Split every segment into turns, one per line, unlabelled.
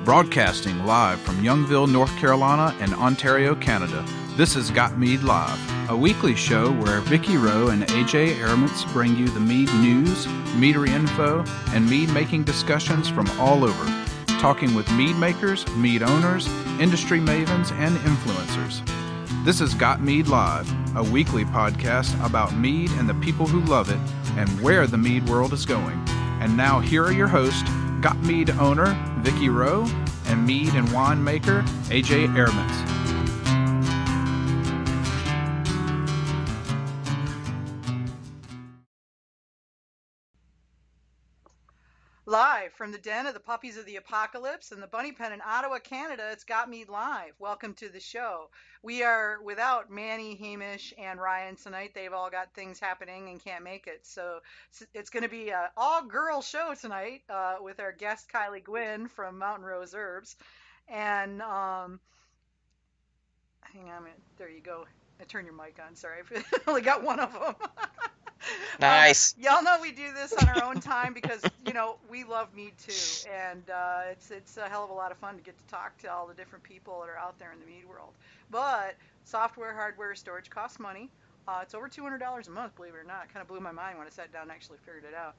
Broadcasting live from Youngville, North Carolina and Ontario, Canada, this is Got Mead Live, a weekly show where Vicky Rowe and AJ Aramutz bring you the mead news, meadery info, and mead-making discussions from all over, talking with mead makers, mead owners, industry mavens, and influencers. This is Got Mead Live, a weekly podcast about mead and the people who love it and where the mead world is going. And now here are your hosts, Got Mead owner Vicky Rowe and mead and wine maker AJ Aramutz.
Live from the den of the puppies of the apocalypse and the bunny pen in Ottawa, Canada, it's Got Mead Live. Welcome to the show. We are without Manny, Hamish, and Ryan tonight. They've all got things happening and can't make it. So it's going to be an all-girl show tonight with our guest, Kiley Gwynn from Mountain Rose Herbs. And hang on a minute. There you go. I turned your mic on. Sorry. I only got one of them.
Nice.
Y'all know we do this on our own time because, you know, we love mead too. And it's a hell of a lot of fun to get to talk to all the different people that are out there in the mead world. But software, hardware, storage costs money. It's over $200 a month, believe it or not. It kind of blew my mind when I sat down and actually figured it out.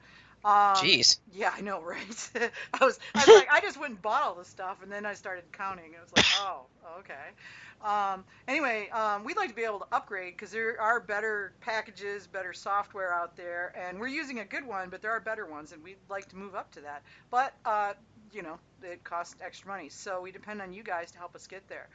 Jeez.
Yeah, I know, right? I was like, I just went and bought all this stuff, and then I started counting. It was like, oh, okay. Anyway, we'd like to be able to upgrade because there are better packages, better software out there, and we're using a good one, but there are better ones, and we'd like to move up to that. But, you know, it costs extra money, so we depend on you guys to help us get there.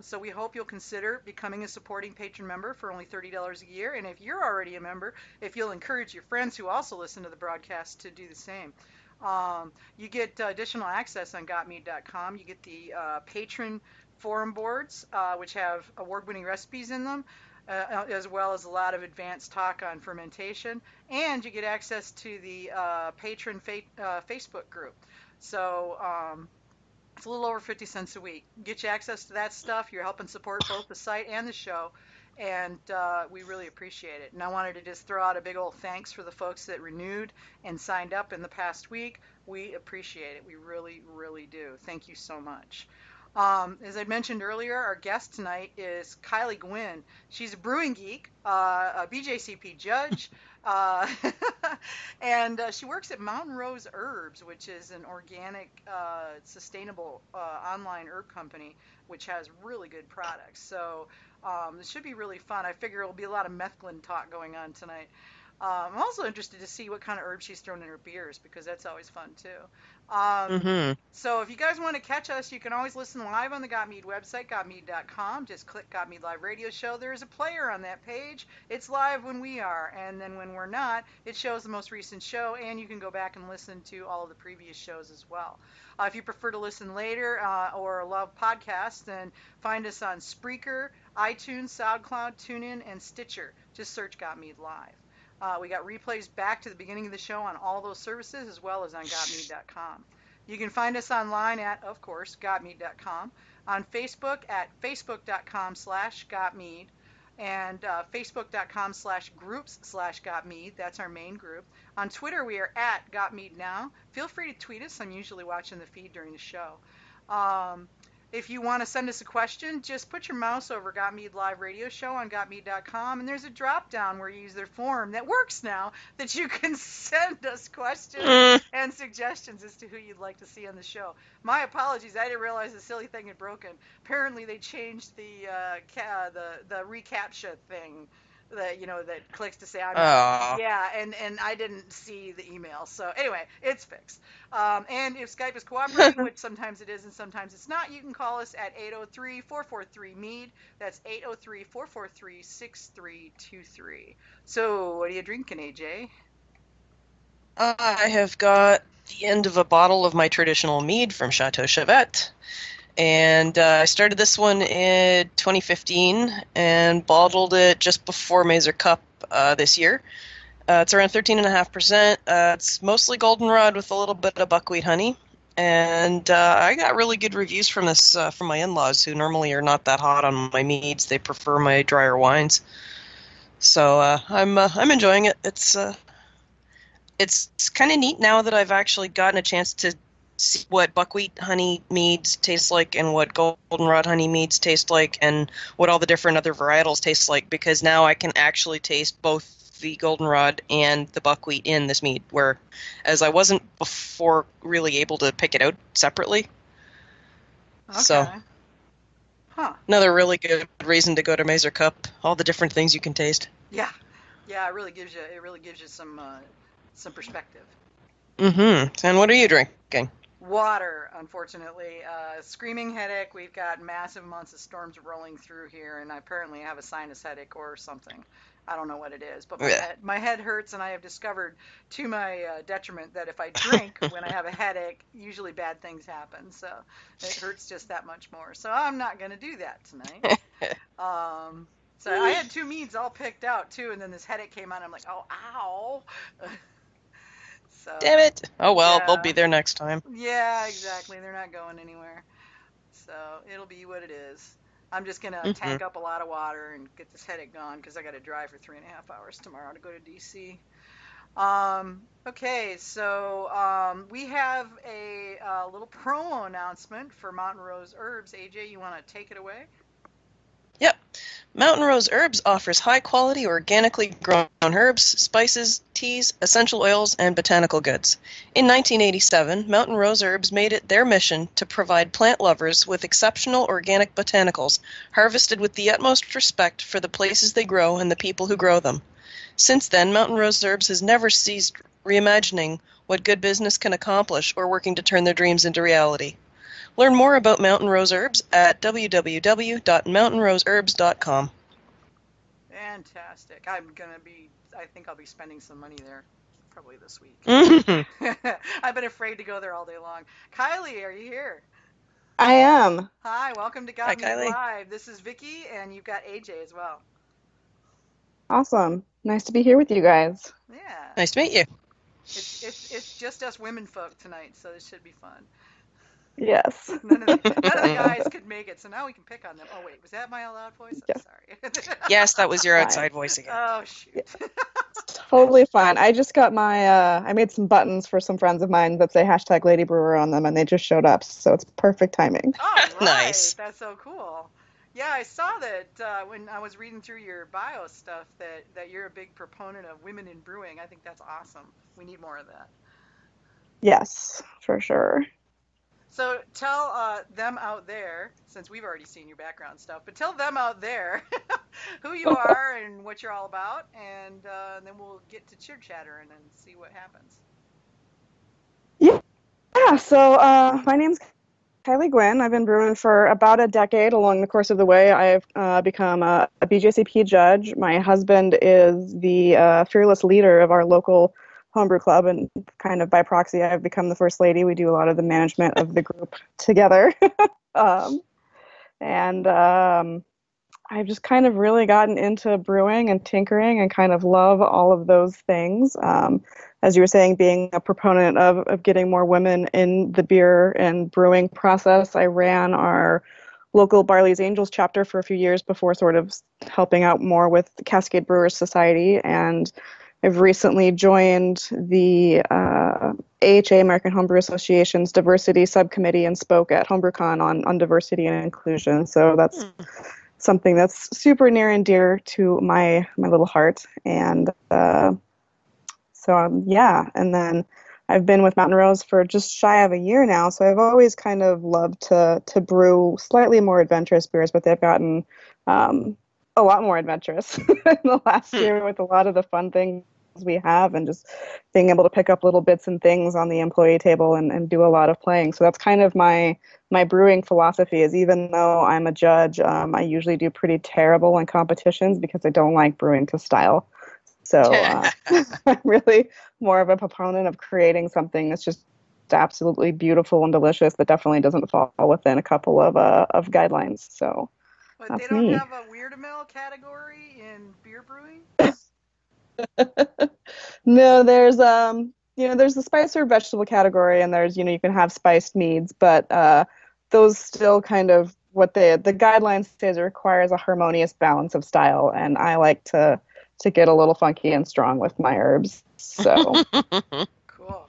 So we hope you'll consider becoming a supporting patron member for only $30 a year. And if you're already a member, if you'll encourage your friends who also listen to the broadcast to do the same. You get additional access on gotmead.com. You get the patron forum boards, which have award-winning recipes in them, as well as a lot of advanced talk on fermentation. And you get access to the patron Facebook group. So it's a little over 50 cents a week. Get you access to that stuff. You're helping support both the site and the show, and we really appreciate it. And I wanted to just throw out a big old thanks for the folks that renewed and signed up in the past week. We appreciate it. We really, really do. Thank you so much. As I mentioned earlier, our guest tonight is Kiley Gwynn. She's a brewing geek, a BJCP judge, and she works at Mountain Rose Herbs, which is an organic, sustainable online herb company, which has really good products. So this should be really fun. I figure it'll be a lot of methglin talk going on tonight. I'm also interested to see what kind of herbs she's thrown in her beers, because that's always fun too. So if you guys want to catch us, you can always listen live on the Got Mead website, gotmead.com. Just click Got Mead Live Radio Show. There's a player on that page. It's live when we are, and then when we're not, it shows the most recent show, and you can go back and listen to all of the previous shows as well. If you prefer to listen later or love podcasts, then find us on Spreaker, iTunes, SoundCloud, TuneIn, and Stitcher. Just search Got Mead Live. We got replays back to the beginning of the show on all those services, as well as on gotmead.com. You can find us online at, of course, gotmead.com, on Facebook at facebook.com/gotmead, and facebook.com/groups/gotmead. That's our main group. On Twitter, we are at gotmeadnow. Feel free to tweet us. I'm usually watching the feed during the show. If you want to send us a question, just put your mouse over Got Mead Live Radio Show on gotmead.com, and there's a drop-down where you use their form that works now that you can send us questions and suggestions as to who you'd like to see on the show. My apologies, I didn't realize the silly thing had broken. Apparently they changed the reCAPTCHA thing. That clicks to say I'm yeah, and I didn't see the email. So anyway, it's fixed. And if Skype is cooperating, which sometimes it is and sometimes it's not, you can call us at 803-443-MEAD. That's 803-443-6323. So what are you drinking, AJ?
I have got the end of a bottle of my traditional mead from Chateau Chevette. And I started this one in 2015 and bottled it just before Mazer Cup this year. It's around 13.5%. It's mostly goldenrod with a little bit of buckwheat honey. And I got really good reviews from this from my in-laws, who normally are not that hot on my meads. They prefer my drier wines. So I'm enjoying it. It's kind of neat now that I've actually gotten a chance to see what buckwheat honey meads taste like and what goldenrod honey meads taste like and what all the different other varietals taste like, because now I can actually taste both the goldenrod and the buckwheat in this mead, whereas I wasn't before really able to pick it out separately.
Okay.
So,
huh.
another really good reason to go to Mazer Cup, all the different things you can taste.
Yeah. Yeah, it really gives you some perspective.
Mm-hmm. And what are you drinking?
Water, unfortunately. Screaming headache. We've got massive amounts of storms rolling through here, and I apparently have a sinus headache or something. I don't know what it is, but my head hurts, and I have discovered, to my detriment, that if I drink when I have a headache, usually bad things happen. So it hurts just that much more. So I'm not going to do that tonight. So I had 2 meads all picked out, too, and then this headache came on. I'm like, oh, ow. So,
damn it. Oh, well,
yeah.
they'll be there next time.
Yeah, exactly. They're not going anywhere. So it'll be what it is. I'm just going to tank up a lot of water and get this headache gone because I got to drive for 3.5 hours tomorrow to go to D.C. Okay, so we have a little promo announcement for Mountain Rose Herbs. AJ, you want to take it away?
Yep. Mountain Rose Herbs offers high-quality, organically grown herbs, spices, teas, essential oils, and botanical goods. In 1987, Mountain Rose Herbs made it their mission to provide plant lovers with exceptional organic botanicals, harvested with the utmost respect for the places they grow and the people who grow them. Since then, Mountain Rose Herbs has never ceased reimagining what good business can accomplish or working to turn their dreams into reality. Learn more about Mountain Rose Herbs at www.mountainroseherbs.com.
Fantastic. I think I'll be spending some money there probably this week. I've been afraid to go there all day long. Kiley, are you here?
I am.
Hi, welcome to Got Me Live. This is Vicky, and you've got AJ as well.
Awesome. Nice to be here with you guys.
Yeah.
Nice to meet you.
It's just us women folk tonight, so this should be fun.
Yes.
None of the guys could make it, so now we can pick on them. Oh, wait, was that my loud voice? I'm sorry.
Yes, that was your outside voice again.
Oh, shoot.
Yeah. Totally fine. I just got my, I made some buttons for some friends of mine that say #LadyBrewer on them, and they just showed up, so it's perfect timing.
Oh, right.
Nice.
That's so cool. Yeah, I saw that when I was reading through your bio stuff that you're a big proponent of women in brewing. I think that's awesome. We need more of that.
Yes, for sure.
So tell them out there, since we've already seen your background stuff, but tell them out there who you are and what you're all about, and then we'll get to chit-chatter and then see what happens.
Yeah, so my name's Kiley Gwynn. I've been brewing for about a decade. Along the course of the way, I've become a BJCP judge. My husband is the fearless leader of our local homebrew club, and kind of by proxy, I've become the first lady. We do a lot of the management of the group together. I've just kind of really gotten into brewing and tinkering and kind of love all of those things. As you were saying, being a proponent of getting more women in the beer and brewing process, I ran our local Barley's Angels chapter for a few years before sort of helping out more with the Cascade Brewers Society, and I've recently joined the AHA, American Homebrewers Association's Diversity Subcommittee, and spoke at HomebrewCon on diversity and inclusion. So that's something that's super near and dear to my little heart. And and then I've been with Mountain Rose for just shy of a year now, so I've always kind of loved to brew slightly more adventurous beers, but they've gotten a lot more adventurous in the last year with a lot of the fun things we have, and just being able to pick up little bits and things on the employee table and do a lot of playing. So that's kind of my brewing philosophy, is even though I'm a judge, I usually do pretty terrible in competitions because I don't like brewing to style. So I'm really more of a proponent of creating something that's just absolutely beautiful and delicious that definitely doesn't fall within a couple of guidelines. So
but
that's
they don't
me.
have a Weird-a-Mel category in beer brewing?
No, there's there's the spice or vegetable category, and there's you can have spiced meads, but those still kind of what the guidelines says it requires a harmonious balance of style, and I like to get a little funky and strong with my herbs. So
Cool.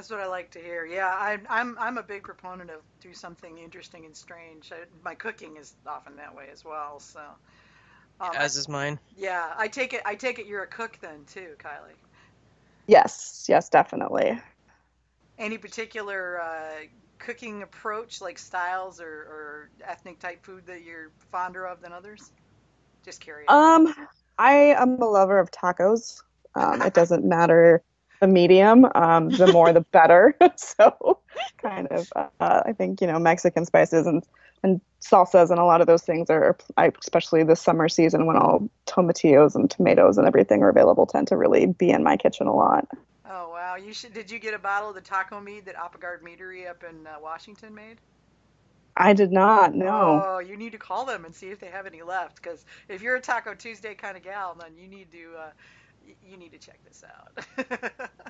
That's what I like to hear. Yeah, I'm a big proponent of do something interesting and strange. My cooking is often that way as well. So,
As is mine.
yeah, I take it you're a cook then too, Kylie.
Yes, yes, definitely.
Any particular cooking approach, like styles or ethnic type food that you're fonder of than others? Just curious.
Um, I am a lover of tacos. It doesn't matter the medium, the more the better. So kind of, I think, Mexican spices and salsas and a lot of those things especially this summer season when all tomatillos and tomatoes and everything are available, tend to really be in my kitchen a lot.
Oh wow, you should. Did you get a bottle of the taco mead that Apagard Meadery up in Washington made?
I did not know.
Oh, you need to call them and see if they have any left. Because if you're a Taco Tuesday kind of gal, then you need to check this out.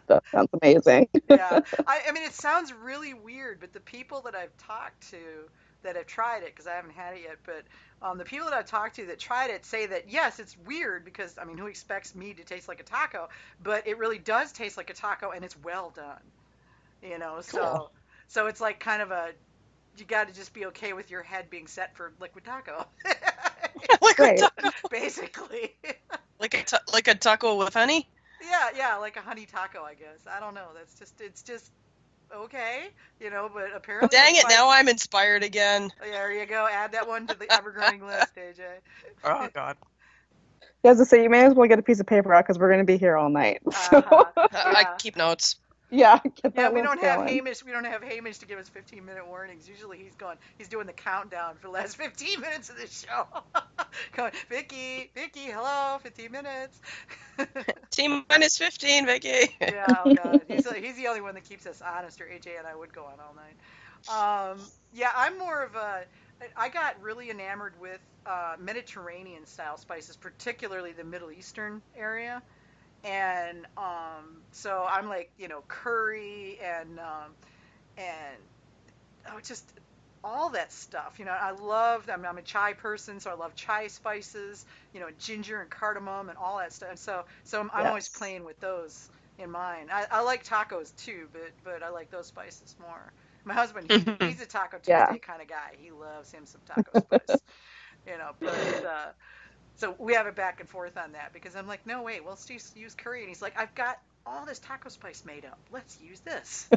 That sounds amazing.
Yeah, I mean, it sounds really weird, but the people that I've talked to that have tried it, because I haven't had it yet, but the people that I've talked to that tried it say that yes, it's weird because I mean, who expects meat to taste like a taco? But it really does taste like a taco, and it's well done. So
Cool.
so it's like kind of a you got to just be okay with your head being set for liquid taco,
Like a
Right.
taco,
basically.
like a taco with honey.
Yeah, like a honey taco, I guess. I don't know. It's just okay, but apparently
Dang
it's
it! Now I'm inspired again.
there you go. Add that one to the ever-growing list, AJ.
Oh God.
Yeah, as I say, you may as well get a piece of paper out because we're going to be here all night. So,
Uh-huh.
I
Yeah.
keep notes.
yeah, get
Yeah,
that
we
list
don't have
going.
Hamish. We don't have Hamish to give us 15-minute warnings. Usually he's doing the countdown for the last 15 minutes of the show. Going, Vicky, hello, 15 minutes.
T minus 15, Vicky.
Yeah, oh God, he's the only one that keeps us honest. Or AJ and I would go on all night. Yeah, I'm more of a. I got really enamored with Mediterranean style spices, particularly the Middle Eastern area. And so I'm like, curry and just all that stuff. I'm a chai person, so I love chai spices, ginger and cardamom and all that stuff. So I'm always
Yes.
playing with those in mind. I like tacos too, but I like those spices more. My husband, he's a Taco
Yeah.
Tuesday kind of guy. He loves him some taco spice, but so we have a back and forth on that because I'm like, no, wait, we'll just use curry. And he's like, I've got all this taco spice made up. Let's use this.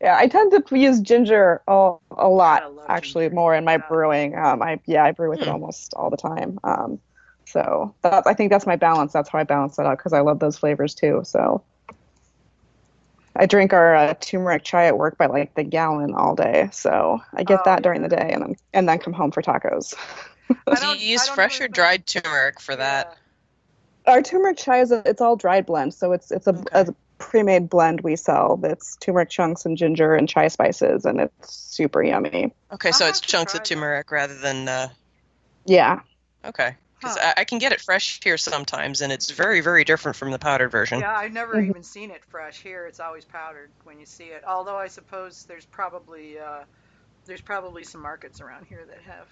Yeah, I tend to use ginger a lot,
I love
actually,
ginger.
more in my
Yeah.
brewing. I brew with it
Hmm.
almost all the time. So I think that's my balance. That's how I balance that out because I love those flavors too. So I drink our turmeric chai at work by like the gallon all day. So I get
Oh
that during
yeah.
the day and then come home for tacos.
I
Do you
don't
use
do
fresh
as
or
many.
dried turmeric for that?
Yeah.
Our turmeric chai it's all dried blend, so it's
Okay.
a pre-made blend we sell that's turmeric chunks and ginger and chai spices, and it's super yummy.
Okay,
I'll
so it's
have to
chunks
try
of
that.
turmeric rather than
Yeah,
okay. Because
Huh.
I can get it fresh here sometimes, and it's very, very different from the powdered version.
Yeah, I've never
Mhm.
even seen it fresh here. It's always powdered when you see it. Although I suppose there's probably some markets around here that have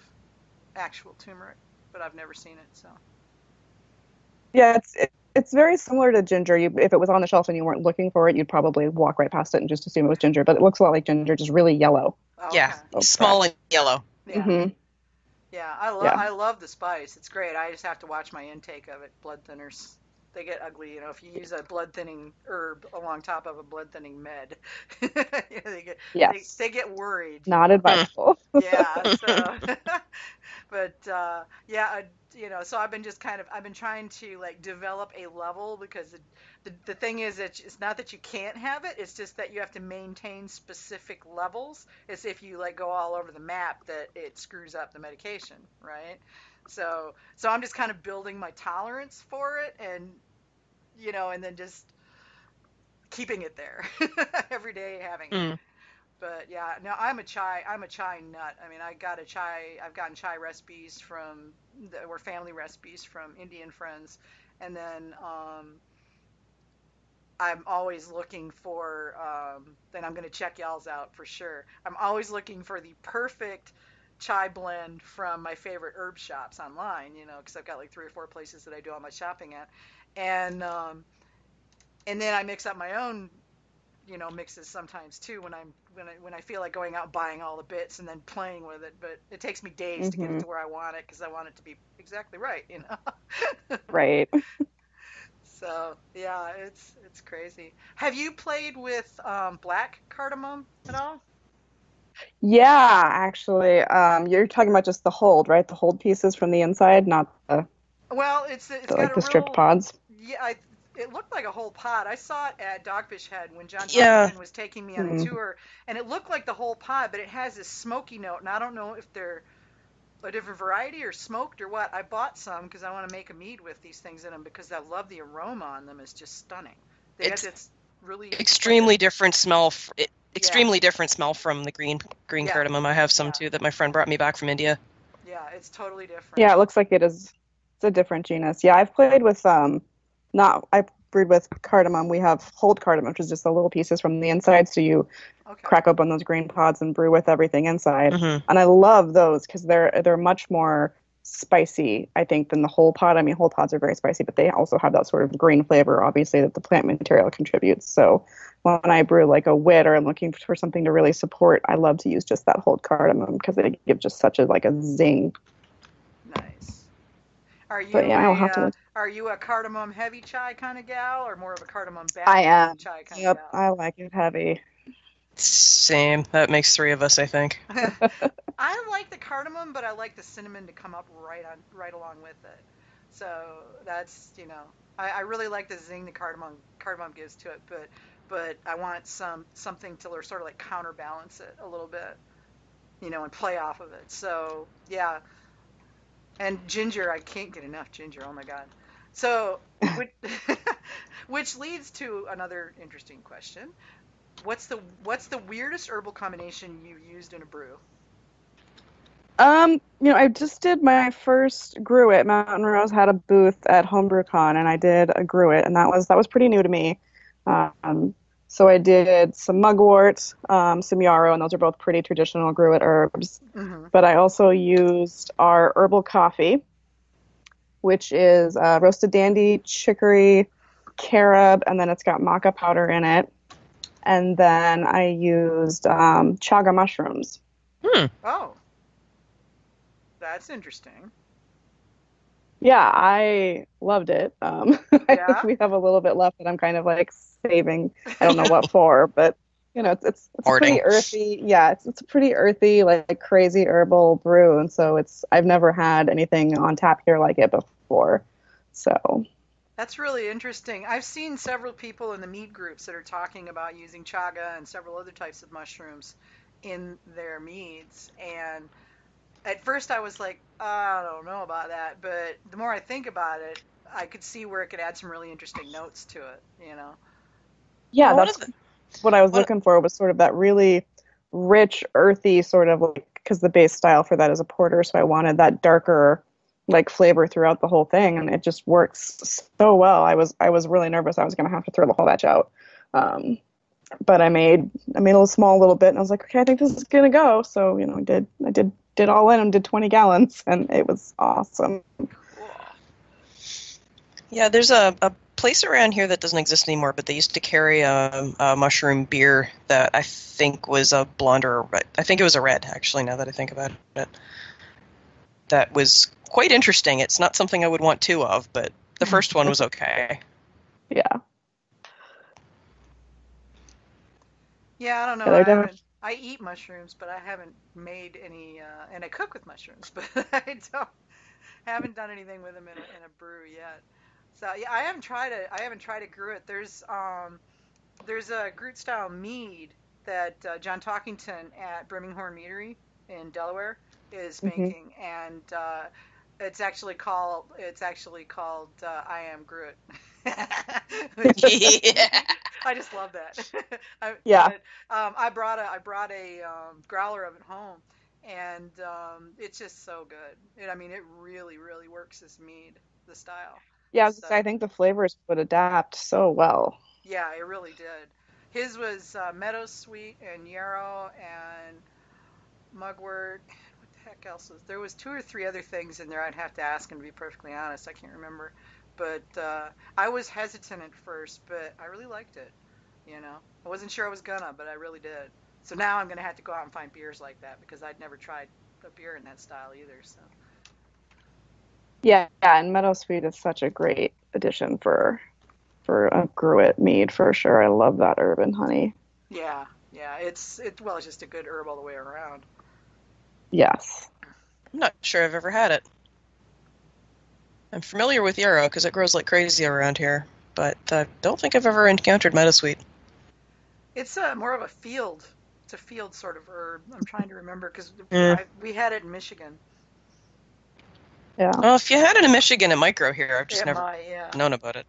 actual turmeric, but I've never seen it. So.
yeah, it's very similar to ginger. If it was on the shelf and you weren't looking for it, you'd probably walk right past it and just assume it was ginger. But it looks a lot like ginger, just really yellow.
Yeah,
Okay.
Oh,
small and yellow.
Yeah.
hmm
Yeah,
Yeah.
I love the spice. It's great. I just have to watch my intake of it. Blood thinners, they get ugly, if you use a blood thinning herb along top of a blood thinning med.
Yes.
They get worried,
Not
Hmm.
advisable.
Yeah, so but yeah, so I've been trying to like develop a level because the thing is that it's not that you can't have it, it's just that you have to maintain specific levels. It's if you like go all over the map that it screws up the medication, right? So I'm just kind of building my tolerance for it and then just keeping it there every day having it.
Hmm.
But yeah, no, I'm a chai nut. I mean, I've gotten chai recipes that were family recipes from Indian friends, and then I'm always looking for. Then I'm gonna check y'all's out for sure. I'm always looking for the perfect chai blend from my favorite herb shops online. Because I've got like 3 or 4 places that I do all my shopping at, and um, and then I mix up my own mixes sometimes too when I feel like going out and buying all the bits and then playing with it. But it takes me days to get it to where I want it because I want it to be exactly right.
Right.
So yeah, it's crazy. Have you played with black cardamom at all?
Yeah, actually, you're talking about just the hold, right? The hold pieces from the inside, not
Well, it's
the
got
like
a
the stripped
real
pods.
yeah. It looked like a whole pod. I saw it at Dogfish Head when John
Yeah,
Talkington was taking me on a
Mm.
tour, and it looked like the whole pod, but it has this smoky note, and I don't know if they're a different variety or smoked or what. I bought some because I want to make a mead with these things in them because I love the aroma on them. It's just stunning. They got
it's
this really like a
extremely different smell.
yeah,
Extremely different smell from the green
yeah,
cardamom. I have some
yeah,
too that my friend brought me back from India.
yeah. It's totally different.
Yeah, it looks like it is. It's a different genus. Yeah, I've played with not I brewed with cardamom. We have hold cardamom, which is just the little pieces from the inside. So you
Okay.
crack open those green pods and brew with everything inside.
Hmm.
And I love those because they're much more spicy, I think, than the whole pod. I mean, whole pods are very spicy, but they also have that sort of green flavor, obviously, that the plant material contributes. So when I brew like a wit or I'm looking for something to really support, I love to use just that whole cardamom because they give just such a like a zing.
Nice. Are
But
you
yeah, I'll
a
have to look.
cardamom heavy chai kind of gal or more of a cardamom
I
balance
am.
chai kind of
Yep,
gal?
I like it heavy.
Same. That makes three of us, I think.
I like the cardamom, but I like the cinnamon to come up right along with it. So that's I really like the zing the cardamom gives to it, but I want something to sort of like counterbalance it a little bit, and play off of it. So yeah, and ginger, I can't get enough ginger. Oh my God. So which, which leads to another interesting question. What's the weirdest herbal combination you used in a brew?
I just did my first Gruit. Mountain Rose had a booth at HomebrewCon, and I did a Gruit, and that was pretty new to me. Um, so I did some mugwort, some yarrow, and those are both pretty traditional Gruit herbs.
Hmm.
But I also used our herbal coffee, which is roasted dandy, chicory, carob, and then it's got maca powder in it. And then I used chaga mushrooms.
Hmm.
Oh, that's interesting.
Yeah, I loved it. I think
Yeah.
we have a little bit left that I'm kind of like saving. I don't know what for, but it's a
Hoarding.
pretty earthy. Yeah, it's a pretty earthy, like crazy herbal brew, and so I've never had anything on tap here like it before. So
That's really interesting. I've seen several people in the mead groups that are talking about using chaga and several other types of mushrooms in their meads. And at first I was like, I don't know about that. But the more I think about it, I could see where it could add some really interesting notes to it.
yeah,
Well, one of
that's
the
what I was
one.
looking for was sort of that really rich, earthy sort of like because the base style for that is a porter, so I wanted that darker like flavor throughout the whole thing, and it just works so well. I was really nervous I was going to have to throw the whole batch out, but I made a small little bit, and I was like, okay, I think this is going to go. So I did all in and did 20 gallons, and it was awesome.
Cool.
Yeah, there's a place around here that doesn't exist anymore, but they used to carry a mushroom beer that I think was a blonde or a red. I think it was a red, actually, now that I think about it. That was quite interesting. It's not something I would want two of, but the first one was okay.
Yeah,
Yeah, I don't know.
yeah, they're definitely.
I eat mushrooms, but I haven't made any, and I cook with mushrooms, but haven't done anything with them in a brew yet. So yeah, I haven't tried a gruit. There's a gruit style mead that John Talkington at Birmingham Meadery in Delaware is
Mhm.
making, and it's actually called I Am Gruit, which
Yeah.
I just love that.
Yeah,
But I brought a growler of it home, and it's just so good. I mean, it really, really works as mead, the style.
yeah. I was gonna say, I
So
think the flavors would adapt so well.
yeah, it really did. His was meadow sweet and yarrow and mugwort. What the heck else was there? Was two or three other things in there. I'd have to ask him to be perfectly honest. I can't remember. But I was hesitant at first, but I really liked it. I wasn't sure I was gonna, but I really did. So now I'm gonna have to go out and find beers like that because I'd never tried a beer in that style either. So
Yeah, and Meadowsweet is such a great addition for a gruit mead for sure. I love that herb and honey.
yeah, it's just a good herb all the way around.
Yes.
I'm not sure I've ever had it. I'm familiar with yarrow because it grows like crazy around here, but I don't think I've ever encountered meadowsweet.
It's more of a field. It's a field sort of herb. I'm trying to remember because we had it in Michigan.
Yeah.
Well, if you had it in Michigan, it might grow here. I've just never
yeah.
known about it.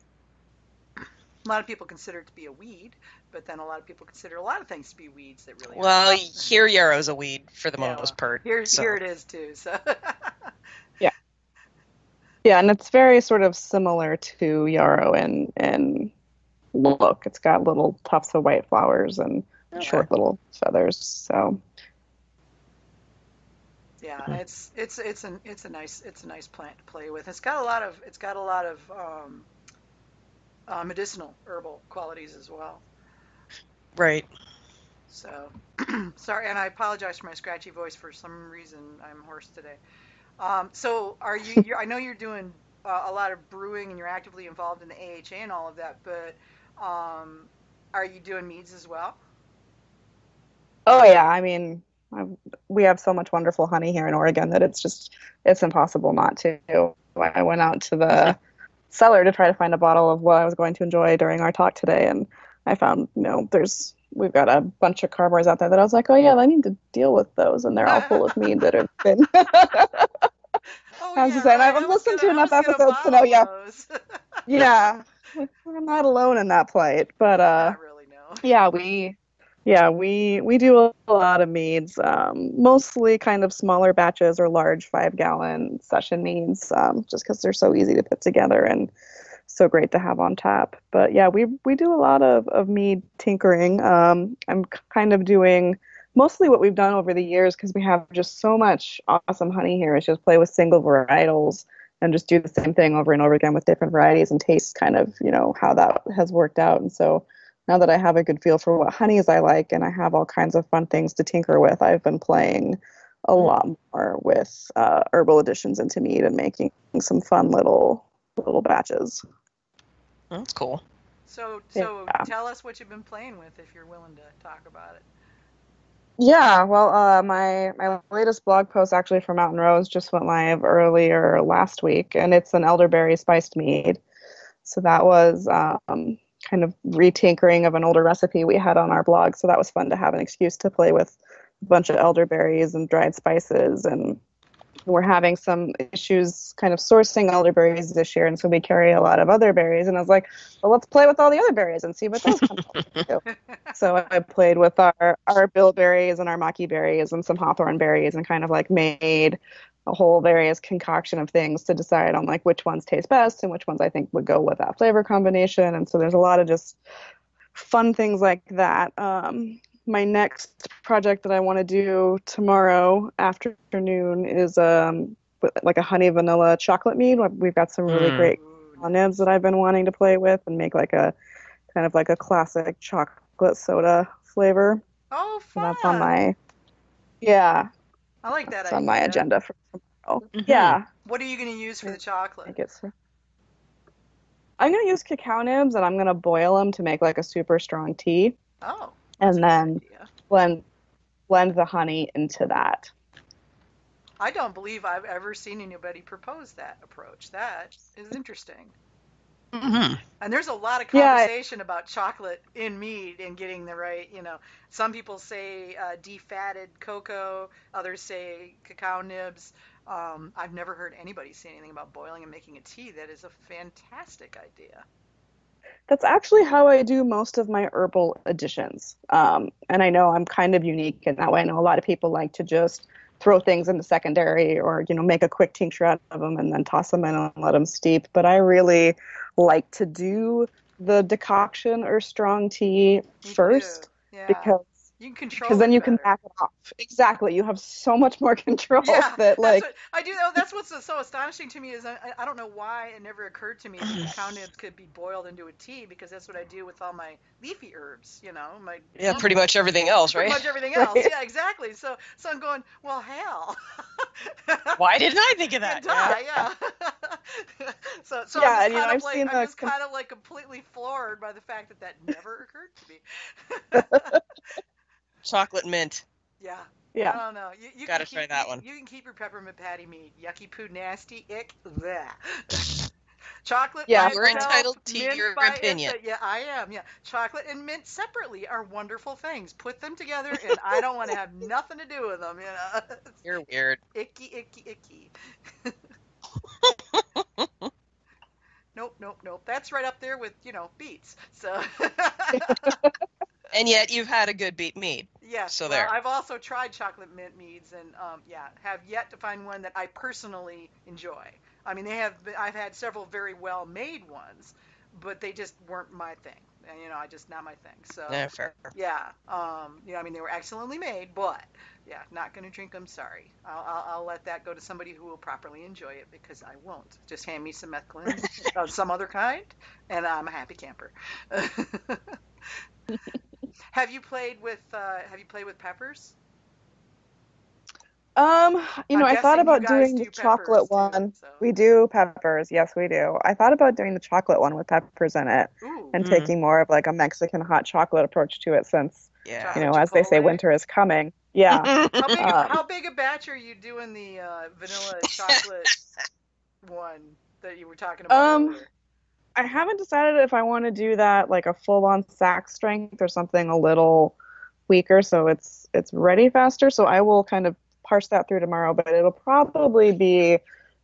A lot of people consider it to be a weed, but then a lot of people consider a lot of things to be weeds that really
Well,
aren't.
here yarrow's a weed for the most part.
Here it is too. So
Yeah. Yeah, and it's very sort of similar to yarrow in look. It's got little tufts of white flowers and short little feathers. So
yeah, it's a nice plant to play with. It's got a lot of medicinal herbal qualities as well.
Right.
So sorry, and I apologize for my scratchy voice. For some reason, I'm hoarse today. So are you? I know you're doing a lot of brewing and you're actively involved in the AHA and all of that, but are you doing meads as well?
oh yeah, I mean, we have so much wonderful honey here in Oregon that it's impossible not to. I went out to the cellar to try to find a bottle of what I was going to enjoy during our talk today, and I found, we've got a bunch of carboys out there that I was like, oh yeah, I need to deal with those, and they're all full of mead that have been. I was just saying, I've listened to enough episodes to know, yeah, we're not alone in that plight, but
not really, no.
we do a lot of meads, mostly kind of smaller batches or large 5-gallon session meads, just because they're so easy to put together and so great to have on tap. But yeah, we do a lot of mead tinkering. I'm kind of doing mostly what we've done over the years, because we have just so much awesome honey here, is just play with single varietals and just do the same thing over and over again with different varieties and taste kind of, how that has worked out. And so now that I have a good feel for what honeys I like and I have all kinds of fun things to tinker with, I've been playing a lot more with herbal additions into mead and making some fun little batches.
That's cool.
So tell us what you've been playing with, if you're willing to talk about it.
Yeah, well, my latest blog post actually for Mountain Rose just went live earlier last week, and it's an elderberry spiced mead. So that was kind of retinkering of an older recipe we had on our blog. So that was fun to have an excuse to play with a bunch of elderberries and dried spices. And we're having some issues kind of sourcing elderberries this year, and so we carry a lot of other berries. And I was like, well, let's play with all the other berries and see what those come up to. So I played with our bilberries and our maki berries and some hawthorn berries and kind of like made a whole various concoction of things to decide on like which ones taste best and which ones I think would go with that flavor combination. And so there's a lot of just fun things like that. My next project that I want to do tomorrow afternoon is like a honey vanilla chocolate mead. We've got some really great nibs that I've been wanting to play with and make like a kind of like a classic chocolate soda flavor.
Oh, fun!
So that's on my
I like that.
That's on my agenda for tomorrow.
Mm-hmm.
Yeah.
What are you going to use for the chocolate?
I'm going to use cacao nibs, and I'm going to boil them to make like a super strong tea.
Oh.
And then blend the honey into that.
I don't believe I've ever seen anybody propose that approach. That is interesting.
Mm-hmm.
And there's a lot of conversation about chocolate in mead and getting the right, some people say defatted cocoa, others say cacao nibs. I've never heard anybody say anything about boiling and making a tea. That is a fantastic idea.
That's actually how I do most of my herbal additions. And I know I'm kind of unique in that way. I know a lot of people like to just throw things into secondary or, make a quick tincture out of them and then toss them in and let them steep. But I really like to do the decoction or strong tea first, because
You can control
because then
it
you can
better.
back it off. Exactly. You have so much more control
Yeah,
that like
what I do. Oh, that's what's so astonishing to me is I don't know why it never occurred to me that the cow nibs could be boiled into a tea, because that's what I do with all my leafy herbs. My
Yeah, pretty much everything else,
pretty
right?
much everything else.
Right.
Yeah, exactly. So I'm going, well, hell.
Why didn't I think of that?
Yeah. so I'm
yeah,
just
and
kind of
I've
like
seen
completely floored by the fact that never occurred to me.
Chocolate mint.
Yeah.
Yeah.
I don't know. You
Gotta
can
try
keep
that one.
you can keep your peppermint patty mead. Yucky poo, nasty, ick, bleh. Chocolate
Yeah,
by
You're
itself,
entitled to
mint
your
by
opinion.
itself. Yeah, I am. Yeah, chocolate and mint separately are wonderful things. Put them together, and I don't want to have nothing to do with them.
You're weird.
Icky, icky, icky. Nope. That's right up there with beets. So.
And yet you've had a good beet mead.
Yes.
So
Well,
there.
I've also tried chocolate mint meads, and have yet to find one that I personally enjoy. I mean, I've had several very well made ones, but they just weren't my thing. And, just not my thing. So.
Yeah, fair.
Yeah. I mean, they were excellently made, but yeah, not going to drink them. Sorry. I'll let that go to somebody who will properly enjoy it, because I won't. Just hand me some methclins of some other kind, and I'm a happy camper. Have you played with peppers? I'm
I thought
guessing you
about
guys
doing the
do peppers
chocolate
too.
one.
So.
We do peppers. Yes, we do. I thought about doing the chocolate one with peppers in it
Ooh.
and taking more of like a Mexican hot chocolate approach to it since,
Yeah.
Chocolate
as they say,
chipotle.
winter is coming. Yeah.
How big a batch are you doing the vanilla chocolate one that you were talking about earlier?
I haven't decided if I want to do that like a full-on sack strength or something a little weaker so it's ready faster. So I will kind of parse that through tomorrow, but it'll probably be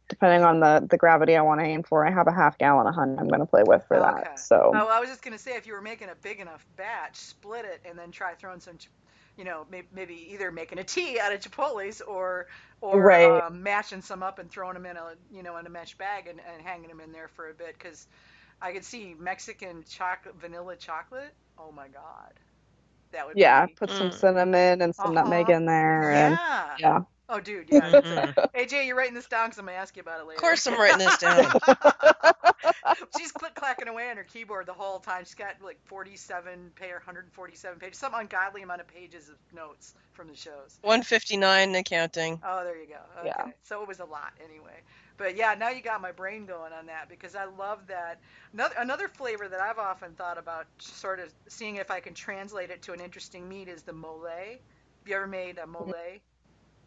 depending on the gravity I want to aim for. I have a half gallon of honey I'm going to play with for
Okay.
that. So
Oh, I was just gonna say, if you were making a big enough batch, split it and then try throwing some, maybe either making a tea out of chipotles or
right.
mashing some up and throwing them in a mesh bag and hanging them in there for a bit, because I could see Mexican vanilla chocolate. Oh my God, that would
Yeah,
be.
put some cinnamon and some nutmeg
Uh-huh.
in there and
Yeah.
yeah.
Oh, dude, yeah.
Mhm.
AJ, you're writing this down because I'm gonna ask you about it
Of
later.
course I'm writing this down.
She's clacking away on her keyboard the whole time. She's got like 147 pages, some ungodly amount of pages of notes from the shows.
159 and counting.
Oh, there you go. Okay.
Yeah.
So it was a lot anyway. But yeah, now you got my brain going on that, because I love that. Another flavor that I've often thought about sort of seeing if I can translate it to an interesting meat is the mole. Have you ever made a mole?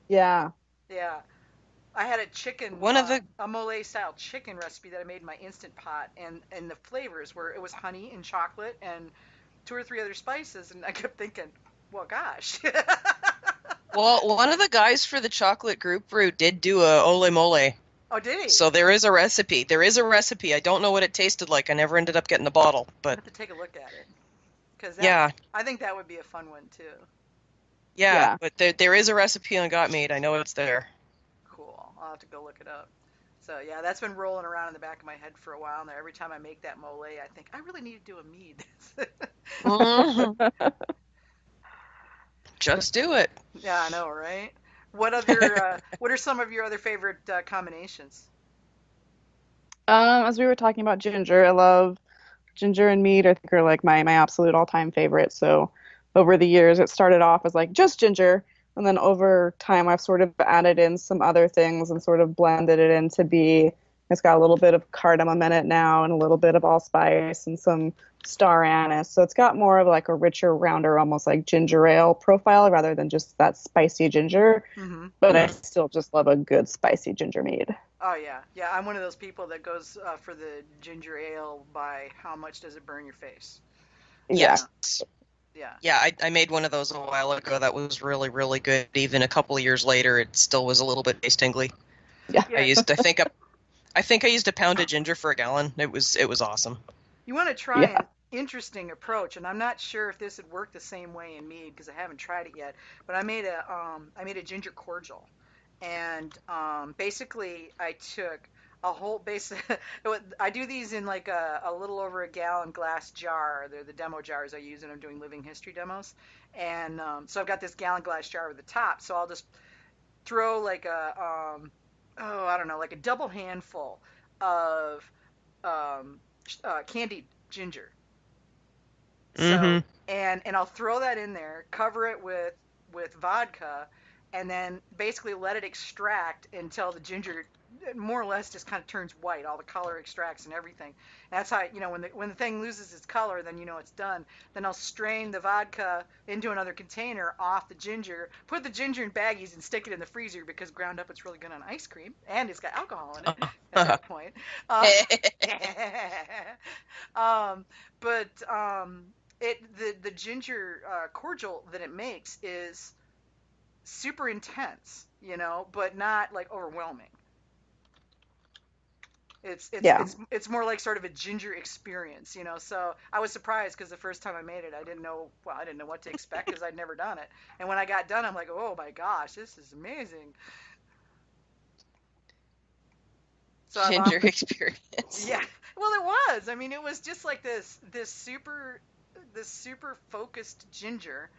Yeah.
Yeah. I had a mole style chicken recipe that I made in my Instant Pot, and the flavors were, it was honey and chocolate and 2 or 3 other spices, and I kept thinking, well, gosh.
Well, one of the guys for the chocolate group brew did do a ole mole.
Oh, did he?
So there is a recipe. I don't know what it tasted like. I never ended up getting the bottle,
I
but
have to take a look at it, because
yeah.
I think that would be a fun one too.
Yeah, but there is a recipe on Got Mead. I know it's there.
Cool. I'll have to go look it up. So yeah, that's been rolling around in the back of my head for a while now. Every time I make that mole, I think I really need to do a mead.
Mhm. Just do it.
Yeah, I know, right? What are some of your other favorite combinations?
As we were talking about ginger, I love ginger and mead. I think are like my absolute all-time favorite. So over the years, it started off as like just ginger, and then over time, I've sort of added in some other things and sort of blended it in to be. It's got a little bit of cardamom in it now, and a little bit of allspice and some star anise. So it's got more of like a richer, rounder, almost like ginger ale profile rather than just that spicy ginger.
Mm-hmm.
But I still just love a good spicy ginger mead.
Oh yeah, yeah. I'm one of those people that goes for the ginger ale by how much does it burn your face.
Yes.
Yeah.
Yeah, I made one of those a while ago. That was really, really good. Even a couple of years later, it still was a little bit taste tingly.
Yeah.
I think I used a pound of ginger for a gallon. It was awesome.
You want to try an interesting approach, and I'm not sure if this would work the same way in mead because I haven't tried it yet. But I made a ginger cordial, and basically I took a whole base. I do these in like a little over a gallon glass jar. They're the demo jars I use when I'm doing living history demos. And so I've got this gallon glass jar with the top. So I'll just throw like I don't know, like a double handful of candied ginger. So and I'll throw that in there, cover it with vodka, and then basically let it extract until the ginger more or less just kind of turns white. All the color extracts and everything. And that's how, when the thing loses its color, then you know it's done. Then I'll strain the vodka into another container off the ginger, put the ginger in baggies and stick it in the freezer because ground up it's really good on ice cream and it's got alcohol in it at that point. The ginger cordial that it makes is super intense, but not like overwhelming. It's more like sort of a ginger experience, So I was surprised because the first time I made it, I didn't know what to expect because I'd never done it. And when I got done, I'm like, oh my gosh, this is amazing. So
ginger experience.
Yeah, well, it was. I mean, it was just like this super focused ginger,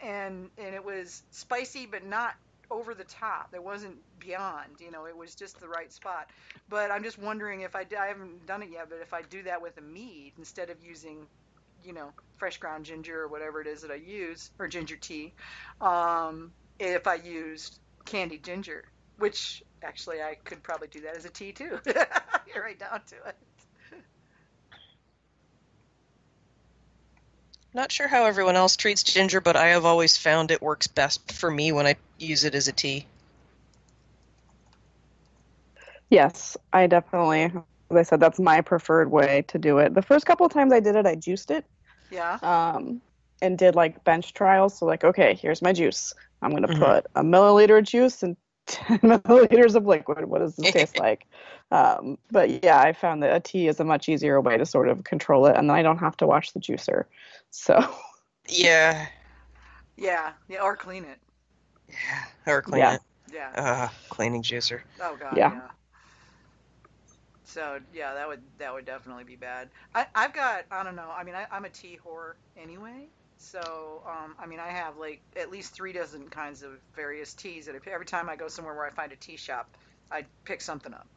and it was spicy but not over the top. There wasn't beyond, it was just the right spot. But I'm just wondering if I haven't done it yet, but if I do that with a mead instead of using, fresh ground ginger or whatever it is that I use, or ginger tea, if I used candied ginger, which actually I could probably do that as a tea too. You're right down to it.
Not sure how everyone else treats ginger, but I have always found it works best for me when I use it as a tea.
Yes, I definitely, as I said, that's my preferred way to do it. The first couple of times I did it, I juiced it.
Yeah.
And did like bench trials. So like, okay, here's my juice. I'm going to put a milliliter of juice and 10 milliliters of liquid. What does this taste like? But yeah, I found that a tea is a much easier way to sort of control it, and then I don't have to wash the juicer. So.
Yeah,
or clean it.
Yeah, or clean it.
Yeah.
Cleaning juicer.
Oh god. Yeah. So yeah, that would definitely be bad. I've got, I don't know. I mean, I'm a tea whore anyway. So I have like at least 3 dozen kinds of various teas that every time I go somewhere where I find a tea shop, I pick something up,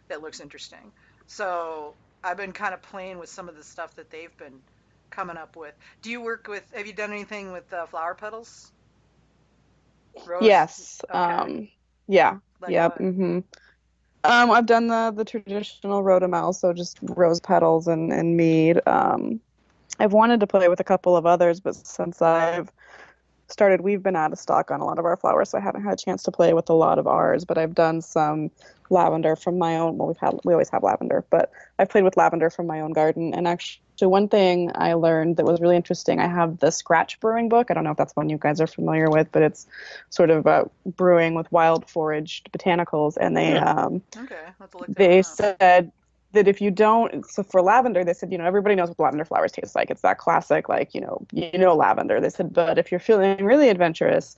that looks interesting. So I've been kind of playing with some of the stuff that they've been coming up with. Have you done anything with flower petals? Rose?
Yes.
Okay.
Yeah.
Like
yep.
what?
Mm-hmm. I've done the traditional rhodamel, so just rose petals and mead. I've wanted to play with a couple of others, but since we've been out of stock on a lot of our flowers, so I haven't had a chance to play with a lot of ours. But I've done some lavender from my own. Well, we always have lavender, but I've played with lavender from my own garden. And actually, one thing I learned that was really interesting, I have the Scratch Brewing book. I don't know if that's one you guys are familiar with, but it's sort of about brewing with wild foraged botanicals. And they
okay, let's look that
they
up.
said that if you don't, so for lavender, they said, everybody knows what lavender flowers taste like. It's that classic, like, lavender. They said, but if you're feeling really adventurous,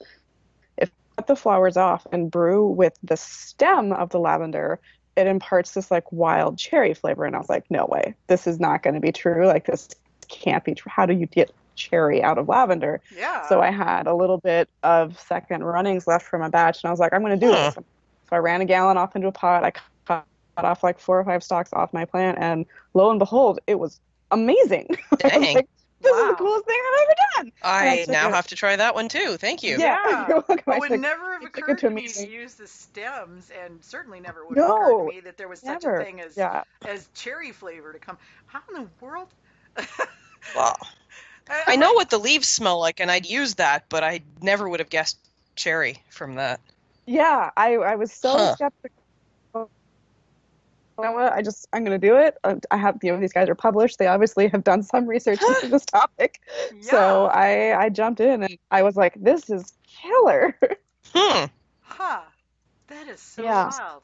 if you cut the flowers off and brew with the stem of the lavender, it imparts this like wild cherry flavor. And I was like, no way, this is not going to be true. Like, this can't be true. How do you get cherry out of lavender?
Yeah.
So I had a little bit of second runnings left from a batch, and I was like, I'm going to do this. So I ran a gallon off into a pot. I cut off like 4 or 5 stalks off my plant, and lo and behold, it was amazing.
Dang.
I was like, this is the coolest thing I've ever done.
I now have to try that one too. Thank you.
Yeah. It would
like,
never have occurred to me to use the stems, and certainly never would have
No,
occurred to me that there was such
never.
a thing as cherry flavor to come. How in the world?
Wow. I know what the leaves smell like, and I'd use that, but I never would have guessed cherry from that.
Yeah, I was so skeptical. You know what? I'm going to do it. I have, these guys are published. They obviously have done some research into this topic.
Yeah.
So I jumped in and I was like, this is killer.
Huh. That is so wild.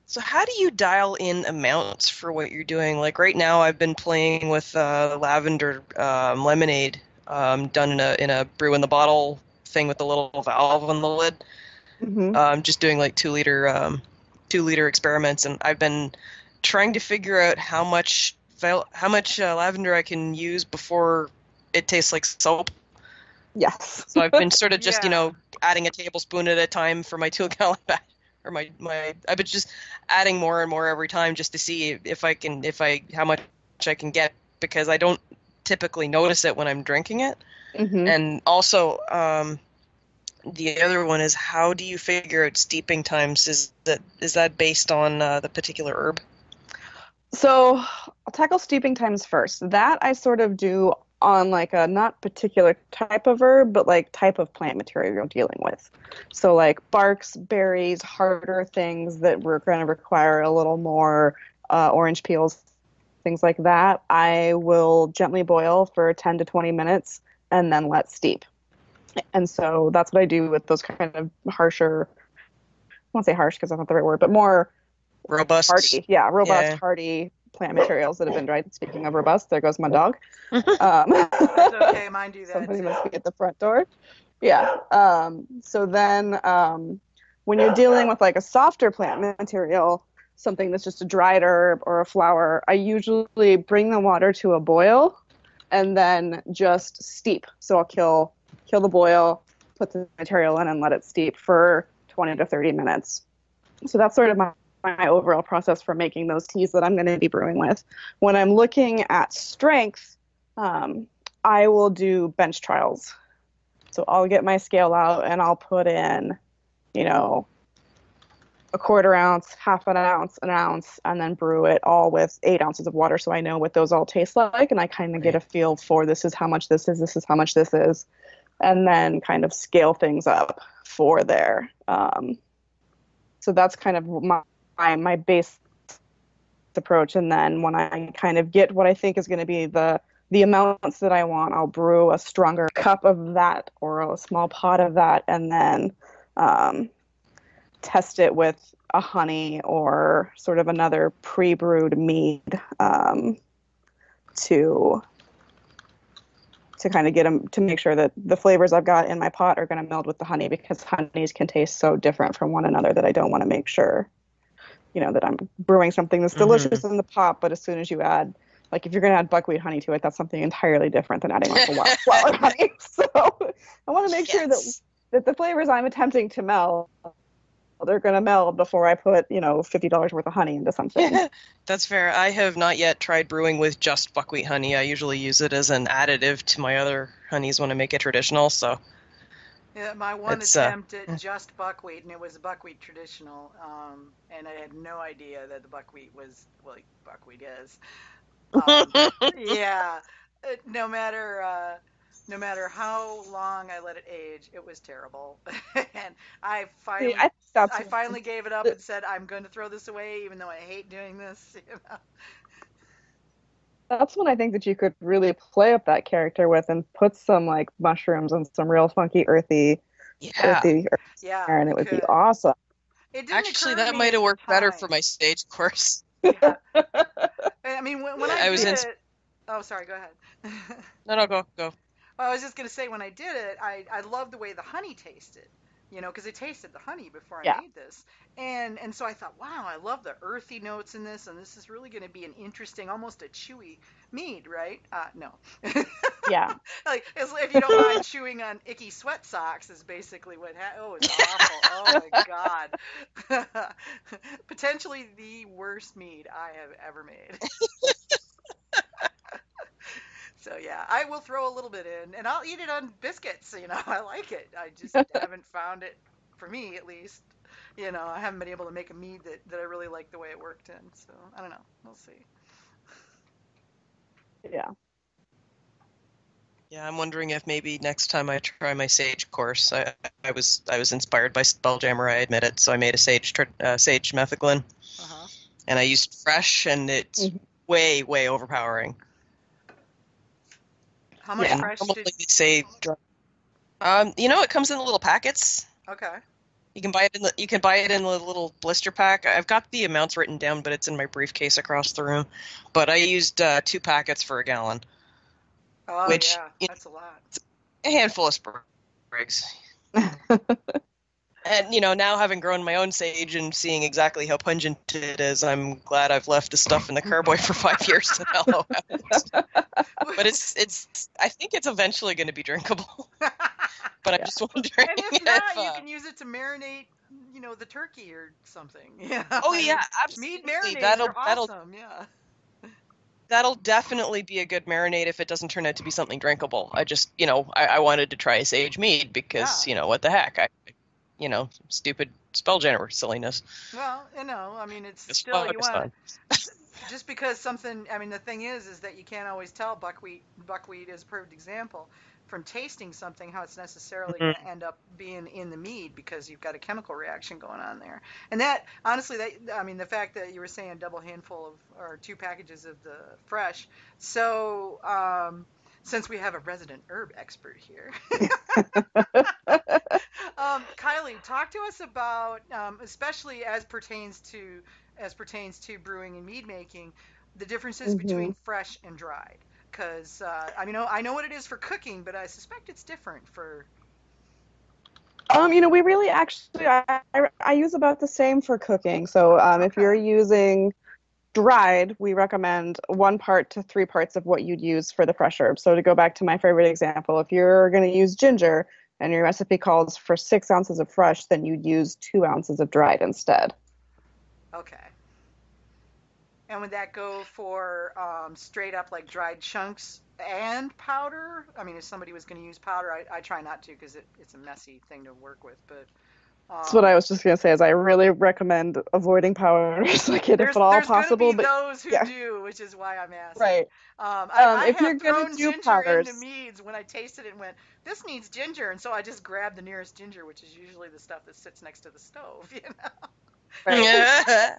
So how do you dial in amounts for what you're doing? Like right now I've been playing with lavender lemonade done in a brew in the bottle thing with the little valve on the lid.
Mm-hmm.
Just doing like 2 liter 2-liter experiments, and I've been trying to figure out how much lavender I can use before it tastes like soap.
Yes.
So I've been sort of just,
Yeah.
adding a tablespoon at a time for my 2-gallon bag, or I've been just adding more and more every time just to see how much I can get, because I don't typically notice it when I'm drinking it.
Mm-hmm.
And also, the other one is, how do you figure out steeping times? Is that based on the particular herb?
So I'll tackle steeping times first. That I sort of do on like a not particular type of herb, but like type of plant material you're dealing with. So like barks, berries, harder things that we're going to require a little more orange peels, things like that. I will gently boil for 10 to 20 minutes and then let steep. And so that's what I do with those kind of harsher, I won't say harsh because that's not the right word, but more
Robust.
hardy. Yeah, robust,
Yeah.
hardy plant materials that have been dried. Speaking of robust, there goes my dog.
It's okay, mine do that.
Somebody
too.
must be at the front door. Yeah. So then when you're dealing with like a softer plant material, something that's just a dried herb or a flower, I usually bring the water to a boil and then just steep. So I'll kill the boil, put the material in, and let it steep for 20 to 30 minutes. So that's sort of my overall process for making those teas that I'm going to be brewing with. When I'm looking at strength, I will do bench trials. So I'll get my scale out and I'll put in, a quarter ounce, half an ounce, and then brew it all with 8 ounces of water, so I know what those all taste like, and I kind of get a feel for this is how much this is how much this is, and then kind of scale things up for there. So that's kind of my base approach, and then when I kind of get what I think is going to be the amounts that I want, I'll brew a stronger cup of that or a small pot of that, and then test it with a honey or sort of another pre-brewed mead to kind of get them to make sure that the flavors I've got in my pot are going to meld with the honey, because honeys can taste so different from one another that I don't want to make sure, that I'm brewing something that's delicious in the pot, but as soon as you add, like if you're going to add buckwheat honey to it, that's something entirely different than adding like a wildflower honey. So I want to make sure that the flavors I'm attempting to meld, they're going to meld before I put, $50 worth of honey into something.
That's fair. I have not yet tried brewing with just buckwheat honey. I usually use it as an additive to my other honeys when I make it traditional. So
Yeah, my one attempt at just buckwheat, and it was a buckwheat traditional, and I had no idea that the buckwheat was like buckwheat is. Yeah, no matter how long I let it age, it was terrible. And I finally gave it up and said, I'm going to throw this away, even though I hate doing this.
That's when I think that you could really play up that character with and put some like mushrooms and some real funky earthy herbs
Yeah,
there, and it would be awesome.
It didn't
Actually,
occur to
that
me
might have
at
worked
the
better
time.
for my stage course.
Yeah. I mean, when I did it. Oh, sorry. Go ahead.
No, go.
Well, I was just gonna say, when I did it, I loved the way the honey tasted, because I tasted the honey before I made this, and so I thought, wow, I love the earthy notes in this, and this is really going to be an interesting, almost a chewy mead, right? No.
Yeah.
Like, if you don't mind chewing on icky sweat socks is basically what happened. Oh, it's awful. Oh my God. Potentially the worst mead I have ever made. So yeah, I will throw a little bit in, and I'll eat it on biscuits. I like it. I just haven't found it, for me at least. I haven't been able to make a mead that I really like the way it worked in. So I don't know. We'll see.
Yeah.
Yeah, I'm wondering if maybe next time I try my sage course, I was inspired by Spelljammer, I admit it. So I made a sage metheglin, and I used fresh, and it's way overpowering.
How much fresh did
you say? It comes in the little packets.
Okay.
You can buy it in the little blister pack. I've got the amounts written down, but it's in my briefcase across the room. But I used 2 packets for a gallon.
Oh,
which,
yeah, that's a lot.
A handful of sprigs. And, now having grown my own sage and seeing exactly how pungent it is, I'm glad I've left the stuff in the carboy for 5 years to mellow out. But I think it's eventually going to be drinkable. But I'm just wondering
And if not, you can use it to marinate, the turkey or something. Yeah.
Oh, yeah, absolutely.
Mead marinades are awesome, yeah.
That'll definitely be a good marinade if it doesn't turn out to be something drinkable. I just, I wanted to try a sage mead because, what the heck? Stupid spell generator silliness.
Well, I mean, it's still, you want just because something, I mean, the thing is that you can't always tell. Buckwheat is a perfect example from tasting something how it's necessarily going to end up being in the mead because you've got a chemical reaction going on there. And that, honestly, the fact that you were saying double handful or 2 packages of the fresh. So, since we have a resident herb expert here, Kiley, talk to us about, especially as pertains to brewing and mead making, the differences between fresh and dried. Because I know what it is for cooking, but I suspect it's different for.
We really actually I use about the same for cooking. So if you're using dried, we recommend 1 part to 3 parts of what you'd use for the fresh herbs. So to go back to my favorite example, if you're going to use ginger and your recipe calls for 6 ounces of fresh, then you'd use 2 ounces of dried instead.
Okay. And would that go for straight up like dried chunks and powder? I mean, if somebody was going to use powder, I try not to because it's a messy thing to work with. But
that's what I was just going to say. Is I really recommend avoiding powders, if at all possible.
There's going to be those who do, which is why I'm asking.
Right.
I
if you're
have thrown
going to do
ginger
powders
into meads when I tasted it and went, this needs ginger, and so I just grabbed the nearest ginger, which is usually the stuff that sits next to the stove.
Right.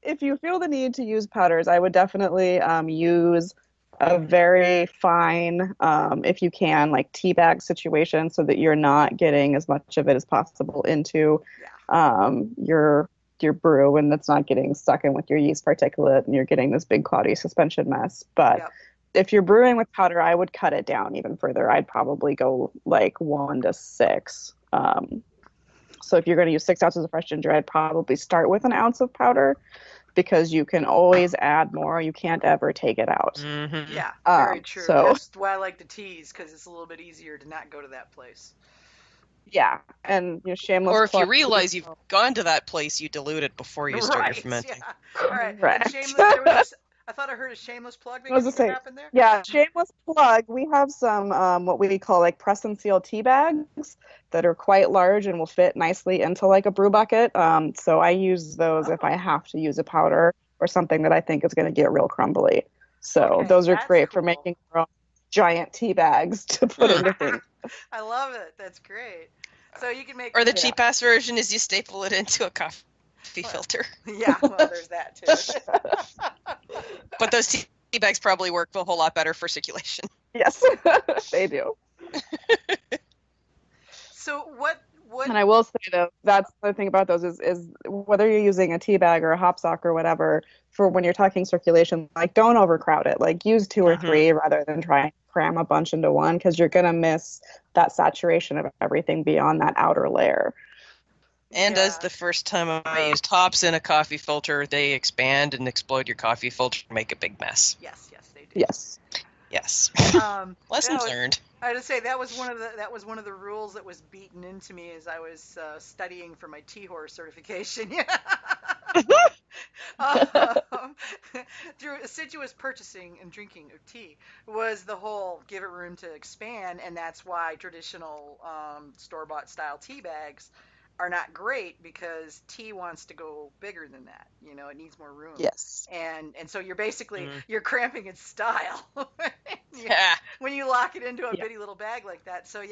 If you feel the need to use powders, I would definitely use a very fine, if you can, like tea bag situation, so that you're not getting as much of it as possible into your brew, and that's not getting stuck in with your yeast particulate, and you're getting this big cloudy suspension mess. But if you're brewing with powder, I would cut it down even further. I'd probably go like 1 to 6. So if you're going to use 6 ounces of fresh ginger, I'd probably start with 1 ounce of powder because you can always add more. You can't ever take it out.
Mm-hmm.
Yeah, very true.
So
that's why I like the teas, because it's a little bit easier to not go to that place.
Yeah, and shameless.
Or if you realize you've gone to that place, you dilute it before you start your fermenting.
Yeah. All right. Shameless. I thought I heard a shameless plug. What happened there?
Yeah, shameless plug. We have some what we call like press and seal tea bags that are quite large and will fit nicely into like a brew bucket. So I use those if I have to use a powder or something that I think is going to get real crumbly. So those are great for making your own giant tea bags to put into things.
I love it. That's great. So you can make.
Or the cheap-ass version is you staple it into a coffee filter.
Yeah, well, there's that too.
But those tea bags probably work a whole lot better for circulation.
Yes, they do.
So what?
And I will say though, that's the thing about those is whether you're using a tea bag or a hop sock or whatever, for when you're talking circulation, like don't overcrowd it. Like use 2 or 3 rather than try and cram a bunch into one, because you're gonna miss that saturation of everything beyond that outer layer.
And as the first time I used hops in a coffee filter, they expand and explode your coffee filter and make a big mess.
Yes, they do.
Yes.
Lessons learned.
I had to say that was one of the rules that was beaten into me as I was studying for my tea horse certification. Through assiduous purchasing and drinking of tea was the whole give it room to expand, and that's why traditional store-bought style tea bags are not great, because tea wants to go bigger than that. It needs more room.
Yes.
And so you're basically you're cramping its style when you lock it into a bitty little bag like that. So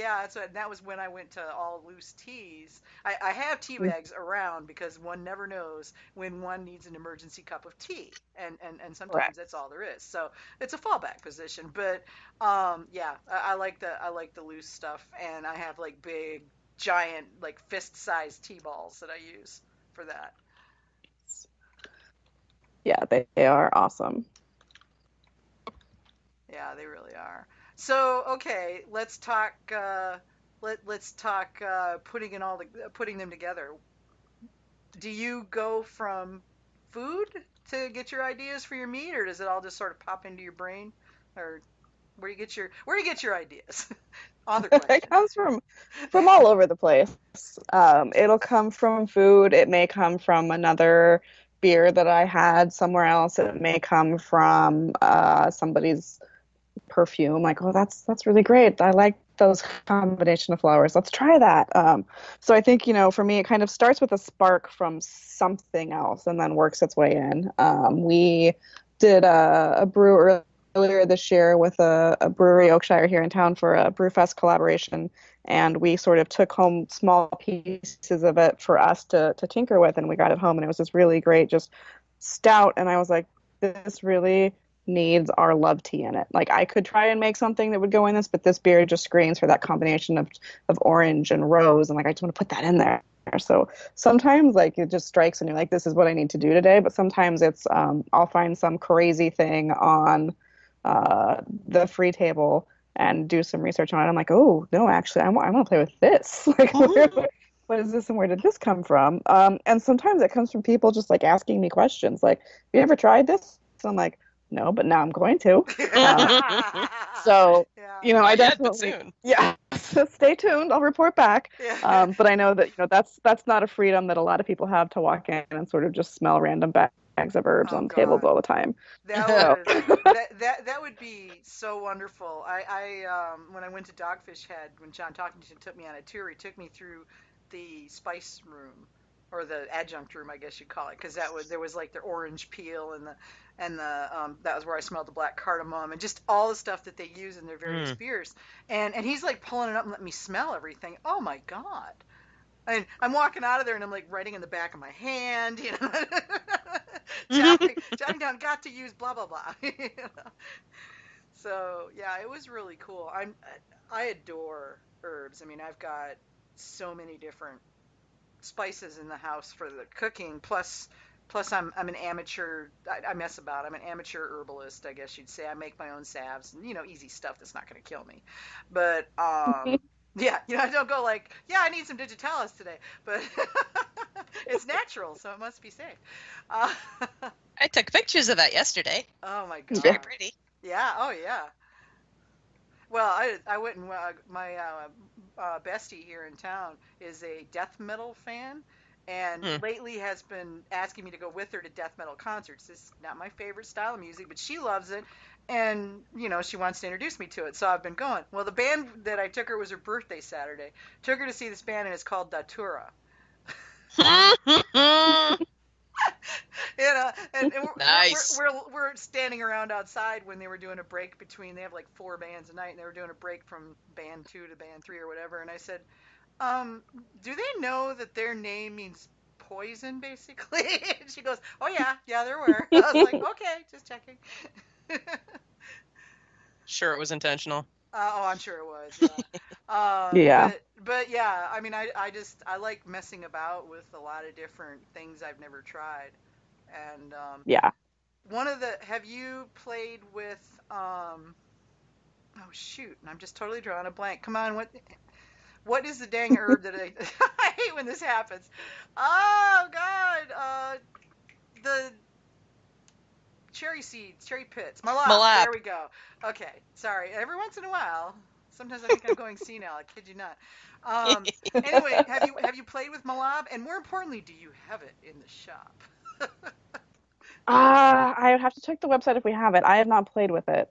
that was when I went to all loose teas. I have tea bags around because one never knows when one needs an emergency cup of tea, and sometimes that's all there is. So it's a fallback position. But I like the loose stuff, and I have like big, giant, like fist-sized tea balls that I use for that.
Yeah, they are awesome.
Yeah, they really are. So, okay, let's talk let's talk putting them together. Do you go from food to get your ideas for your mead, or does it all just sort of pop into your brain, or where do you get your ideas? Other
It
question.
comes from all over the place. It'll come from food. It may come from another beer that I had somewhere else. It may come from somebody's perfume. Like, oh, that's really great. I like those combination of flowers. Let's try that. So I think, for me, it kind of starts with a spark from something else and then works its way in. We did a brew earlier this year with a brewery, Oakshire, here in town for a Brewfest collaboration. And we sort of took home small pieces of it for us to tinker with, and we got it home, and it was this really great, just stout. And I was like, this really needs our love tea in it. Like, I could try and make something that would go in this, but this beer just screams for that combination of orange and rose, and like, I just want to put that in there. So sometimes, like, it just strikes and you're like, this is what I need to do today. But sometimes it's I'll find some crazy thing on the free table and do some research on it. I'm like, oh no, actually, I want to play with this. Like, what is this and where did this come from? And sometimes it comes from people just like asking me questions, like, have you ever tried this? So I'm like, no, but now I'm going to. So,
Yeah.
I
Not yet, but
definitely,
soon.
yeah. So stay tuned. I'll report back.
Yeah.
But I know that that's not a freedom that a lot of people have, to walk in and sort of just smell random bags of herbs
Oh
on tables
God.
all the time.
That
So,
was that would be so wonderful. I when I went to Dogfish Head, when John Talkington took me on a tour, he took me through the spice room, or the adjunct room, I guess you'd call it, because there was like the orange peel and the that was where I smelled the black cardamom and just all the stuff that they use in their various beers. And he's like pulling it up and letting me smell everything. Oh my God. And I'm walking out of there and I'm like writing in the back of my hand, jotting down, got to use blah blah blah. So yeah, it was really cool. I adore herbs. I mean, I've got so many different spices in the house for the cooking. Plus I'm an amateur. I mess about. I'm an amateur herbalist, I guess you'd say. I make my own salves and easy stuff that's not going to kill me. But yeah, I don't go like, yeah, I need some digitalis today, but it's natural, so it must be safe. Uh,
I took pictures of that yesterday.
oh my
It's
God.
very pretty.
Yeah. Oh yeah. Well, I went and my bestie here in town is a death metal fan, and lately has been asking me to go with her to death metal concerts. This is not my favorite style of music, but she loves it, and she wants to introduce me to it, so I've been going. Well, the band that I took her was her birthday Saturday. Took her to see this band, and it's called Datura. And
Nice.
we're standing around outside when they were doing a break between. They have like 4 bands a night, and they were doing a break from band 2 to band 3 or whatever. And I said, do they know that their name means poison, basically? And she goes, oh yeah, they're aware. I was like, okay, just checking.
Sure, it was intentional.
Oh, I'm sure it was. Yeah.
yeah.
But yeah, I mean, I like messing about with a lot of different things I've never tried. And
Yeah.
have you played with oh shoot, and I'm just totally drawing a blank. Come on, what is the dang herb that I I hate when this happens. Oh God, the cherry seeds, cherry pits, malab.
Malab.
There we go. Okay, sorry. Every once in a while, sometimes I think I'm going senile. I kid you not. Anyway, have you played with malab? And more importantly, do you have it in the shop?
I would have to check the website if we have it. I have not played with it.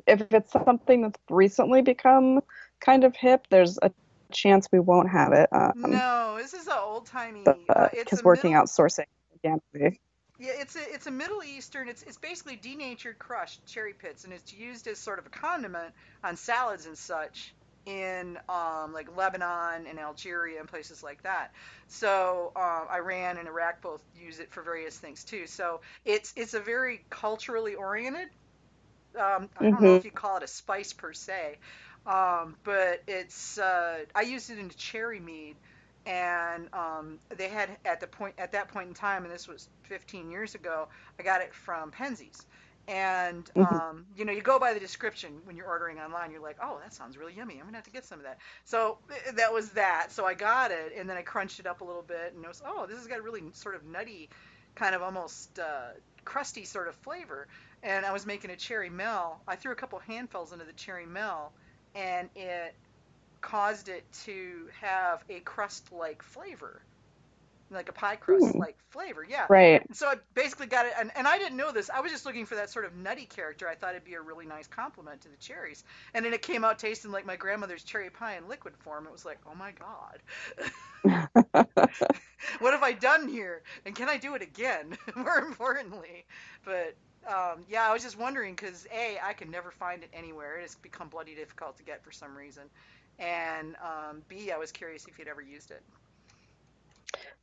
If it's something that's recently become kind of hip, there's a chance we won't have it.
No, this is an old timey.
Because working out sourcing organically.
Yeah, it's a Middle Eastern. It's basically denatured crushed cherry pits, and it's used as sort of a condiment on salads and such in like Lebanon and Algeria and places like that. So Iran and Iraq both use it for various things too. So it's a very culturally oriented. I don't know if you call it a spice per se, but it's I used it in cherry mead. And they had at that point in time, and this was 15 years ago, I got it from Penzies, And you go by the description when you're ordering online. You're like, oh, that sounds really yummy. I'm gonna have to get some of that. So that was that. So I got it, and then I crunched it up a little bit, and it was, oh, this has got a really sort of nutty, kind of almost crusty sort of flavor. And I was making a cherry mel. I threw a couple handfuls into the cherry mel, and it caused it to have a crust-like flavor, like a pie crust-like flavor, yeah.
Right.
So I basically got it, and I didn't know this. I was just looking for that sort of nutty character. I thought it'd be a really nice compliment to the cherries. And then it came out tasting like my grandmother's cherry pie in liquid form. It was like, oh my God. What have I done here? And can I do it again, more importantly? But, yeah, I was just wondering because, A, I can never find it anywhere. It's become bloody difficult to get for some reason. And, B, I was curious if you'd ever used it.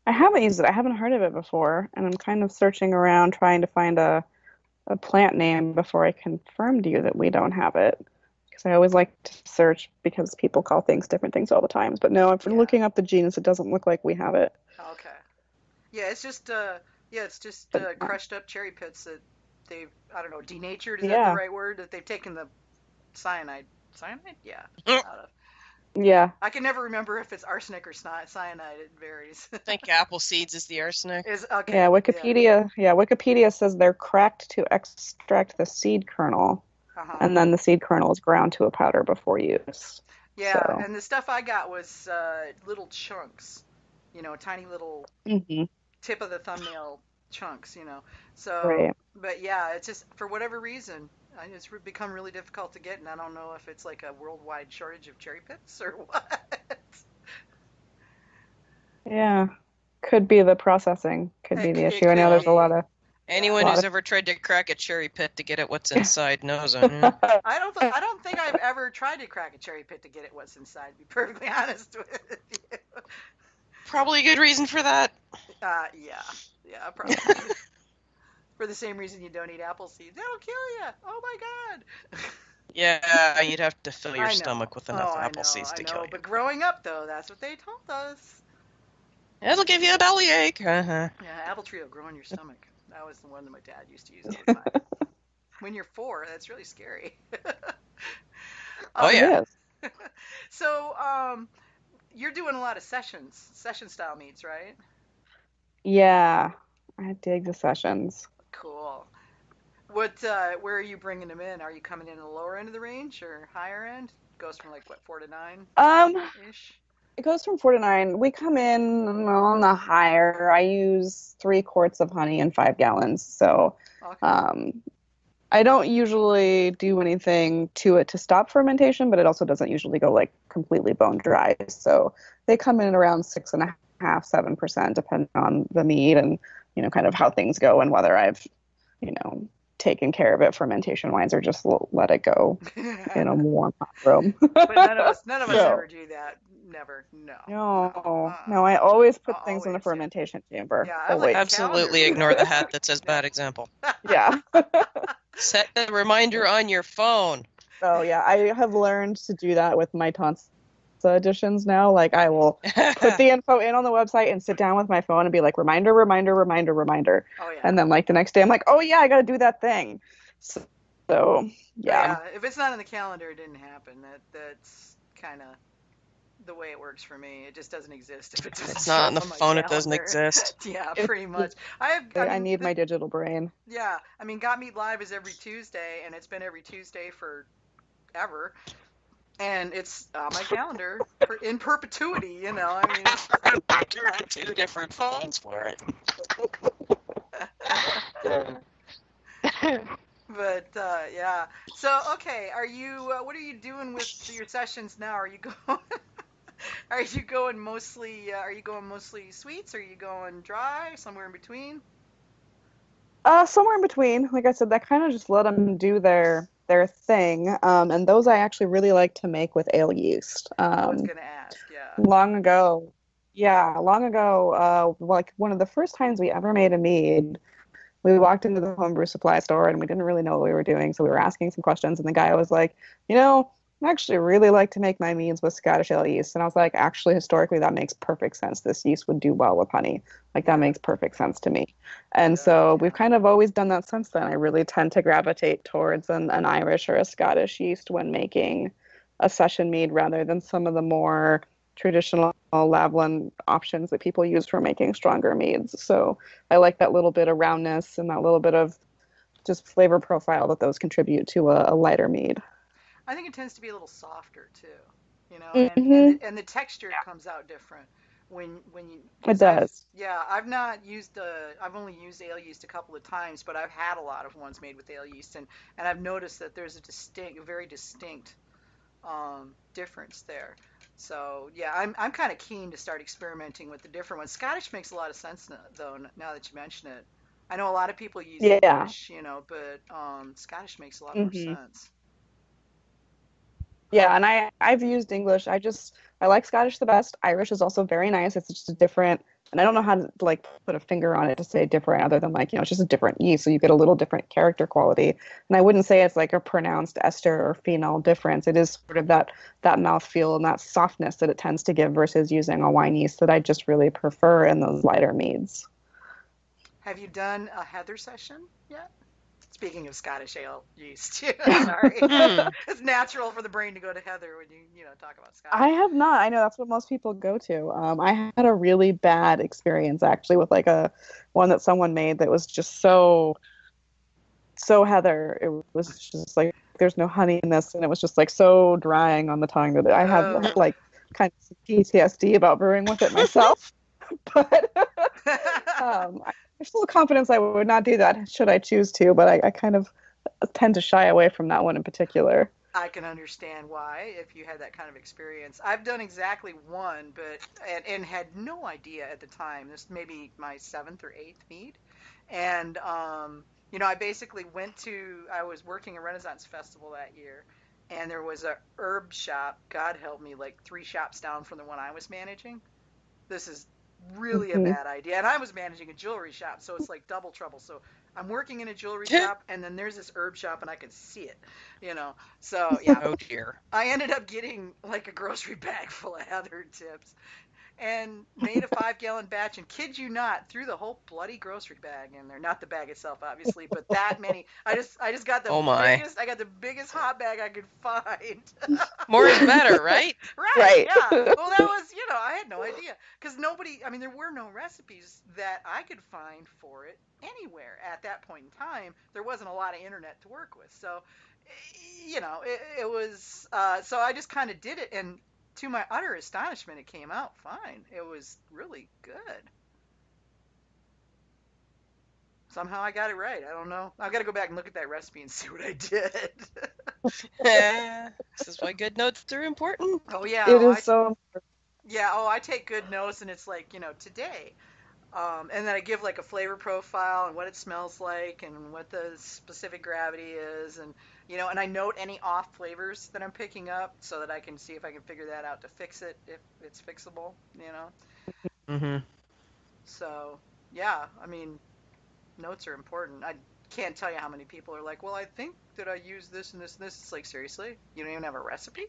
I haven't used it. I haven't heard of it before, and I'm kind of searching around trying to find a plant name before I confirm to you that we don't have it. Because I always like to search because people call things different things all the time. But no, if we're looking up the genus, it doesn't look like we have it.
Okay. Yeah, it's just crushed up cherry pits that they've, I don't know, denatured, is that the right word? That they've taken the cyanide? Yeah. Out of.
Yeah.
I can never remember if it's arsenic or cyanide. It varies.
I think apple seeds is the arsenic.
Okay.
Yeah, Wikipedia says they're cracked to extract the seed kernel, and then the seed kernel is ground to a powder before use.
Yeah,
so.
And the stuff I got was little chunks, tiny little tip of the thumbnail chunks, So,
right.
But yeah, it's just for whatever reason. It's become really difficult to get, and I don't know if it's like a worldwide shortage of cherry pits or what.
Yeah, could be the processing. Could be the issue. I know there's a lot of.
Anyone who's ever tried to crack a cherry pit to get at what's inside knows it.
I don't think I've ever tried to crack a cherry pit to get at what's inside. To be perfectly honest with you.
Probably a good reason for that.
Yeah, probably. For the same reason you don't eat apple seeds. That'll kill you. Oh my God.
Yeah, you'd have to fill your stomach with enough apple seeds to kill you.
But growing up, though, that's what they told us.
It'll give you a bellyache.
Yeah, apple tree will grow in your stomach. That was the one that my dad used to use all the time. When you're 4, that's really scary.
Oh, yeah.
So, you're doing a lot of session-style meads, right?
Yeah, I dig the sessions.
Cool. Where are you bringing them in? Are you coming in the lower end of the range or higher end? It goes from 4 to 9 ish.
It goes from 4 to 9. We come in on the higher. I use 3 quarts of honey in 5 gallons. So, I don't usually do anything to it to stop fermentation, but it also doesn't usually go completely bone dry. So they come in around 6.5, 7%, depending on the mead and kind of how things go and whether I've taken care of it fermentation-wise or just let it go in a warm hot room.
But none of us ever do that. Never. No.
No, I always put things in the fermentation chamber.
Yeah,
always.
Absolutely ignore the hat that says bad example.
Yeah.
Set the reminder on your phone.
Oh, yeah. I have learned to do that with my Tonsa editions now. I will put the info in on the website and sit down with my phone and be like, reminder, reminder, reminder, reminder.
Oh, yeah.
And then the next day I'm like, oh, yeah, I got to do that thing. So yeah.
If it's not in the calendar, it didn't happen. That's kind of the way it works for me. It just doesn't exist. If it's
not on the phone, it doesn't exist.
Yeah, pretty much.
I need my digital brain.
Yeah, Got Mead Live is every Tuesday, and it's been every Tuesday for ever. And it's on my calendar in perpetuity, I
have 2 different phones for it.
But yeah. So okay, are you? What are you doing with your sessions now? Are you going? Are you going mostly sweets? Or are you going dry? Somewhere in between?
Somewhere in between. Like I said, that kind of just let them do their thing. And those I actually really like to make with ale yeast.
I was gonna ask. Yeah.
Long ago, one of the first times we ever made a mead, we walked into the homebrew supply store and we didn't really know what we were doing, so we were asking some questions, and the guy was like, I actually really like to make my meads with Scottish ale yeast. And I was like, actually, historically, that makes perfect sense. This yeast would do well with honey. Like, that makes perfect sense to me. And so we've kind of always done that since then. I really tend to gravitate towards an Irish or a Scottish yeast when making a session mead rather than some of the more traditional Lavland options that people use for making stronger meads. So I like that little bit of roundness and that little bit of just flavor profile that those contribute to a lighter mead.
I think it tends to be a little softer too, you know, and the texture comes out different when you.
It does.
I've only used ale yeast a couple of times, but I've had a lot of ones made with ale yeast, and I've noticed that there's a very distinct difference there. So yeah, I'm kind of keen to start experimenting with the different ones. Scottish makes a lot of sense though, now that you mention it. I know a lot of people use English, you know, but Scottish makes a lot more sense.
Yeah, and I've used English. I like Scottish the best. Irish is also very nice. It's just a different, and I don't know how to like put a finger on it to say different other than like, you know, it's just a different yeast, so you get a little different character quality. And I wouldn't say it's like a pronounced ester or phenol difference. It is sort of that mouthfeel and that softness that it tends to give versus using a wine yeast that I just really prefer in those lighter meads.
Have you done a heather session yet? Speaking of Scottish ale yeast, sorry. It's natural for the brain to go to heather when you talk about Scottish.
I have not. I know that's what most people go to. I had a really bad experience actually with like one that someone made that was just so heather. It was just like there's no honey in this, and it was just like so drying on the tongue that I had like kind of PTSD about brewing with it myself. But there's full confidence I would not do that should I choose to, but I kind of tend to shy away from that one in particular.
I can understand why if you had that kind of experience. I've done exactly one, but and had no idea at the time. This may be my 7th or 8th mead, and I basically I was working a Renaissance festival that year, and there was a herb shop, God help me, like 3 shops down from the one I was managing. This is really a bad idea. And I was managing a jewelry shop, so it's like double trouble. So I'm working in a jewelry shop, and then there's this herb shop, and I could see it, So, yeah.
Oh, dear.
I ended up getting like a grocery bag full of heather tips and made a 5-gallon batch, and kid you not, threw the whole bloody grocery bag in there. Not the bag itself, obviously, but that many. I just got the biggest hot bag I could find.
More is better, right?
Right. Yeah. Well, that was, I had no idea, because there were no recipes that I could find for it anywhere at that point in time. There wasn't a lot of internet to work with, so it was. So I just kind of did it, and to my utter astonishment, it came out fine. It was really good. Somehow I got it right. I don't know. I've got to go back and look at that recipe and see what I did.
This is why good notes are important.
Oh, yeah.
It is so important.
Yeah. Oh, I take good notes, and it's like, today. And then I give like a flavor profile and what it smells like and what the specific gravity is, and and I note any off flavors that I'm picking up so that I can see if I can figure that out to fix it if it's fixable,
Mm-hmm.
So yeah, notes are important. I can't tell you how many people are like, well, I think that I use this and this and this. It's like, seriously, you don't even have a recipe?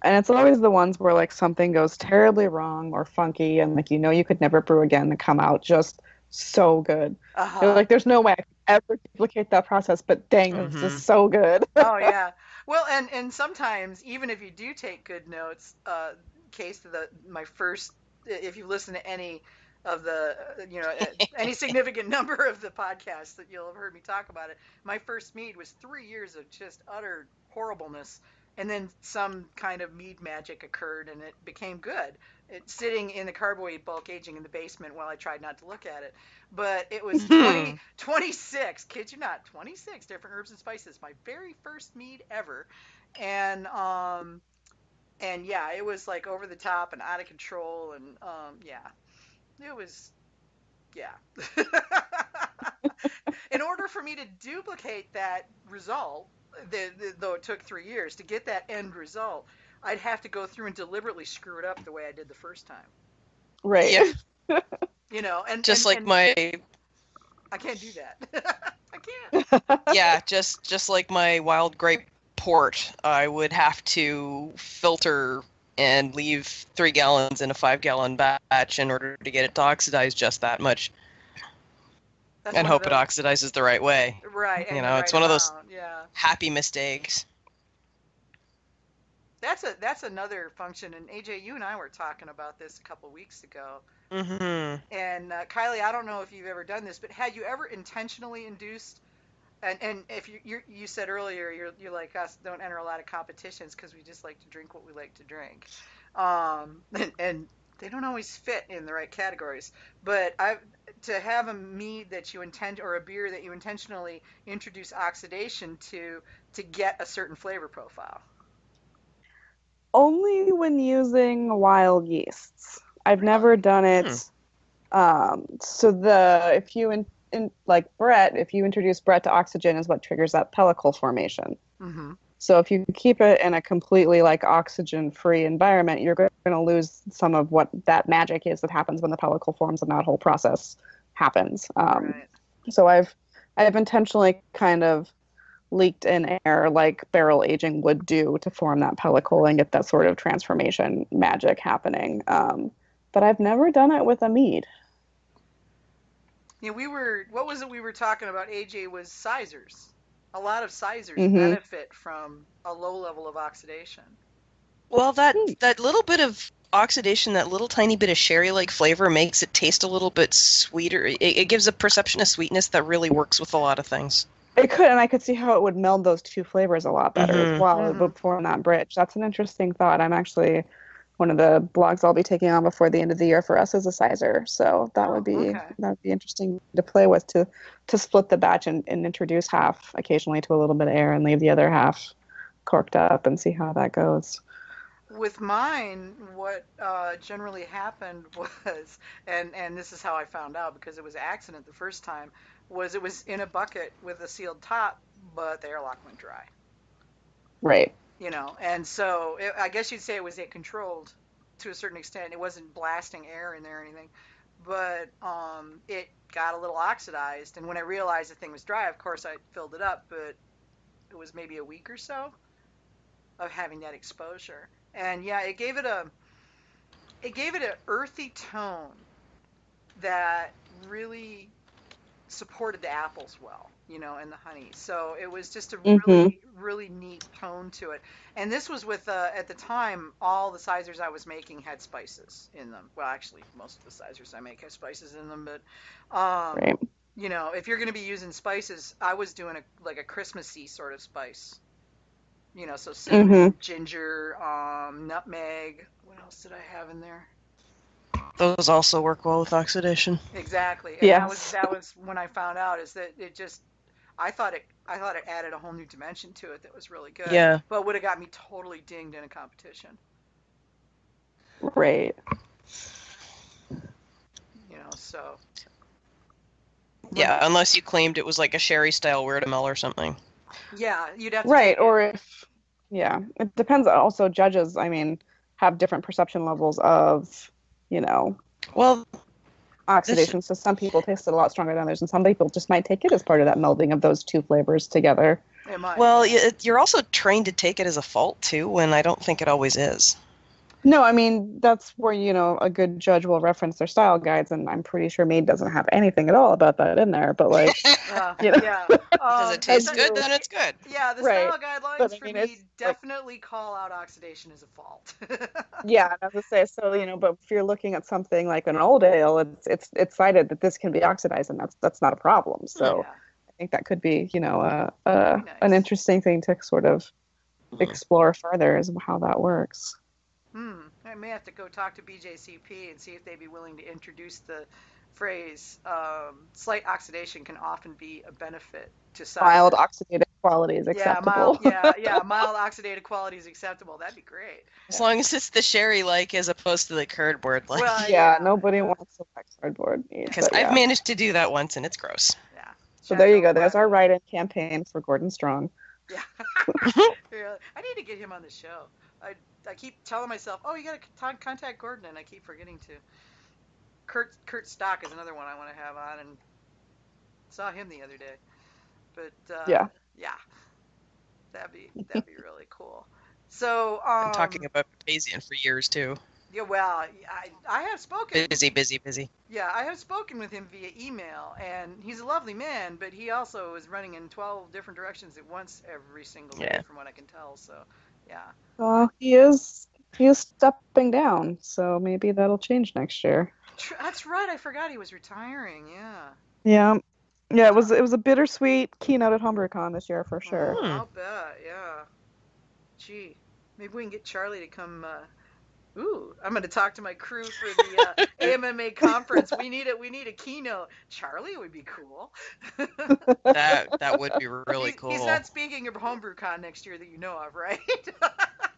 And it's always the ones where like something goes terribly wrong or funky, and like you could never brew again and come out just so good. Like there's no way I could ever duplicate that process, but dang, it's just so good.
Oh yeah. Well, and sometimes even if you do take good notes, my first, if you listen to any of the any significant number of the podcasts that you'll have heard me talk about it, my first mead was 3 years of just utter horribleness. And then some kind of mead magic occurred, and it became good. It's sitting in the carboy bulk aging in the basement while I tried not to look at it. But it was 26, kid you not, 26 different herbs and spices. My very first mead ever. And yeah, it was like over the top and out of control. And yeah, it was, yeah. In order for me to duplicate that result, though it took 3 years to get that end result, I'd have to go through and deliberately screw it up the way I did the first time.
Right.
Yeah. And I can't do that. I can't.
Yeah, just like my wild grape port, I would have to filter and leave 3 gallons in a 5-gallon batch in order to get it to oxidize just that much.
That's
And
one of
hope it
those-
oxidizes the right way.
Right, and
You
the
know,
right
it's one of those
amount, yeah.
happy mistakes.
That's another function, and AJ, you and I were talking about this a couple weeks ago.
Mm-hmm.
And Kylie, I don't know if you've ever done this, but had you ever intentionally induced? And if you said earlier you're like us, don't enter a lot of competitions because we just like to drink what we like to drink, and they don't always fit in the right categories. But to have a mead that you intend or a beer that you intentionally introduce oxidation to get a certain flavor profile.
Only when using wild yeasts. I've never done it. So if you like Brett, if you introduce Brett to oxygen, is what triggers that pellicle formation.
Mm-hmm.
So if you keep it in a completely like oxygen-free environment, you're going to lose some of what that magic is that happens when the pellicle forms and that whole process happens.
Right.
So I've intentionally kind of leaked in air like barrel aging would do to form that pellicle and get that sort of transformation magic happening. But I've never done it with a mead.
Yeah, what was it we were talking about? AJ, was sizers. A lot of sizers
Mm-hmm.
benefit from a low level of oxidation.
Well, that little bit of oxidation, that little tiny bit of sherry-like flavor makes it taste a little bit sweeter. It gives a perception of sweetness that really works with a lot of things.
It could, and I could see how it would meld those two flavors a lot better as well.
Mm-hmm.
It would form that bridge. That's an interesting thought. I'm actually one of the blogs I'll be taking on before the end of the year for us is a sizer. So that would be interesting to play with to split the batch and introduce half occasionally to a little bit of air and leave the other half corked up and see how that goes.
With mine, what generally happened was, and this is how I found out because it was an accident the first time, was it was in a bucket with a sealed top, but the airlock went dry.
Right.
You know, and so I guess you'd say it was controlled to a certain extent. It wasn't blasting air in there or anything, but it got a little oxidized. And when I realized the thing was dry, of course I filled it up, but it was maybe a week or so of having that exposure. And yeah, it gave it an earthy tone that really supported the apples well, you know, and the honey. So it was just a really, really neat tone to it. And this was with, at the time, all the sizers I was making had spices in them. Well, actually, most of the sizers I make have spices in them, but,
right.
You know, if you're going to be using spices, I was doing a Christmassy sort of spice. You know, so cinnamon, ginger, nutmeg. What else did I have in there?
Those also work well with oxidation.
Exactly. And
yes.
that was when I found out is that it just I thought it added a whole new dimension to it that was really good.
Yeah.
But would have got me totally dinged in a competition.
Right.
You know, so
yeah, unless you claimed it was like a sherry style word mill or something.
Yeah, you'd have to
right, or if it depends. Also, judges, I mean, have different perception levels of, you know, oxidation. So some people taste it a lot stronger than others, and some people just might take it as part of that melding of those two flavors together.
It might.
Well, you're also trained to take it as a fault too, when I don't think it always is.
No, I mean, that's where, you know, a good judge will reference their style guides, and I'm pretty sure Mead doesn't have anything at all about that in there, but like, you know.
Yeah.
Does it taste good? Then it's good.
Yeah, the style guidelines for Mead definitely
like,
call out oxidation as a fault.
Yeah, as I say, so, you know, but if you're looking at something like an old ale, it's cited that this can be oxidized, and that's not a problem. So I think that could be, you know, nice. An interesting thing to sort of explore further is how that works.
I may have to go talk to BJCP and see if they'd be willing to introduce the phrase slight oxidation can often be a benefit to size.
Mild oxidative quality is acceptable.
Mild oxidative quality is acceptable. That'd be great.
As long as it's the sherry-like as opposed to the cardboard like.
Well,
nobody wants to like cardboard.
Because I've managed to do that once and it's gross.
Yeah.
So there you go. There's our write-in campaign for Gordon Strong.
Yeah. I need to get him on the show. I keep telling myself, oh, you got to contact Gordon, and I keep forgetting to. Kurt Stock is another one I want to have on, and saw him the other day. But yeah. That'd be really cool. So
Been talking about Bayesian for years too.
yeah, well, I have spoken.
Busy.
Yeah, I have spoken with him via email, and he's a lovely man, but he also is running in 12 different directions at once every single day, from what I can tell. So, yeah.
Well, he is stepping down, so maybe that'll change next year.
That's right. I forgot he was retiring. Yeah.
Yeah. Yeah, it was a bittersweet keynote at HomebrewCon this year for sure.
I'll bet. Yeah. Gee, maybe we can get Charlie to come. I'm going to talk to my crew for the AMMA conference. We need a keynote. Charlie would be cool.
That would be really cool.
He's not speaking of HomebrewCon next year that you know of, right?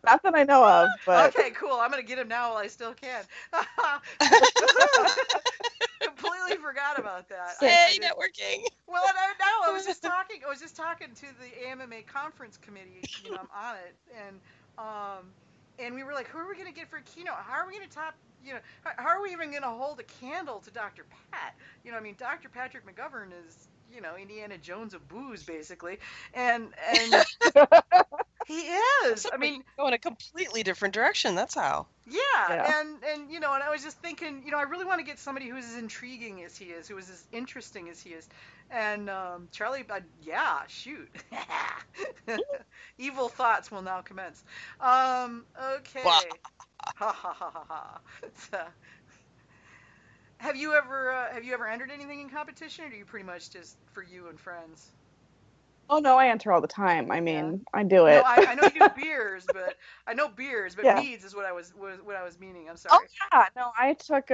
Not that I know of, but
okay, cool. I'm going to get him now while I still can. Completely forgot about that.
Hey, networking.
Well, I was just talking to the AMMA conference committee. You know, I'm on it, and we were like, who are we going to get for a keynote? How are we going to top? You know, how are we even going to hold a candle to Dr. Pat? You know, I mean, Dr. Patrick McGovern is, you know, Indiana Jones of booze, basically, and he is. I mean,
go in a completely different direction. That's how.
Yeah. And you know, and I was just thinking, you know, I really want to get somebody who's as intriguing as he is, who is as interesting as he is. And Charlie, shoot. Evil thoughts will now commence. Okay. Ha ha ha ha ha. So, have you ever entered anything in competition, or do you pretty much just for you and friends?
Oh no, I enter all the time. I mean, I do it. No,
I know you do beers, but meads is what I was meaning. I'm sorry.
Oh yeah, no, I took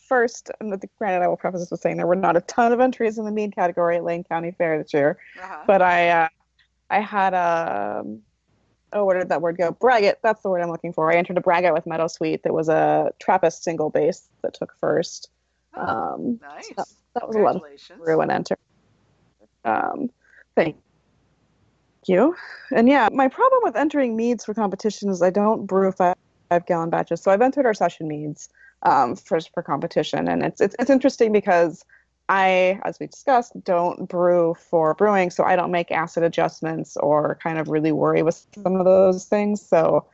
first. Granted, I will preface this with saying there were not a ton of entries in the mead category at Lane County Fair this year, but I had where did that word go? Braggot. That's the word I'm looking for. I entered a braggot with Meadow Sweet. That was a Trappist single base that took first.
Nice.
So that was a lot of brew and enter. Thank you. And yeah, my problem with entering meads for competition is I don't brew 5-gallon batches. So I've entered our session meads for competition, and it's interesting because I, as we discussed, don't brew for brewing, so I don't make acid adjustments or kind of really worry with some of those things. So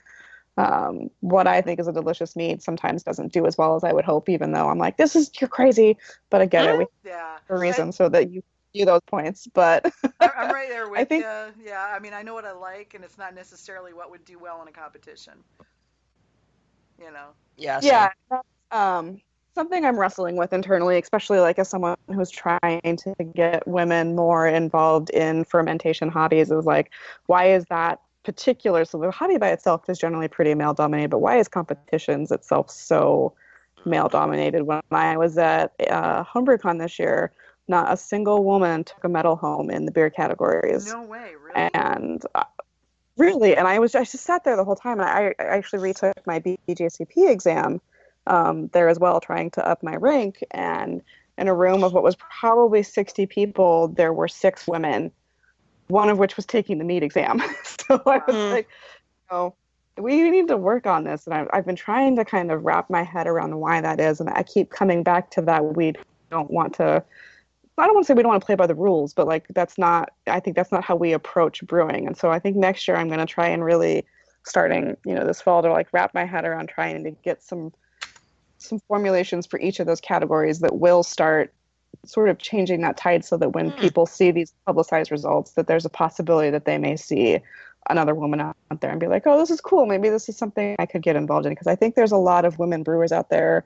what I think is a delicious mead sometimes doesn't do as well as I would hope, even though I'm like, you're crazy, but I get it. For a reason, so that you do those points. But
I'm right there with you. Yeah, I mean, I know what I like, and it's not necessarily what would do well in a competition. You know.
Yeah. Something I'm wrestling with internally, especially like as someone who's trying to get women more involved in fermentation hobbies, is like, why is that particular? So the hobby by itself is generally pretty male dominated, but why is competitions itself so male dominated? When I was at HomebrewCon this year, not a single woman took a medal home in the beer categories.
No way, really?
And really, and I just sat there the whole time. And I actually retook my BJCP exam there as well, trying to up my rank. And in a room of what was probably 60 people, there were 6 women, one of which was taking the mead exam. So I was like, we need to work on this. And I've been trying to kind of wrap my head around why that is. And I keep coming back to that. I don't want to say we don't want to play by the rules, but like I think that's not how we approach brewing. And so I think next year I'm going to try and really, starting, this fall, to like wrap my head around trying to get some formulations for each of those categories that will start sort of changing that tide, so that when people see these publicized results, that there's a possibility that they may see another woman out there and be like, oh, this is cool. Maybe this is something I could get involved in. Because I think there's a lot of women brewers out there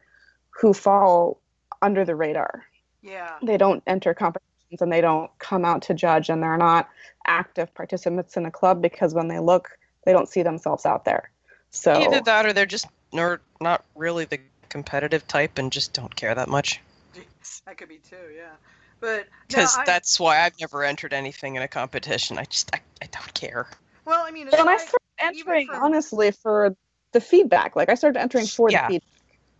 who fall under the radar.
Yeah.
They don't enter competitions and they don't come out to judge, and they're not active participants in a club because when they look, they don't see themselves out there. So
either that, or they're just not really the competitive type and just don't care that much.
That could be too, yeah. But
because that's why I've never entered anything in a competition. I don't care.
Well, I mean,
and I started entering honestly for the feedback. Like I started entering for the feedback.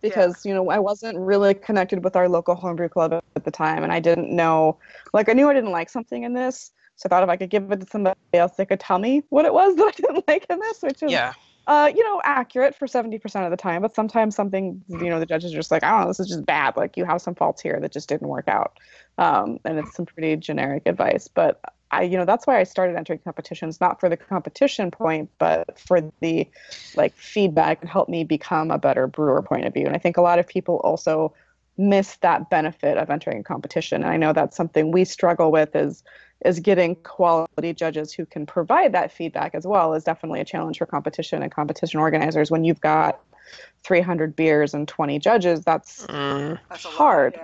Because, I wasn't really connected with our local homebrew club at the time, and I didn't know, like I knew I didn't like something in this, so I thought if I could give it to somebody else, they could tell me what it was that I didn't like in this, which is, accurate for 70% of the time, but sometimes something, the judges are just like, I don't know, this is just bad, like you have some faults here that just didn't work out, and it's some pretty generic advice, but that's why I started entering competitions, not for the competition point, but for the like feedback and help me become a better brewer point of view. And I think a lot of people also miss that benefit of entering a competition. And I know that's something we struggle with is getting quality judges who can provide that feedback as well is definitely a challenge for competition and competition organizers. When you've got 300 beers and 20 judges, that's hard.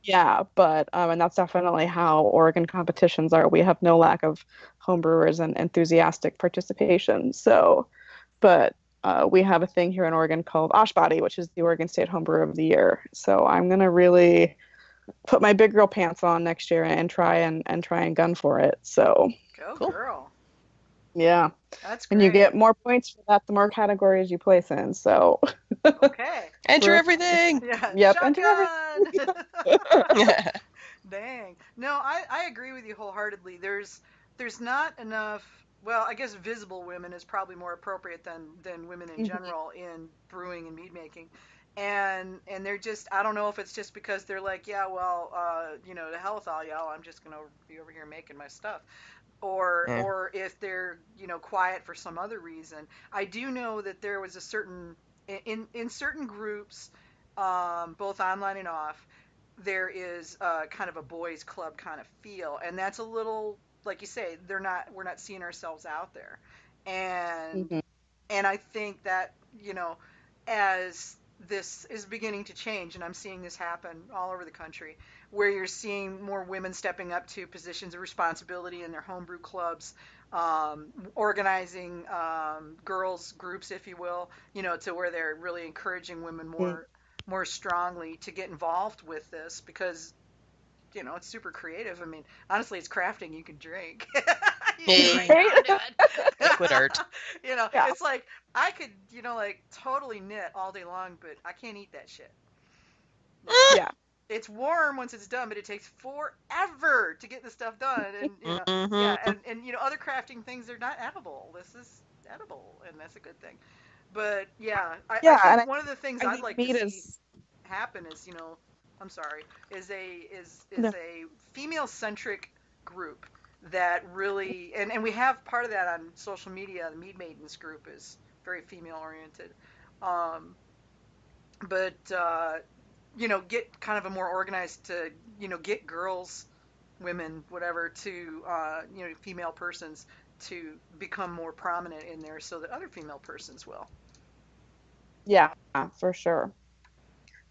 Yeah, but and that's definitely how Oregon competitions are. We have no lack of homebrewers and enthusiastic participation. So, but we have a thing here in Oregon called Oshbody, which is the Oregon State Homebrewer of the Year. So I'm gonna really put my big girl pants on next year and try and gun for it. So
Go
Cool.
girl.
yeah,
That's
and
great.
you get more points for that the more categories you place in. So
Okay.
Enter everything.
Yeah.
Yep, enter
Shotgun. Dang. No, I agree with you wholeheartedly. There's not enough. Well, I guess visible women is probably more appropriate than women in general in brewing and mead making. And they're just, I don't know if it's just because they're like, yeah, well, to hell with all y'all, I'm just gonna be over here making my stuff, or if they're quiet for some other reason. I do know that there was a certain in certain groups, both online and off, there is kind of a boys club kind of feel, and that's a little, like you say, we're not seeing ourselves out there, and
Mhm.
and I think that as this is beginning to change, and I'm seeing this happen all over the country, where you're seeing more women stepping up to positions of responsibility in their homebrew clubs, organizing girls groups, if you will, to where they're really encouraging women more strongly to get involved with this, because it's super creative. I mean, honestly, it's crafting you can drink. You can write down and do it.
Liquid art.
Yeah.
It's like I could, like totally knit all day long, but I can't eat that shit.
Yeah.
It's warm once it's done, but it takes forever to get the stuff done. And and other crafting things are not edible. This is edible, and that's a good thing. But yeah, I
and
think one of the things
I
I'd
think
like
mead
to see
is
happen is, I'm sorry, is
no.
a female centric group that really, and we have part of that on social media. The Mead Maidens group is very female oriented, but get kind of a more organized to get girls, women, whatever, to female persons to become more prominent in there, so that other female persons will.
Yeah, for sure.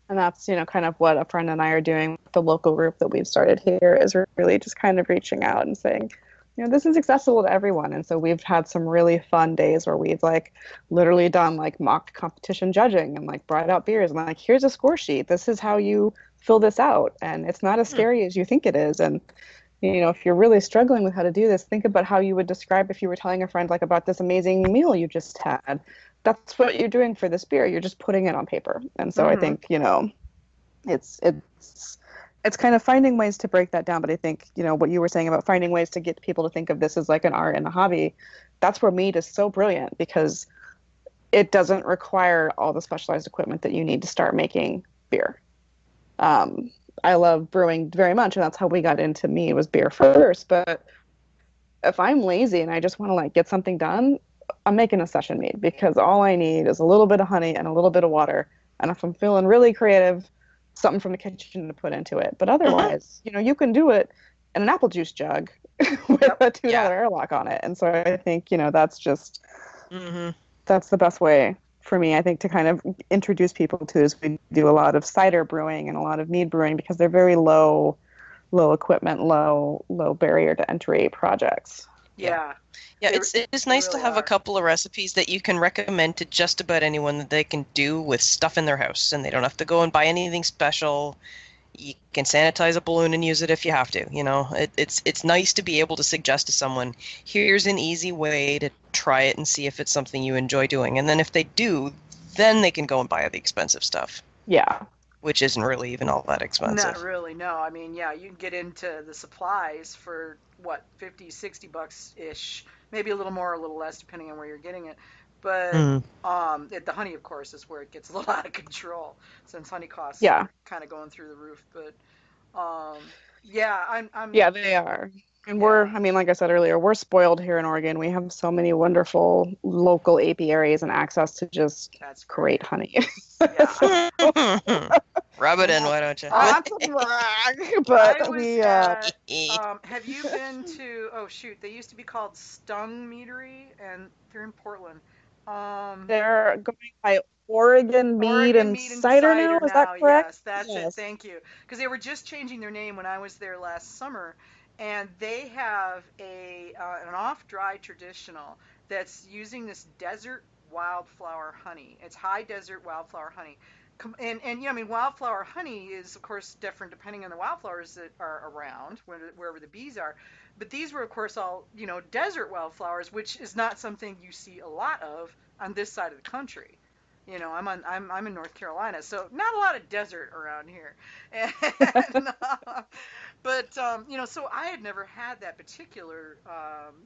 And that's, kind of what a friend and I are doing with the local group that we've started here, is really just kind of reaching out and saying, this is accessible to everyone. And so we've had some really fun days where we've like literally done like mock competition judging and like brought out beers and like, here's a score sheet. This is how you fill this out. And it's not as scary as you think it is. And, if you're really struggling with how to do this, think about how you would describe if you were telling a friend like about this amazing meal you just had. That's what you're doing for this beer. You're just putting it on paper. And so I think, it's kind of finding ways to break that down. But I think, what you were saying about finding ways to get people to think of this as like an art and a hobby, that's where mead is so brilliant, because it doesn't require all the specialized equipment that you need to start making beer. I love brewing very much, and that's how we got into mead, was beer first. But if I'm lazy and I just want to like get something done, I'm making a session mead, because all I need is a little bit of honey and a little bit of water. And if I'm feeling really creative, something from the kitchen to put into it. But otherwise, you can do it in an apple juice jug with a $2 airlock on it. And so I think, that's just, that's the best way for me, I think, to kind of introduce people to is we do a lot of cider brewing and a lot of mead brewing, because they're very low equipment, low barrier to entry projects.
Yeah,
it's nice to have a couple of recipes that you can recommend to just about anyone that they can do with stuff in their house, and they don't have to go and buy anything special. You can sanitize a balloon and use it if you have to. It's nice to be able to suggest to someone, here's an easy way to try it and see if it's something you enjoy doing. And then if they do, then they can go and buy the expensive stuff.
Yeah.
Which isn't really even all that expensive.
Not really, no. I mean, yeah, you can get into the supplies for, what, $50, $60-ish, maybe a little more or a little less, depending on where you're getting it. But the honey, of course, is where it gets a little out of control, since honey costs are kind of going through the roof. But, I'm...
Yeah, they are. And I mean, like I said earlier, we're spoiled here in Oregon. We have so many wonderful local apiaries and access to just
That's
great honey.
Yeah.
Rub it in, why don't you?
Not to brag, but
I was at, have you been to, oh shoot, they used to be called Stung Meadery, and they're in Portland.
They're going by Oregon Mead and Cider now. Is that correct?
Yes, that's it. Thank you. Because they were just changing their name when I was there last summer, and they have an off-dry traditional that's using this desert wildflower honey. It's high desert wildflower honey. And yeah, I mean, wildflower honey is, of course, different depending on the wildflowers that are around, wherever the bees are. But these were, of course, all, desert wildflowers, which is not something you see a lot of on this side of the country. I'm in North Carolina, so not a lot of desert around here. And, but so I had never had that particular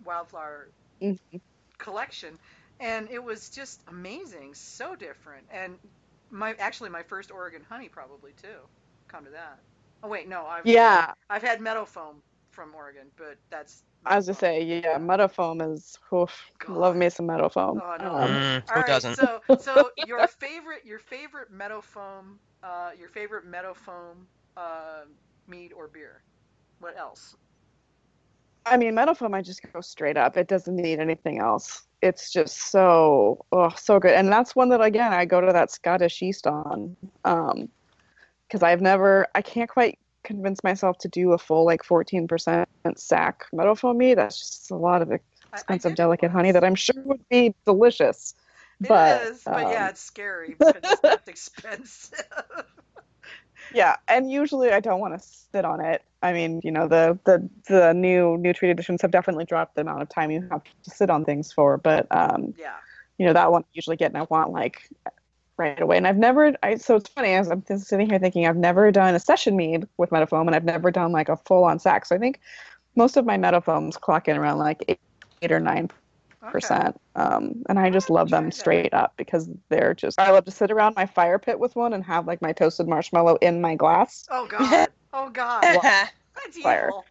wildflower collection, and it was just amazing, so different. And my first Oregon honey probably too. Come to that. Oh wait, no, I've had meadow foam from Oregon, but that's.
I was to say, yeah, meadow foam is. Oof, love me some meadow foam.
Oh no.
Who
All right,
doesn't?
So your favorite meadow foam, mead or beer. What else?
I mean, meadow foam, I just go straight up. It doesn't need anything else. It's just so good. And that's one that, again, I go to that Scottish yeast on, because I can't quite convince myself to do a full 14% sack meadow foam mead. That's just a lot of expensive, delicate honey that I'm sure would be delicious.
It is, but yeah, it's scary because it's not expensive.
Yeah, and usually I don't want to sit on it. I mean, the new trade editions have definitely dropped the amount of time you have to sit on things for, but that one I usually get and I want right away. And so it's funny, as I'm sitting here thinking, I've never done a session mead with meadow foam, and I've never done a full on sack. So I think most of my meadow foams clock in around 8 or 9%. And I just love them straight up because they're just, I love to sit around my fire pit with one and have my toasted marshmallow in my glass.
Oh God. Oh God. That's
fire.
Evil.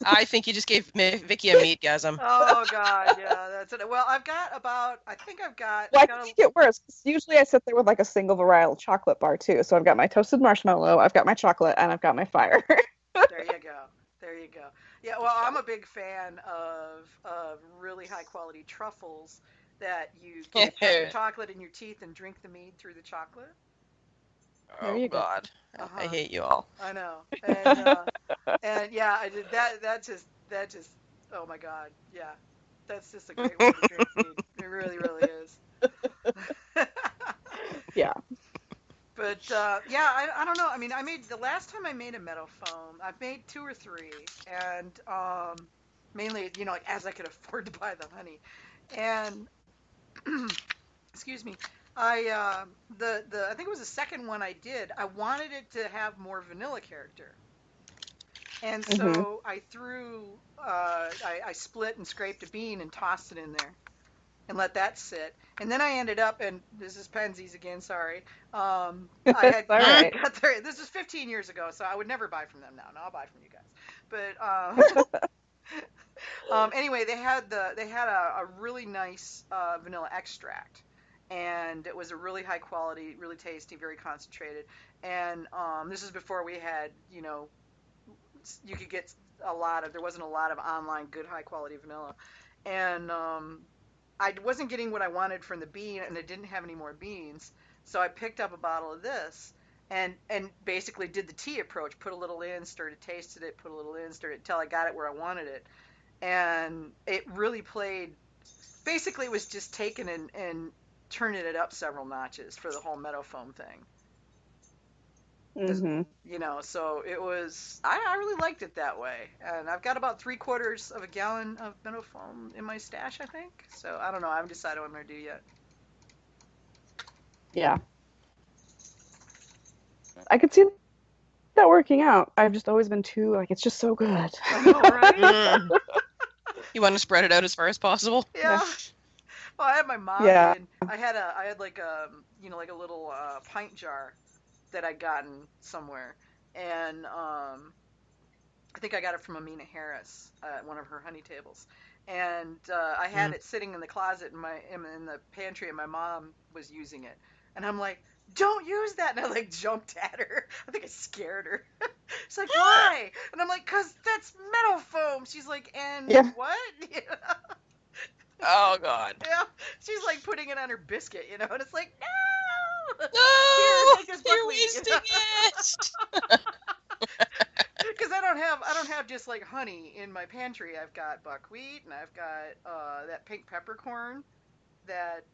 I think you just gave Vicky a meadgasm.
Oh God, yeah, that's it. Well, I think I've got.
Well, I can make it worse. Usually I sit there with a single varietal chocolate bar too. So I've got my toasted marshmallow, I've got my chocolate, and I've got my fire.
There you go. Yeah, well, I'm a big fan of really high quality truffles that you can put your chocolate in your teeth and drink the mead through the chocolate.
Oh God, I hate you all.
I know, and yeah, I did that. That just. Oh my God, yeah, that's just a great way to drink mead. It really, really is.
Yeah.
But I don't know. I mean, the last time I made a meadow foam, I've made 2 or 3, and mainly, as I could afford to buy the honey, and excuse me, I think it was the second one I did. I wanted it to have more vanilla character, and so I I split and scraped a bean and tossed it in there, and let that sit. And then I ended up, and this is Penzies again, sorry. I had got there. This was 15 years ago, so I would never buy from them now. Now I'll buy from you guys. But anyway, they had a really nice vanilla extract, and it was a really high quality, really tasty, very concentrated. And this is before we had, you could get there wasn't a lot of online good high quality vanilla, and I wasn't getting what I wanted from the bean, and I didn't have any more beans, so I picked up a bottle of this and basically did the tea approach, put a little in, tasted it, put a little in, until I got it where I wanted it, and it really played. Basically, it was just taking and turning it up several notches for the whole meadow foam thing. So it was. I really liked it that way, and I've got about 3/4 of a gallon of meadow foam in my stash, I think. So I don't know. I haven't decided what I'm going to do yet.
Yeah, I could see that working out. I've just always been too it's just so good.
I know, right?
You want to spread it out as far as possible?
Yeah. Well, I had my mom.
Yeah.
And I had a little pint jar that I'd gotten somewhere, and I think I got it from Amina Harris at one of her honey tables, and I had it sitting in the closet in the pantry, and my mom was using it, and I'm like, "Don't use that!" And I like jumped at her. I think I scared her. She's like, "Why?" And I'm like, "'Cause that's meadow foam." She's like, "And
Yeah.
what?"
Oh God.
Yeah, she's like putting it on her biscuit, and it's like, no.
No,
Here, take this
you're
buckwheat.
wasting it.
Because I don't have just like honey in my pantry. I've got buckwheat, and I've got that pink peppercorn. That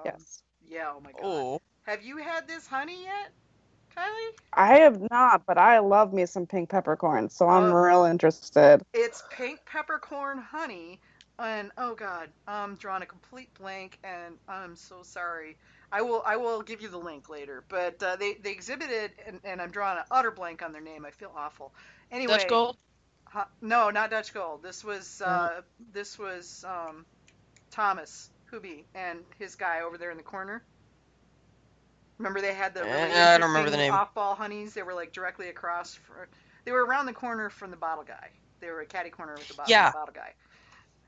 Yes.
yeah. Oh my God.
Oh,
Have you had this honey yet, Kylie?
I have not, but I love me some pink peppercorn, so I'm real interested.
It's pink peppercorn honey, and oh God, I'm drawing a complete blank, and I'm so sorry. I will give you the link later, but they exhibited, and I'm drawing an utter blank on their name. I feel awful. Anyway,
Dutch Gold.
no, not Dutch Gold. This was
Mm.
Thomas Huby and his guy over there in the corner. Remember they had the really
I don't remember the
interesting
name.
off-ball honeys? They were like directly across. They were around the corner from the bottle guy. They were a catty corner with the bottle guy.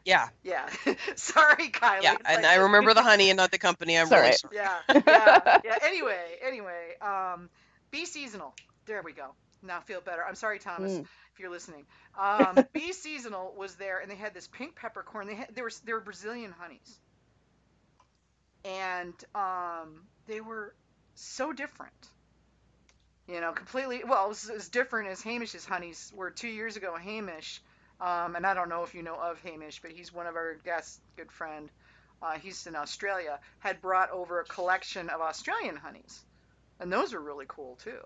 Yeah.
Yeah. Sorry, Kylie.
Yeah,
It's
and
like-
I remember the honey and not the company. I'm
Sorry.
really sorry.
Yeah. Anyway. Be seasonal. There we go. Now feel better. I'm sorry, Thomas, if you're listening. Be seasonal was there, and they had this pink peppercorn. They were Brazilian honeys, and they were so different. Completely. Well, it was as different as Hamish's honeys were 2 years ago. Hamish, and I don't know if you know of Hamish, but he's one of our guests, good friend. He's in Australia. Had brought over a collection of Australian honeys, and those are really cool too.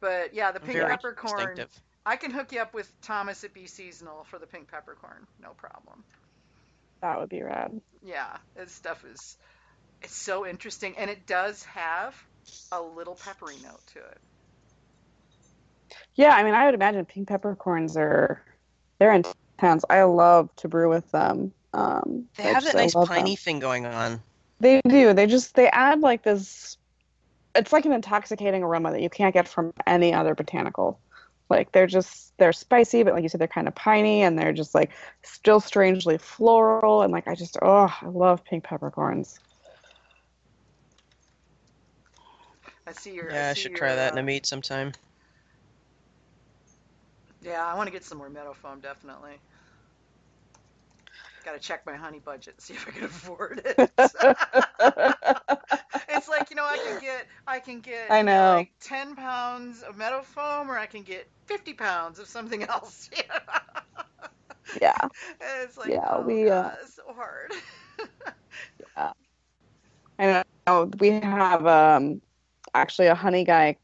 But yeah, the pink
Very
peppercorn.
distinctive.
I can hook you up with Thomas at Be Seasonal for the pink peppercorn, no problem.
That would be rad.
Yeah, this stuff it's so interesting, and it does have a little peppery note to it.
Yeah, I mean, I would imagine pink peppercorns they're intense. I love to brew with them.
They have that
I
nice
love
piney
them.
thing going on.
They do. They add like this. It's like an intoxicating aroma that you can't get from any other botanical. Like they're spicy, but like you said, they're kind of piney, and they're just like still strangely floral. And like I love pink peppercorns.
I see your.
Yeah, I should try that in a mead sometime.
Yeah, I want to get some more meadow foam, definitely. Got to check my honey budget, see if I can afford it. It's like, I can get
I know.
like 10 pounds of meadow foam, or I can get 50 pounds of something else.
Yeah.
And it's like,
Yeah,
God, it's so hard.
Yeah. I know we have actually a honey guy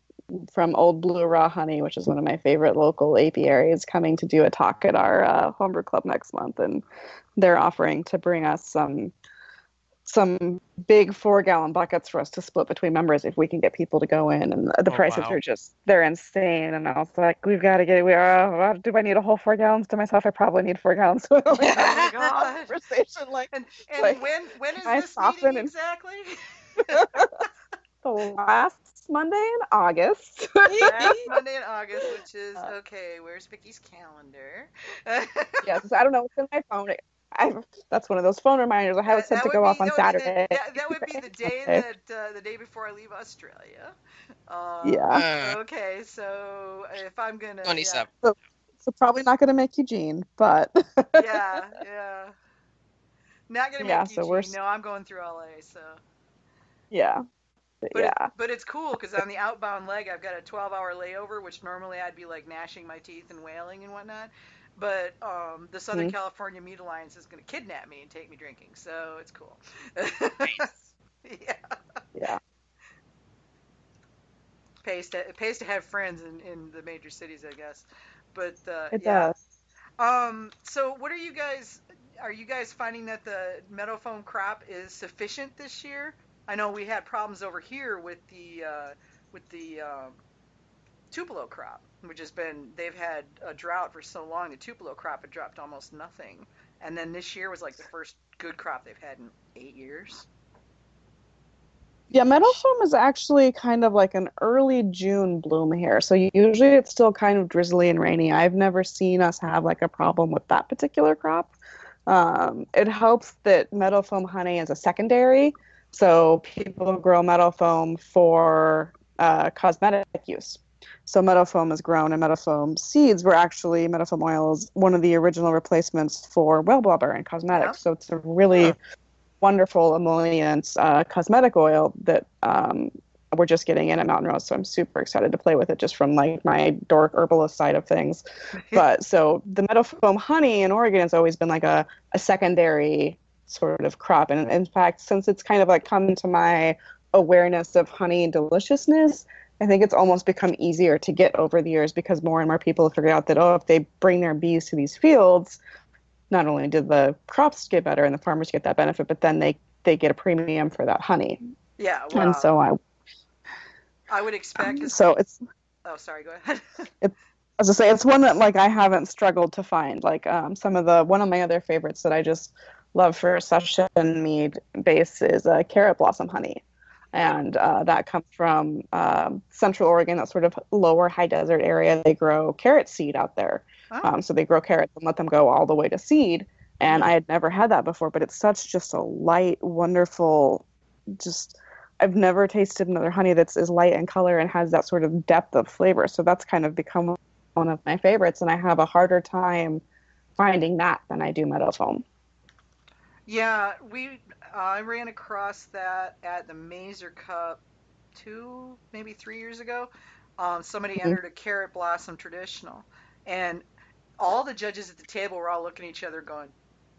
from Old Blue Raw Honey, which is one of my favorite local apiaries, coming to do a talk at our homebrew club next month, and they're offering to bring us some big 4-gallon buckets for us to split between members if we can get people to go in, and the prices
wow.
are they're insane. And I was like, we've got to get it. Do I need a whole 4 gallons to myself? I probably need 4 gallons. Oh
my God.
Conversation
and
like,
when is
I
this meeting exactly?
The last Monday in August.
Last Monday in August, which is okay. Where's Vicky's calendar?
Yes, I don't know what's in my phone. That's one of those phone reminders. I have it set to go off on Saturday.
That would be the day the day before I leave Australia.
Yeah.
Okay, so if I'm gonna
27.
So probably not gonna make Eugene, but
yeah. Not gonna make
so
Eugene. No, I'm going through LA. So
yeah.
But it's cool because on the outbound leg, I've got a 12-hour layover, which normally I'd be like gnashing my teeth and wailing and whatnot. But the Southern California Mead Alliance is going to kidnap me and take me drinking, so it's cool.
Yeah.
Pays to have friends in the major cities, I guess. But
It does.
So what are you guys finding that the meadow foam crop is sufficient this year? I know we had problems over here with the Tupelo crop, which they've had a drought for so long. The Tupelo crop had dropped almost nothing, and then this year was like the first good crop they've had in 8 years.
Yeah, meadow foam is actually kind of like an early June bloom here. So usually it's still kind of drizzly and rainy. I've never seen us have like a problem with that particular crop. It helps that meadow foam honey is a secondary. So people grow meadow foam for cosmetic use. So meadow foam is grown, and meadow foam seeds were actually meadow foam oil is one of the original replacements for whale blubber in cosmetics. So it's a really wonderful emollient cosmetic oil that we're just getting in at Mountain Rose. So I'm super excited to play with it just from like my dork herbalist side of things. But so the meadow foam honey in Oregon has always been like a secondary sort of crop. And in fact, since it's kind of like come into my awareness of honey deliciousness, I think it's almost become easier to get over the years because more and more people have figured out that, if they bring their bees to these fields, not only do the crops get better and the farmers get that benefit, but then they get a premium for that honey.
Yeah, wow.
And so
I would expect.
So it's.
Oh, sorry. Go ahead.
As I say, it's one that like I haven't struggled to find. Like one of my other favorites that I just love for session mead base is carrot blossom honey, and that comes from Central Oregon, that sort of lower high desert area. They grow carrot seed out there. So they grow carrots and let them go all the way to seed. And I had never had that before, but it's such just a light, wonderful, I've never tasted another honey that's as light in color and has that sort of depth of flavor. So that's kind of become one of my favorites. And I have a harder time finding that than I do meadow foam.
Yeah, I ran across that at the Mazer Cup 2, maybe 3 years ago. Somebody entered a carrot blossom traditional. And all the judges at the table were all looking at each other going,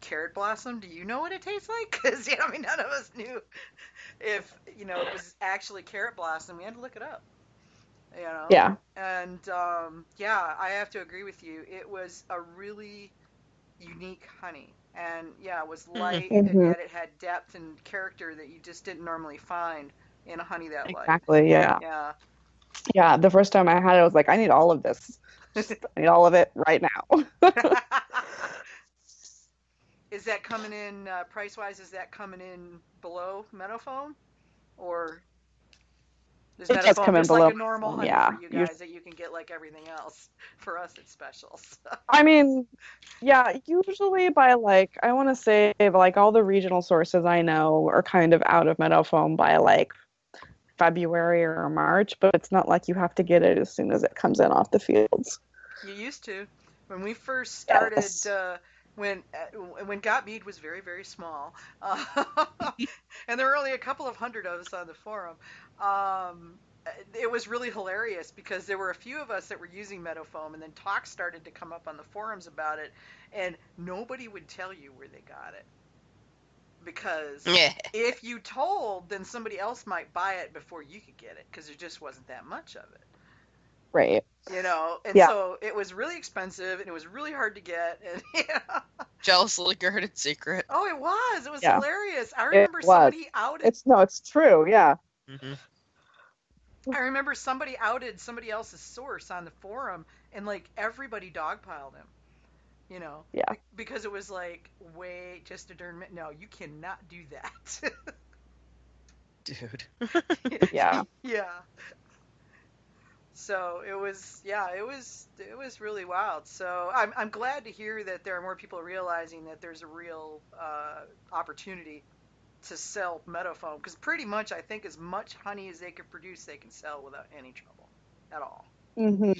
carrot blossom, do you know what it tastes like? Because, none of us knew if, it was actually carrot blossom. We had to look it up,
Yeah.
And, I have to agree with you. It was a really unique honey. And, it was light, and yet it had depth and character that you just didn't normally find in a honey that light.
Exactly, yeah.
Yeah.
Yeah, the first time I had it, I was like, I need all of this. I need all of it right now.
Is that coming in, price-wise, is that coming in below meadow foam? Or is meadow foam just like a normal honey for you guys that you can get like everything else? For us, it's special. So.
I mean, yeah, usually by I want to say all the regional sources I know are kind of out of meadow foam by February or March, but it's not like you have to get it as soon as it comes in off the fields.
You used to. When we first started, when Got Mead was very, very small, and there were only a couple of hundred of us on the forum, it was really hilarious because there were a few of us that were using meadow foam, and then talk started to come up on the forums about it, and nobody would tell you where they got it. Because if you told, then somebody else might buy it before you could get it, because there just wasn't that much of it.
Right.
So it was really expensive, and it was really hard to get. And,
Jealously guarded secret.
Oh, it was. It was hilarious. I remember somebody outed.
It's true, yeah.
Mm-hmm.
I remember somebody outed somebody else's source on the forum, and everybody dogpiled him. Because it was wait, just a darn minute. No, you cannot do that.
Dude.
Yeah. So it was really wild. So I'm glad to hear that there are more people realizing that there's a real opportunity to sell meadow foam, because pretty much I think as much honey as they could produce, they can sell without any trouble at all.
Mm-hmm.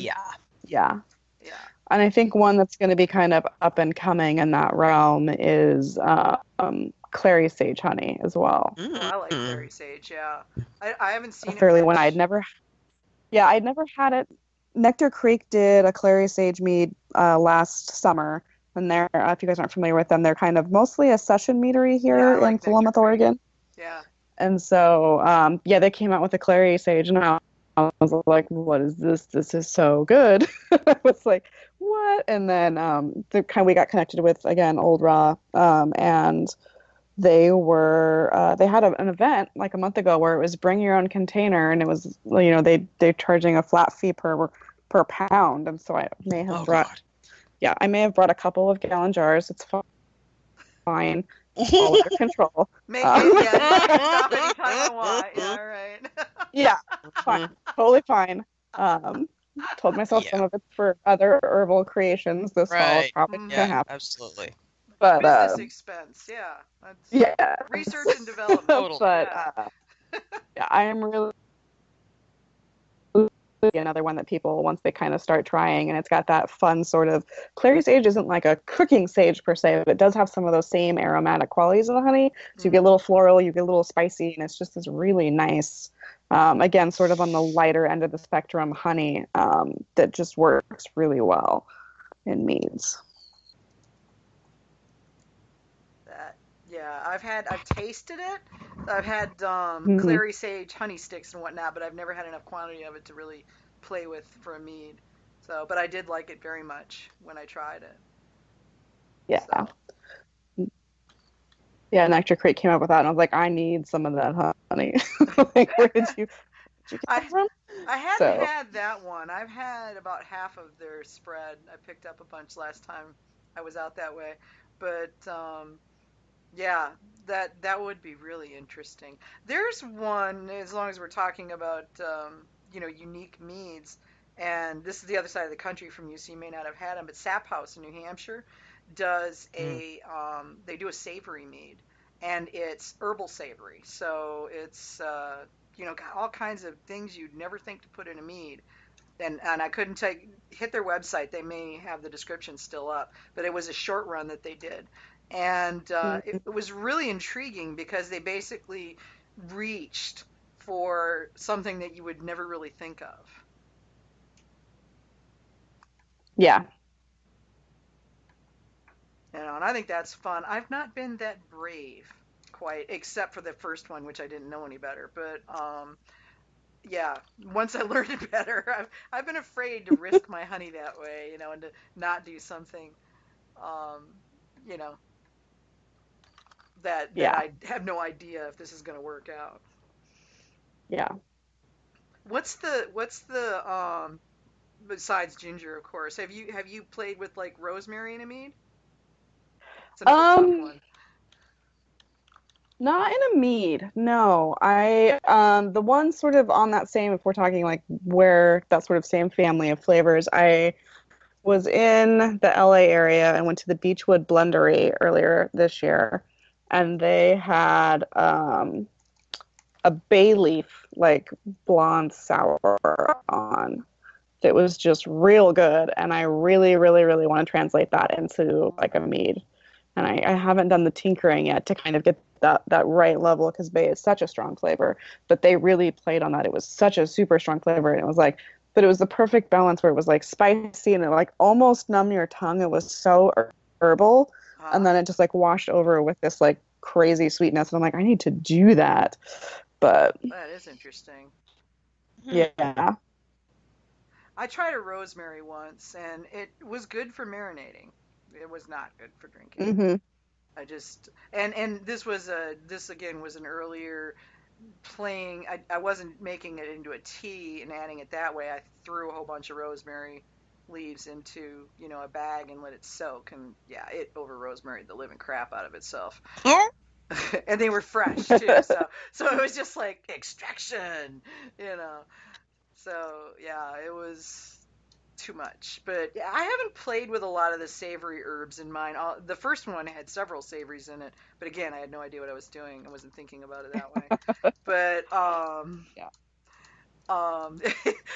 Yeah.
And I think one that's going to be kind of up and coming in that realm is clary sage honey as well.
Oh, I like clary sage. Yeah, I haven't seen it.
Fairly one I'd never had it. Nectar Creek did a clary sage mead last summer, and they're if you guys aren't familiar with them, they're kind of mostly a session meadery here in Philomath, Oregon.
Yeah.
And so they came out with a clary sage, and I was like, what is this? This is so good. I was like, what? And then we got connected with, again, Old Raw, and they had an event a month ago where it was bring your own container, and it was, they're charging a flat fee per pound. And so I may have brought a couple of gallon jars. It's fine. all under control.
Make it stop anytime I want. Yeah, right.
Yeah, fine, totally fine. Told myself
Yeah.
some of it's for other herbal creations this fall is
Right.
probably
Mhm.
gonna
Yeah,
happen.
absolutely.
But
Business expense. Yeah. That's
yeah,
research and development.
Totally.
but
Yeah.
yeah, I am really another one that people once they kind of start trying, and it's got that fun sort of clary sage isn't like a cooking sage per se, but it does have some of those same aromatic qualities of the honey. So you get a little floral, you get a little spicy, and it's just this really nice, again, sort of on the lighter end of the spectrum honey that just works really well in meads.
Yeah, I've tasted it. I've had
Mhm.
clary sage honey sticks and whatnot, but I've never had enough quantity of it to really play with for a mead. So, but I did like it very much when I tried it.
Yeah.
So,
Yeah, Nectar Crate came up with that, and I was like, I need some of that honey. Like, where did you get
I
that from?
I hadn't
So,
had that one. I've had about half of their spread. I picked up a bunch last time I was out that way. But yeah, that would be really interesting. There's one, as long as we're talking about unique meads, and this is the other side of the country from you, so you may not have had them, but Sap House in New Hampshire does
Mm.
they do a savory mead, and it's herbal savory, so it's got all kinds of things you'd never think to put in a mead. And I couldn't hit their website. They may have the description still up, but it was a short run that they did, and it was really intriguing because they basically reached for something that you would never really think of.
yeah.
And I think that's fun. I've not been that brave quite, except for the first one, which I didn't know any better. But yeah, once I learned it better, I've been afraid to risk my honey that way, and to not do something, um, you know, that
Yeah.
I have no idea if this is going to work out.
Yeah.
What's the besides ginger, of course, have you played with like rosemary in a mead? It's another tough
Um,
one.
Not in a mead. No. I the one sort of on that same, if we're talking like where that sort of same family of flavors, I was in the LA area and went to the Beechwood Blendery earlier this year, and they had a bay leaf like blonde sour on that was just real good, and I really, really, really want to translate that into like a mead. And I haven't done the tinkering yet to kind of get that right level because bay is such a strong flavor. But they really played on that. It was such a super strong flavor, and it was like, but it was the perfect balance where it was like spicy and it like almost numb your tongue. It was so herbal, and
Huh?
then it just like washed over with this like crazy sweetness. And I'm like, I need to do that. But
That is interesting.
yeah.
I tried a rosemary once, and it was good for marinating. It was not good for drinking.
Hmm.
I just and this again was an earlier playing. I wasn't making it into a tea and adding it that way. I threw a whole bunch of rosemary leaves into a bag and let it soak, and yeah, it over rosemary the living crap out of itself. And they were fresh too, so it was just like extraction, you know. So yeah, it was too much. But yeah, I haven't played with a lot of the savory herbs in mine. The first one had several savories in it, but again, I had no idea what I was doing. I wasn't thinking about it that way. But
Yeah.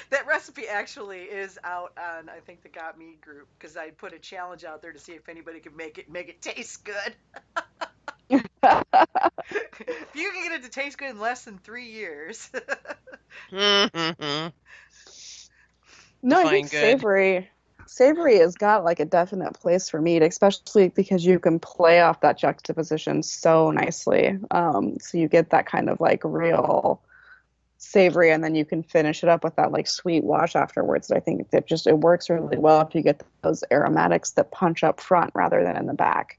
that recipe actually is out on, I think, the Got Mead group, because I put a challenge out there to see if anybody could make it taste good. If you can get it to taste good in less than 3 years.
No, I think
Define good.
savory has got like a definite place for meat, especially because you can play off that juxtaposition so nicely. So you get that kind of like real savory, and then you can finish it up with that like sweet wash afterwards. I think that just it works really well if you get those aromatics that punch up front rather than in the back.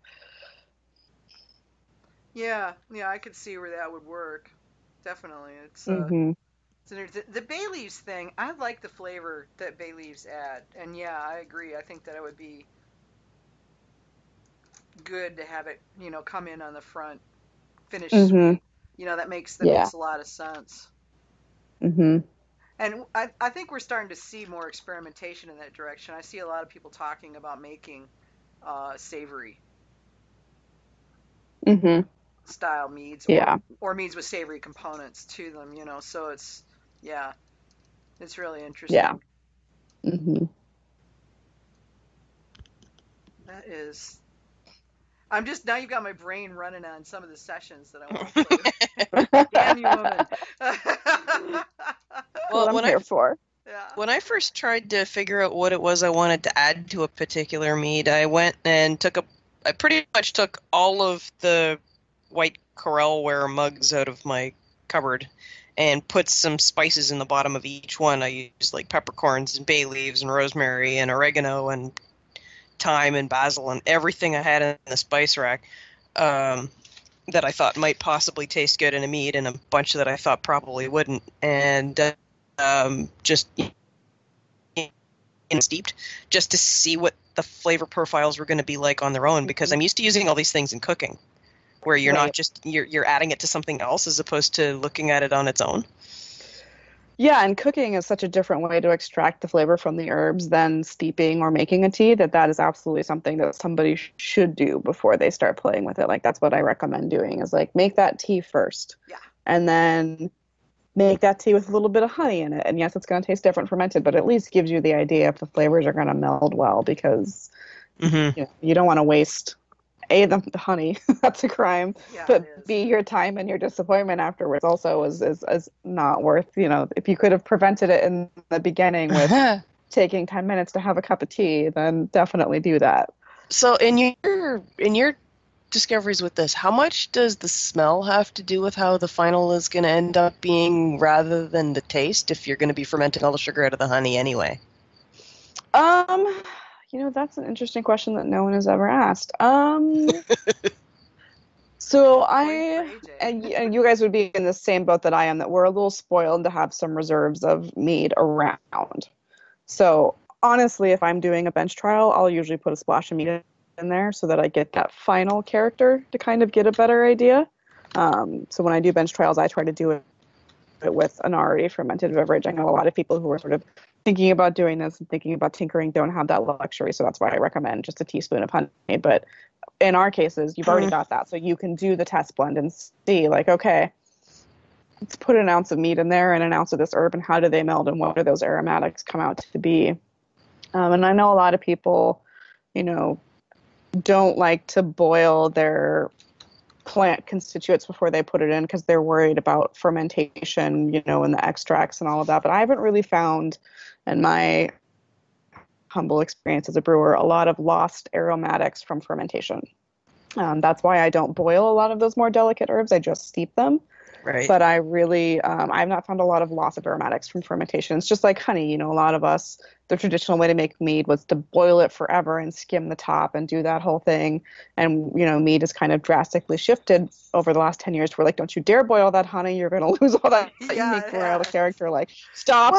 Yeah, yeah, I could see where that would work. Definitely.
Hmm.
So the bay leaves thing, I like the flavor that bay leaves add. And yeah, I agree. I think that it would be good to have it, come in on the front, finish
Mhm.
sweet. That makes
Yeah.
a lot of sense.
Mhm.
And I think we're starting to see more experimentation in that direction. I see a lot of people talking about making savory
Mhm.
style meads
Yeah.
or meads with savory components to them, So yeah, it's really
Yeah.
interesting.
Mhm.
That is. I'm just now you've got my brain running on some of the sessions that I want to play. Damn you, woman.
What
Well,
I'm here for.
Yeah.
when I first tried to figure out what it was I wanted to add to a particular mead, I went and I pretty much took all of the white Corelware mugs out of my cupboard and put some spices in the bottom of each one. I used like peppercorns and bay leaves and rosemary and oregano and thyme and basil and everything I had in the spice rack that I thought might possibly taste good in a mead, and a bunch that I thought probably wouldn't, and just steeped just to see what the flavor profiles were going to be like on their own, because I'm used to using all these things in cooking where you're not
Right.
just you're adding it to something else as opposed to looking at it on its own.
Yeah, and cooking is such a different way to extract the flavor from the herbs than steeping or making a tea, that is absolutely something that somebody should do before they start playing with it. Like, that's what I recommend doing, is like make that tea first.
Yeah.
And then make that tea with a little bit of honey in it. And yes, it's going to taste different fermented, but at least gives you the idea if the flavors are going to meld well, because
Mm-hmm.
you don't want to waste the honey. That's a crime.
Yeah,
But
it is.
B, your time and your disappointment afterwards also is not worth, if you could have prevented it in the beginning with taking 10 minutes to have a cup of tea, then definitely do that.
So in your discoveries with this, how much does the smell have to do with how the final is going to end up being rather than the taste, if you're going to be fermenting all the sugar out of the honey anyway?
That's an interesting question that no one has ever asked. So and you guys would be in the same boat that I am, that we're a little spoiled to have some reserves of mead around. So honestly, if I'm doing a bench trial, I'll usually put a splash of mead in there so that I get that final character to kind of get a better idea. So when I do bench trials, I try to do it with an already fermented beverage. I know a lot of people who are sort of thinking about doing this and thinking about tinkering don't have that luxury, so that's why I recommend just a teaspoon of honey. But in our cases, you've already got that, so you can do the test blend and see, like, okay, let's put an ounce of mead in there and an ounce of this herb, and how do they meld, and what do those aromatics come out to be? And I know a lot of people, don't like to boil their plant constituents before they put it in because they're worried about fermentation, and the extracts and all of that. But I haven't really found, in my humble experience as a brewer, a lot of lost aromatics from fermentation. That's why I don't boil a lot of those more delicate herbs. I just steep them.
Right.
But I really, I've not found a lot of loss of aromatics from fermentation. It's just like honey. A lot of us, the traditional way to make mead was to boil it forever and skim the top and do that whole thing. And, mead has kind of drastically shifted over the last 10 years. We're like, don't you dare boil that honey. You're going to lose all that unique varietal character. Like, stop.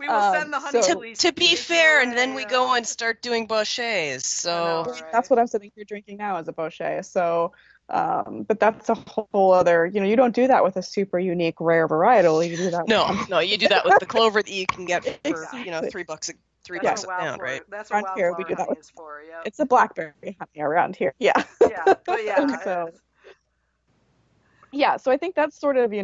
We will send the honey police
to be fair, and then we go and start doing bouchées. So
know, right?
That's what I'm sitting here drinking now, is a bouché. So, but that's a whole other, you don't do that with a super unique rare varietal. You do that.
No, you do that with the clover that you can get for
Exactly.
$3 a pound, right?
That's what
Around here we do that
honey is for. Yeah,
it's a blackberry honey around here. Yeah.
Yeah, but yeah.
So I think that's sort of,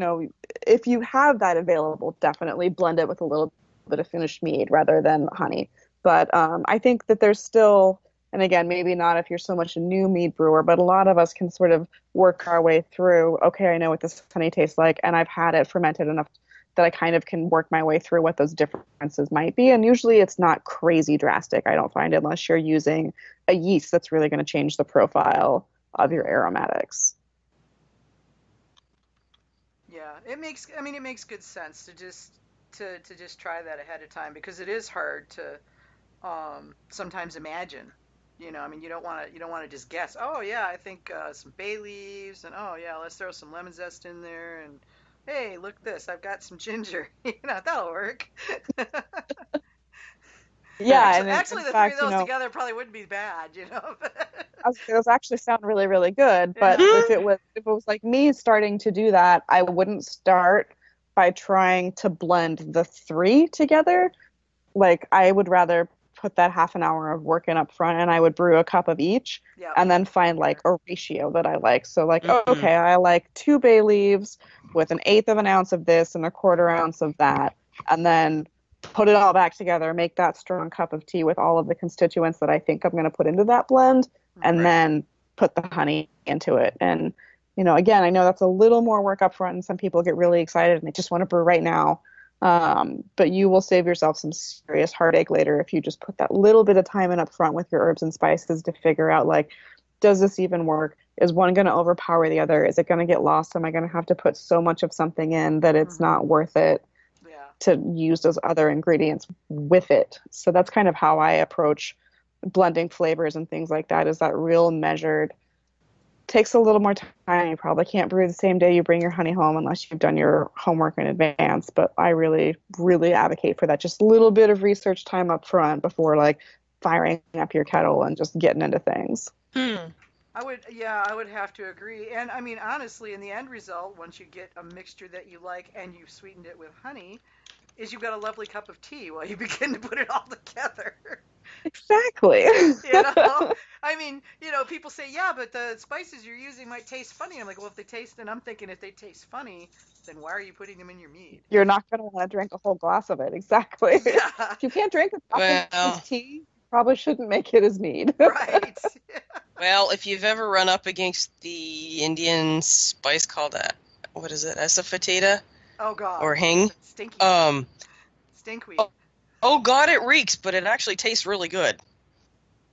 if you have that available, definitely blend it with a little bit of finished mead rather than honey. But I think that there's still, and again, maybe not if you're so much a new mead brewer, but a lot of us can sort of work our way through, okay, I know what this honey tastes like, and I've had it fermented enough that I kind of can work my way through what those differences might be. And usually it's not crazy drastic, I don't find, unless you're using a yeast that's really going to change the profile of your aromatics.
Yeah, it makes good sense to just try that ahead of time, because it is hard to sometimes imagine. You don't want to just guess. Oh yeah, I think some bay leaves, and oh yeah, let's throw some lemon zest in there, and hey, look this, I've got some ginger. That'll work.
Yeah,
actually, the
fact,
three of those together probably wouldn't be bad.
those actually sound really, really good. But if it was like me starting to do that, I wouldn't start by trying to blend the three together. Like, I would rather put that half an hour of work in up front, and I would brew a cup of each, and then find like a ratio that I like. So like, okay, I like 2 bay leaves with 1/8 of an ounce of this and 1/4 ounce of that, and then put it all back together, make that strong cup of tea with all of the constituents that I think I'm going to put into that blend, and then put the honey into it. And, again, I know that's a little more work up front, and some people get really excited and they just want to brew right now. But you will save yourself some serious heartache later if you just put that little bit of time in up front with your herbs and spices to figure out, like, does this even work? Is one going to overpower the other? Is it going to get lost? Am I going to have to put so much of something in that it's not worth it to use those other ingredients with it? So that's kind of how I approach blending flavors and things like that, is that real measured. Takes a little more time. You probably can't brew the same day you bring your honey home unless you've done your homework in advance. But I really, really advocate for that. Just a little bit of research time up front before like firing up your kettle and just getting into things.
I would have to agree. And I mean, honestly, in the end result, once you get a mixture that you like and you've sweetened it with honey, is you've got a lovely cup of tea while you begin to put it all together.
Exactly.
I mean, people say, yeah, but the spices you're using might taste funny. I'm like, well, I'm thinking if they taste funny, then why are you putting them in your mead?
You're not going to want to drink a whole glass of it. Exactly.
Yeah.
If you can't drink a cup of tea, you probably shouldn't make it as mead.
Right.
Well, if you've ever run up against the Indian spice called, what is it, asafoetida?
Oh, God.
Or hing?
Stinky. Stinkweed.
Oh, God, it reeks, but it actually tastes really good.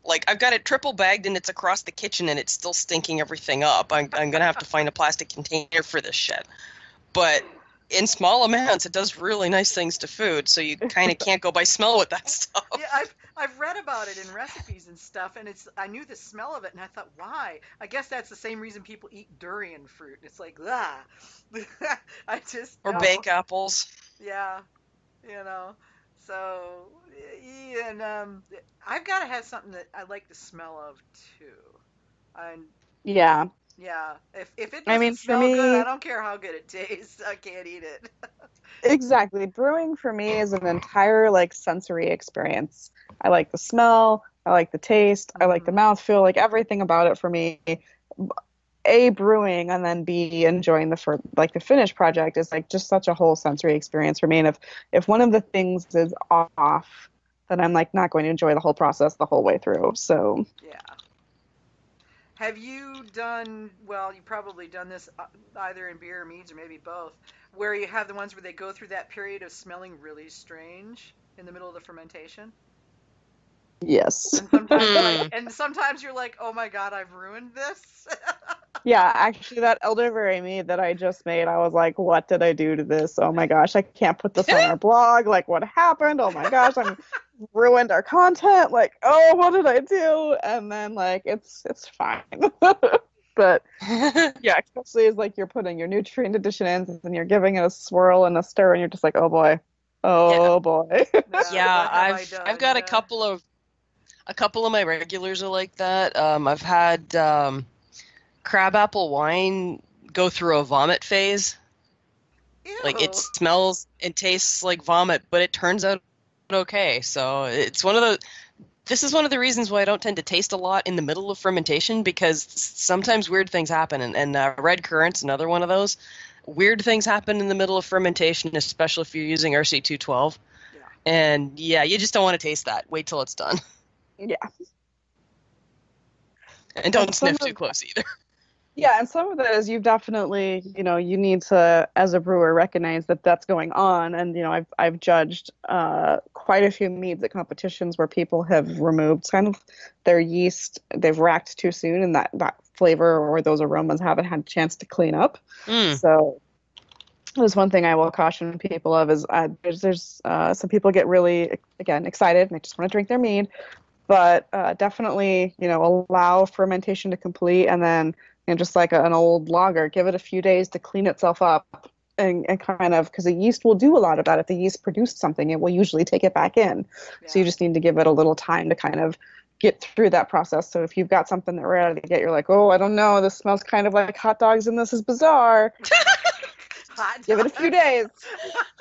Like, I've got it triple bagged and it's across the kitchen and it's still stinking everything up. I'm going to have to find a plastic container for this shit. But in small amounts, it does really nice things to food, so you kind of can't go by smell with that stuff.
Yeah, I've read about it in recipes and stuff, and I knew the smell of it, and I thought, why? I guess that's the same reason people eat durian fruit. It's like,
Or bake apples.
Yeah, So, and I've got to have something that I like the smell of too.
Yeah.
Yeah. If it doesn't smell good, I don't care how good it tastes. I can't eat it.
Exactly. Brewing for me is an entire sensory experience. I like the smell. I like the taste. I like the mouthfeel. Like everything about it for me. A, brewing, and then B, enjoying the finished project is just such a whole sensory experience for me. And if one of the things is off, then I'm not going to enjoy the whole process the whole way through. So
yeah. Have you done, you've probably done this either in beer or meads or maybe both, where you have the ones where they go through that period of smelling really strange in the middle of the fermentation?
Yes.
And sometimes you're like, oh my God, I've ruined this.
Yeah, actually, that elderberry mead that I just made, I was like, what did I do to this? Oh my gosh, I can't put this on our blog. Like, what happened? Oh my gosh, I'm ruined our content. Like, oh, what did I do? And then, it's fine. But, yeah, especially as, you're putting your nutrient additions and you're giving it a swirl and a stir, and you're just like, oh boy. Oh boy.
Yeah, I've got a couple of my regulars are like that. I've had crabapple wine go through a vomit phase.
Ew.
It smells and tastes like vomit, but it turns out okay. So it's this is one of the reasons why I don't tend to taste a lot in the middle of fermentation, because sometimes weird things happen, and red currant's another one of those. Weird things happen in the middle of fermentation, especially if you're using RC212. Yeah. And yeah, you just don't want to taste that. Wait till it's done.
Yeah.
And don't sniff too close either.
Yeah, and some of that is you've definitely, you need to, as a brewer, recognize that that's going on. And, I've judged quite a few meads at competitions where people have removed kind of their yeast. They've racked too soon, and that flavor or those aromas haven't had a chance to clean up. So there's one thing I will caution people of is there's some people get really, again, excited and they just want to drink their mead. But definitely, allow fermentation to complete, and then just like an old lager, give it a few days to clean itself up and kind of, because the yeast will do a lot of that. If the yeast produced something, it will usually take it back in. Yeah. So you just need to give it a little time to kind of get through that process. So if you've got something that we're out to get, you're like, oh, I don't know, this smells kind of like hot dogs and this is bizarre.
Hot dogs.
Give it a few days.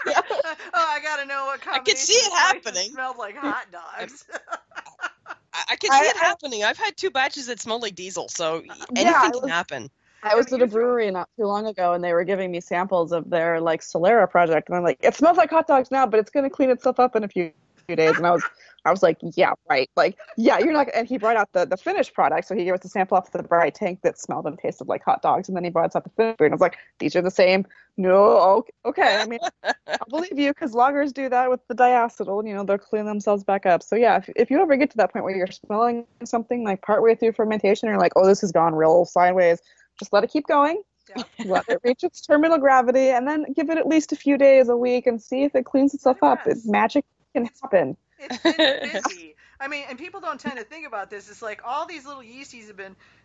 Yeah. Oh, I gotta know what combination.
I can see it happening.
Smelled like hot dogs.
I can see it happening. I've had 2 batches that smelled like diesel, so anything can happen.
I was at a brewery not too long ago, and they were giving me samples of their like Solera project, and I'm like, it smells like hot dogs now, but it's going to clean itself up in a few days. And I was like, yeah, right, like, yeah, you're not. And he brought out the finished product, so he gave us a sample off the bright tank that smelled and tasted like hot dogs, and then he brought us out the finished beer, and I was like, these are the same. No, okay. I mean, I'll believe you because lagers do that with the diacetyl. You know, they'll clean themselves back up. So yeah, if you ever get to that point where you're smelling something like partway through fermentation, and you're like, oh, this has gone real sideways. Just let it keep going. Yeah. Let it reach its terminal gravity, and then give it at least a few days, a week, and see if it cleans itself up. Magic can happen.
It's been busy. I mean, and people don't tend to think about this. It's like all these little yeasties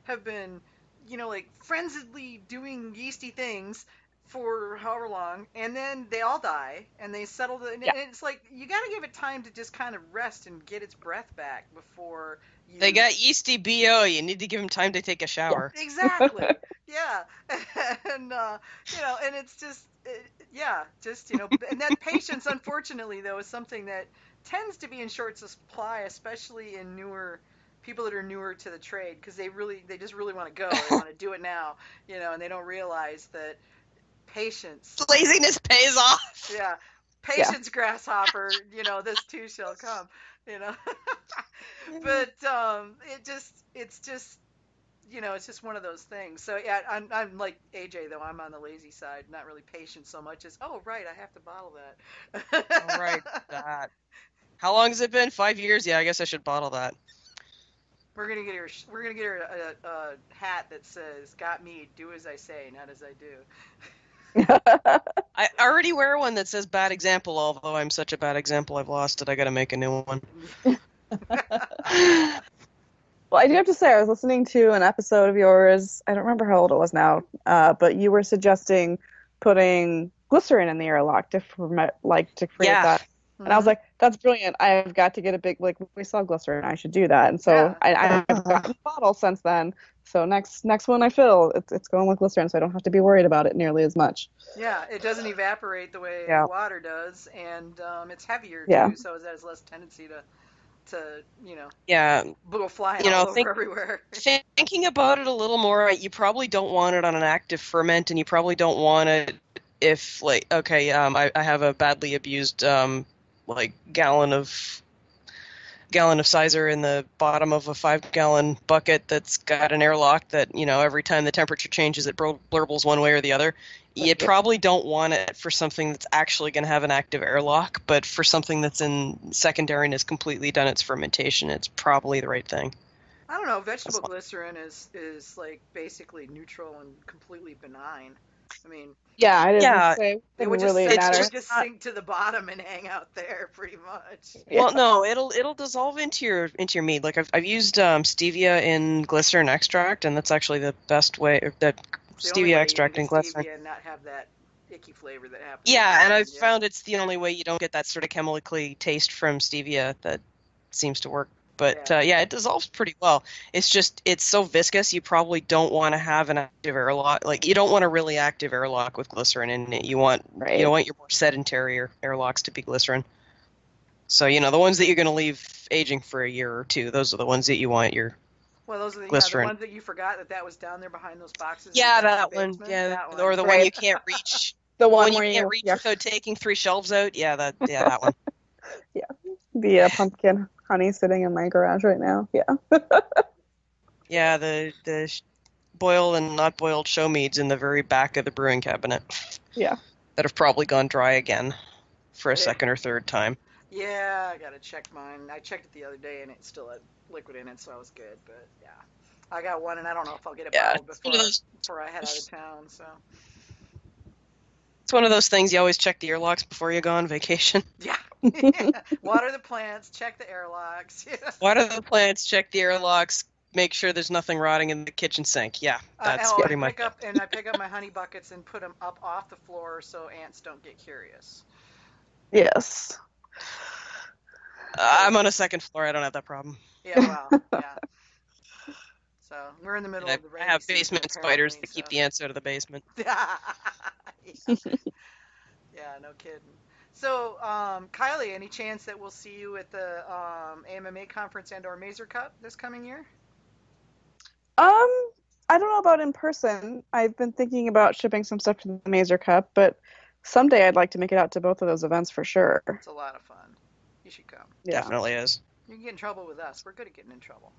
have been, you know, like frenziedly doing yeasty things for however long, and then they all die, and they settle. And it's like you got to give it time to just kind of rest and get its breath back before.
They got yeasty BO. You need to give them time to take a shower.
Yeah. Exactly. Yeah. And you know, and it's just you know, and that patience, unfortunately, though, is something that tends to be in short supply, especially in people that are newer to the trade, because they just really want to go. They want to do it now, you know, and they don't realize that patience.
Laziness pays off.
Yeah. Patience, grasshopper, you know, this too shall come, you know. But it's just you know, it's just one of those things. So yeah, I'm like AJ though. I'm on the lazy side, not really patient so much as right, I have to bottle that.
Oh, right, that. How long has it been? 5 years? Yeah, I guess I should bottle that.
We're gonna get her a hat that says "Got Mead, do as I say, not as I do."
I already wear one that says "Bad example," although I'm such a bad example, I've lost it. I gotta make a new one.
Well, I do have to say, I was listening to an episode of yours. I don't remember how old it was now, but you were suggesting putting glycerin in the airlock to create that. And I was like, that's brilliant. I've got to get a big, like, we saw glycerin. I should do that. And so I've gotten a bottle since then. So next one I fill, it's going with glycerin, so I don't have to be worried about it nearly as much.
Yeah, it doesn't evaporate the way water does, and it's heavier too, so it has less tendency to you know, go flying all over everywhere.
Thinking about it a little more, you probably don't want it on an active ferment, and you probably don't want it if, like, I have a badly abused like gallon of sizer in the bottom of a 5-gallon bucket that's got an airlock that, you know, every time the temperature changes it blurbles one way or the other. You probably don't want it for something that's actually going to have an active airlock, but for something that's in secondary and has completely done its fermentation, it's probably the right thing.
I don't know. Vegetable glycerin is like basically neutral and completely benign. I mean,
I didn't say
it would
really matter.
It would just sink to the bottom and hang out there, pretty much.
Well, no, it'll dissolve into your mead. Like I've used stevia in glycerin extract, and that's actually the best way. That stevia extract in glycerin.
And not have that icky flavor that happens.
Yeah, and I've found it's the only way you don't get that sort of chemically taste from stevia that seems to work. But it dissolves pretty well. It's just, it's so viscous, you probably don't want to have an active airlock. Like, you don't want a really active airlock with glycerin in it. You want your more sedentary airlocks to be glycerin. So, you know, the ones that you're going to leave aging for a year or two, those are the ones that you want your
those are the ones that you forgot that was down there behind those boxes.
Yeah, that one. Yeah, that one. Or the one you can't reach.
The one
where you can't reach without taking 3 shelves out. Yeah, that one.
Yeah, the pumpkin honey sitting in my garage right now. Yeah.
Yeah, the boiled and not boiled show meads in the very back of the brewing cabinet.
Yeah.
That have probably gone dry again for a second or third time.
Yeah, I gotta check mine. I checked it the other day and it still had liquid in it, so I was good. But yeah, I got one, and I don't know if I'll get it bottled before I head out of town. So.
It's one of those things you always check the airlocks before you go on vacation.
Yeah. Water the plants, check the airlocks.
Water the plants, check the airlocks, make sure there's nothing rotting in the kitchen sink. Yeah, that's pretty much it.
And I pick up my honey buckets and put them up off the floor so ants don't get curious.
Yes.
I'm on a second floor. I don't have that problem.
Yeah, well, yeah. So we're in the middle
I
of the rainy
have
season,
basement spiders
apparently,
to keep
so.
the ants out of the basement.
Yeah. Yeah, no kidding. So, Kylie, any chance that we'll see you at the AMMA conference and/or Mazer Cup this coming year?
I don't know about in person. I've been thinking about shipping some stuff to the Mazer Cup, but someday I'd like to make it out to both of those events for sure.
It's a lot of fun. You should come.
Yeah.
Definitely is.
You can get in trouble with us. We're good at getting in trouble.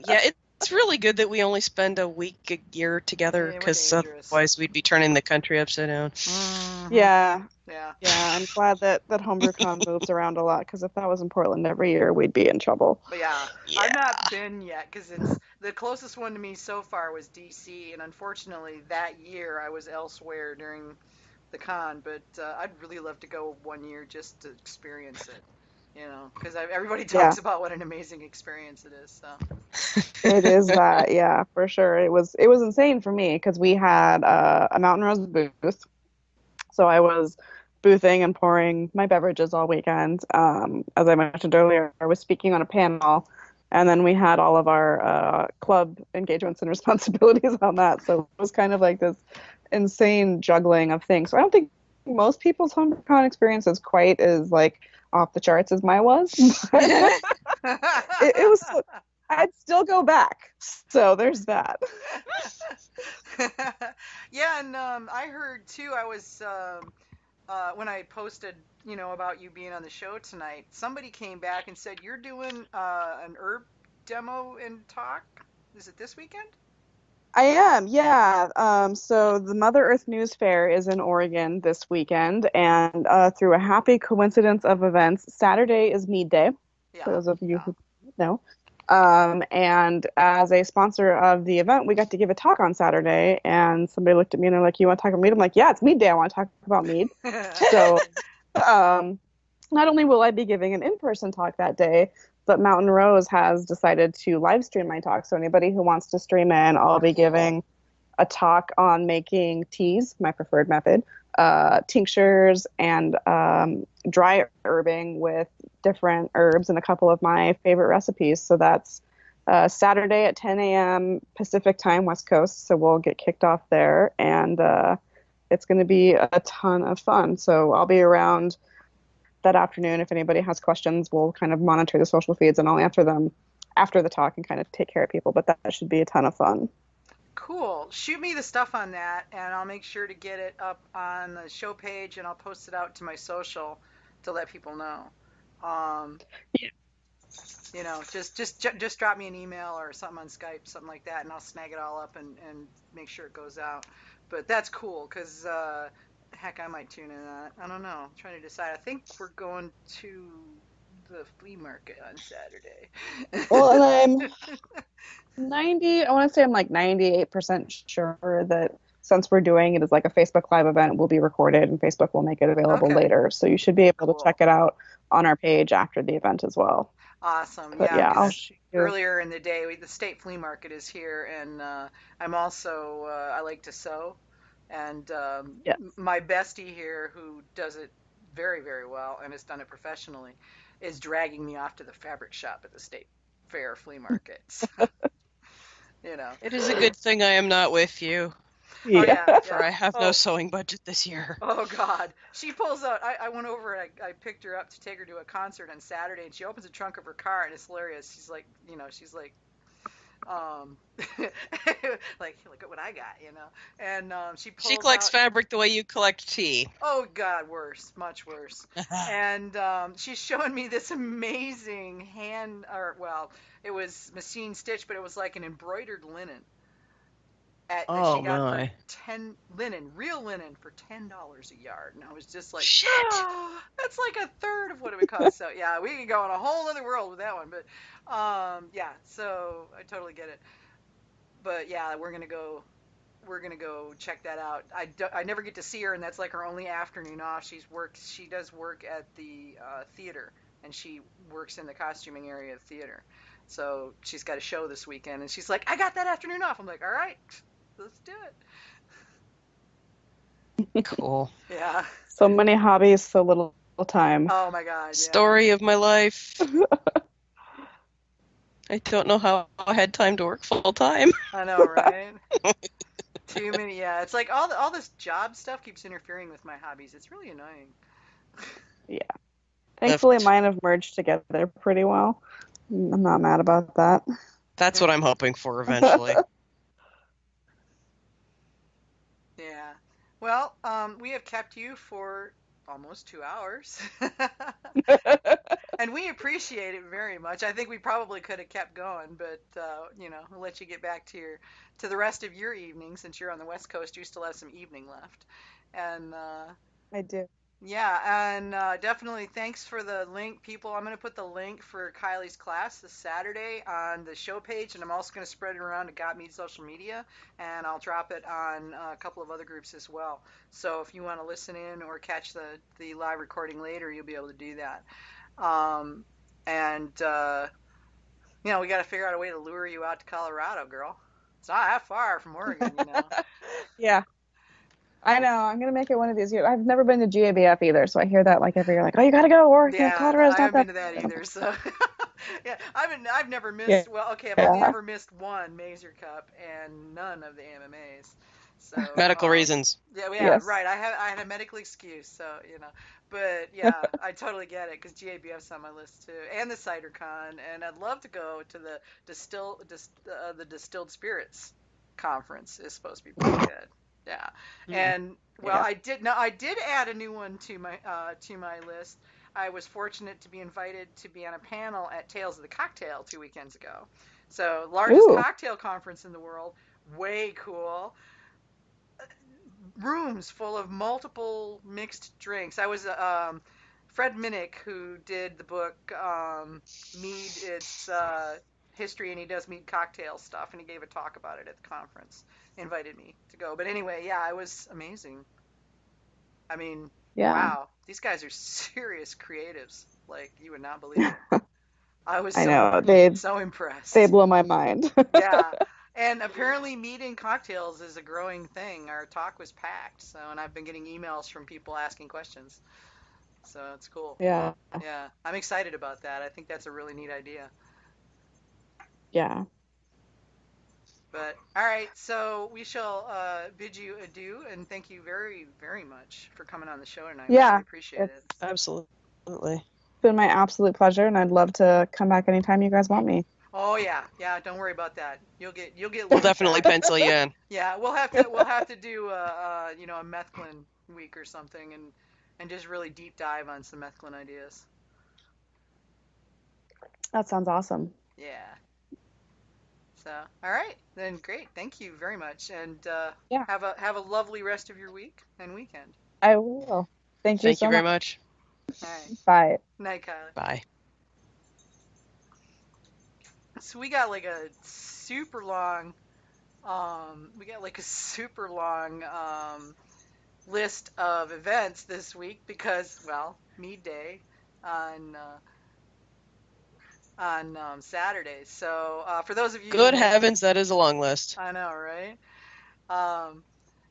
Yeah, it's really good that we only spend a week a year together,
Yeah, we're
because
dangerous.
otherwise we'd be turning the country upside down.
Mm-hmm.
Yeah.
Yeah.
Yeah, I'm glad that HomebrewCon moves around a lot, because if that was in Portland every year, we'd be in trouble.
But yeah,
Yeah.
I've not been yet because it's the closest one to me so far was DC, and unfortunately that year I was elsewhere during the con. But I'd really love to go one year just to experience it, because everybody talks about what an amazing experience it is. So
It is that, yeah, for sure. It was insane for me because we had a Mountain Rose booth, so I was boothing and pouring my beverages all weekend. As I mentioned earlier, I was speaking on a panel, and then we had all of our club engagements and responsibilities on that. So it was kind of like this insane juggling of things. So I don't think most people's HomebrewCon experience is quite as like off the charts as mine was. It was. I'd still go back. So there's that.
Yeah, and I heard too. I was when I posted, about you being on the show tonight. Somebody came back and said you're doing an herb demo and talk. Is it this weekend?
I am, yeah. So the Mother Earth News Fair is in Oregon this weekend, and through a happy coincidence of events, Saturday is Mead Day,
Yeah.
for those of you who know. And as a sponsor of the event, we got to give a talk on Saturday, and somebody looked at me and they're like, "You want to talk about mead?" I'm like, "Yeah, it's Mead Day. I want to talk about mead." So, not only will I be giving an in-person talk that day, but Mountain Rose has decided to live stream my talk. So anybody who wants to stream in, I'll be giving a talk on making teas, my preferred method, tinctures, and dry herbing with different herbs and a couple of my favorite recipes. So that's Saturday at 10 a.m. Pacific time, West Coast. So we'll get kicked off there, and it's going to be a ton of fun. So I'll be around that afternoon. If anybody has questions, we'll kind of monitor the social feeds and I'll answer them after the talk and kind of take care of people. But that should be a ton of fun.
Cool. Shoot me the stuff on that, and I'll make sure to get it up on the show page, and I'll post it out to my social to let people know.
Yeah.
Just drop me an email or something on Skype, something like that, and I'll snag it all up and make sure it goes out. But that's cool, because heck, I might tune in on that. I don't know. I'm trying to decide. I think we're going to the flea market on Saturday.
Well, and I want to say I'm like 98% sure that since we're doing it as like a Facebook Live event, it will be recorded and Facebook will make it available later. So you should be able to check it out on our page after the event as well.
Awesome.
But
yeah,
I'll
earlier in the day, the state flea market is here, and I'm also, I like to sew. And my bestie here, who does it very, very well and has done it professionally, is dragging me off to the fabric shop at the state fair flea market. So,
It is a good thing I am not with you.
Yeah.
For I have no sewing budget this year.
Oh God. She pulls out, I went over and I picked her up to take her to a concert on Saturday, and she opens the trunk of her car, and it's hilarious. She's like, like, look at what I got, and she
collects
out,
fabric the way you collect tea.
Oh God, worse, much worse. And she's showing me this amazing it was machine stitch, but it was like an embroidered linen that she got for real linen for $10 a yard, and I was just like,
shit,
that's like a third of what it would cost. So yeah, we could go in a whole other world with that one, but so I totally get it. But yeah, we're gonna go check that out. I never get to see her, and that's like her only afternoon off. She does work at the theater, and she works in the costuming area of theater. So she's got a show this weekend, and she's like, I got that afternoon off. I'm like, all right, let's do it.
Cool.
Yeah.
So many hobbies, so little time.
Oh my God. Yeah.
Story of my life. I don't know how I had time to work full time.
I know, right? Too many. Yeah, it's like all this job stuff keeps interfering with my hobbies. It's really annoying.
Yeah. Thankfully, mine have merged together pretty well. I'm not mad about that.
That's what I'm hoping for eventually.
Yeah. Well, we have kept you for almost 2 hours. And we appreciate it very much. I think we probably could have kept going, but we'll let you get back to the rest of your evening since you're on the West Coast. You still have some evening left. And
I do.
yeah, and definitely thanks for the link, people. I'm going to put the link for Kiley's class this Saturday on the show page, and I'm also going to spread it around to Got Mead social media, and I'll drop it on a couple of other groups as well. So if you want to listen in or catch the live recording later, you'll be able to do that. And we got to figure out a way to lure you out to Colorado, girl. It's not that far from Oregon.
Yeah. I know. I'm gonna make it one of these years. I've never been to GABF either, so I hear that like every year, like, oh, you gotta go, or Colorado's
I
not
haven't
that.
been to that either. So yeah, I've never missed.
Yeah.
Well, okay, I've only ever missed one Mazer Cup and none of the AMMAs. So
Medical reasons.
Yeah,
Yes.
right. I had a medical excuse, so But yeah, I totally get it because GABF's on my list too, and the CiderCon, and I'd love to go to the distilled spirits conference. Is supposed to be pretty good. Yeah, and I did add a new one to my list. I was fortunate to be invited to be on a panel at Tales of the Cocktail 2 weekends ago. So largest cocktail conference in the world, way cool. Rooms full of multiple mixed drinks. I was Fred Minnick, who did the book Mead, its history, and he does mead cocktail stuff, and he gave a talk about it at the conference. Invited me to go. But anyway, yeah, it was amazing. I mean, wow, these guys are serious creatives. Like, you would not believe it. I was so impressed.
They blow my mind.
Yeah. And apparently mead and cocktails is a growing thing. Our talk was packed, and I've been getting emails from people asking questions. So it's cool.
Yeah.
Yeah. I'm excited about that. I think that's a really neat idea.
Yeah.
But all right, so we shall bid you adieu, and thank you very, very much for coming on the show tonight.
Yeah,
we really appreciate it.
Absolutely.
It's been my absolute pleasure, and I'd love to come back anytime you guys want me.
Oh yeah. Don't worry about that. You'll get.
We'll definitely pencil you in.
Yeah, we'll have to do a methclin week or something, and just really deep dive on some methclin ideas.
That sounds awesome.
Yeah. So, all right, then great. Thank you very much, and have a lovely rest of your week and weekend.
I will. Thank you so
very much.
All right.
Bye.
Night, Kylie.
Bye.
So we got like a super long list of events this week because, well, Mead Day on Saturday. So for those of you,
good heavens, that is a long list.
I know, right?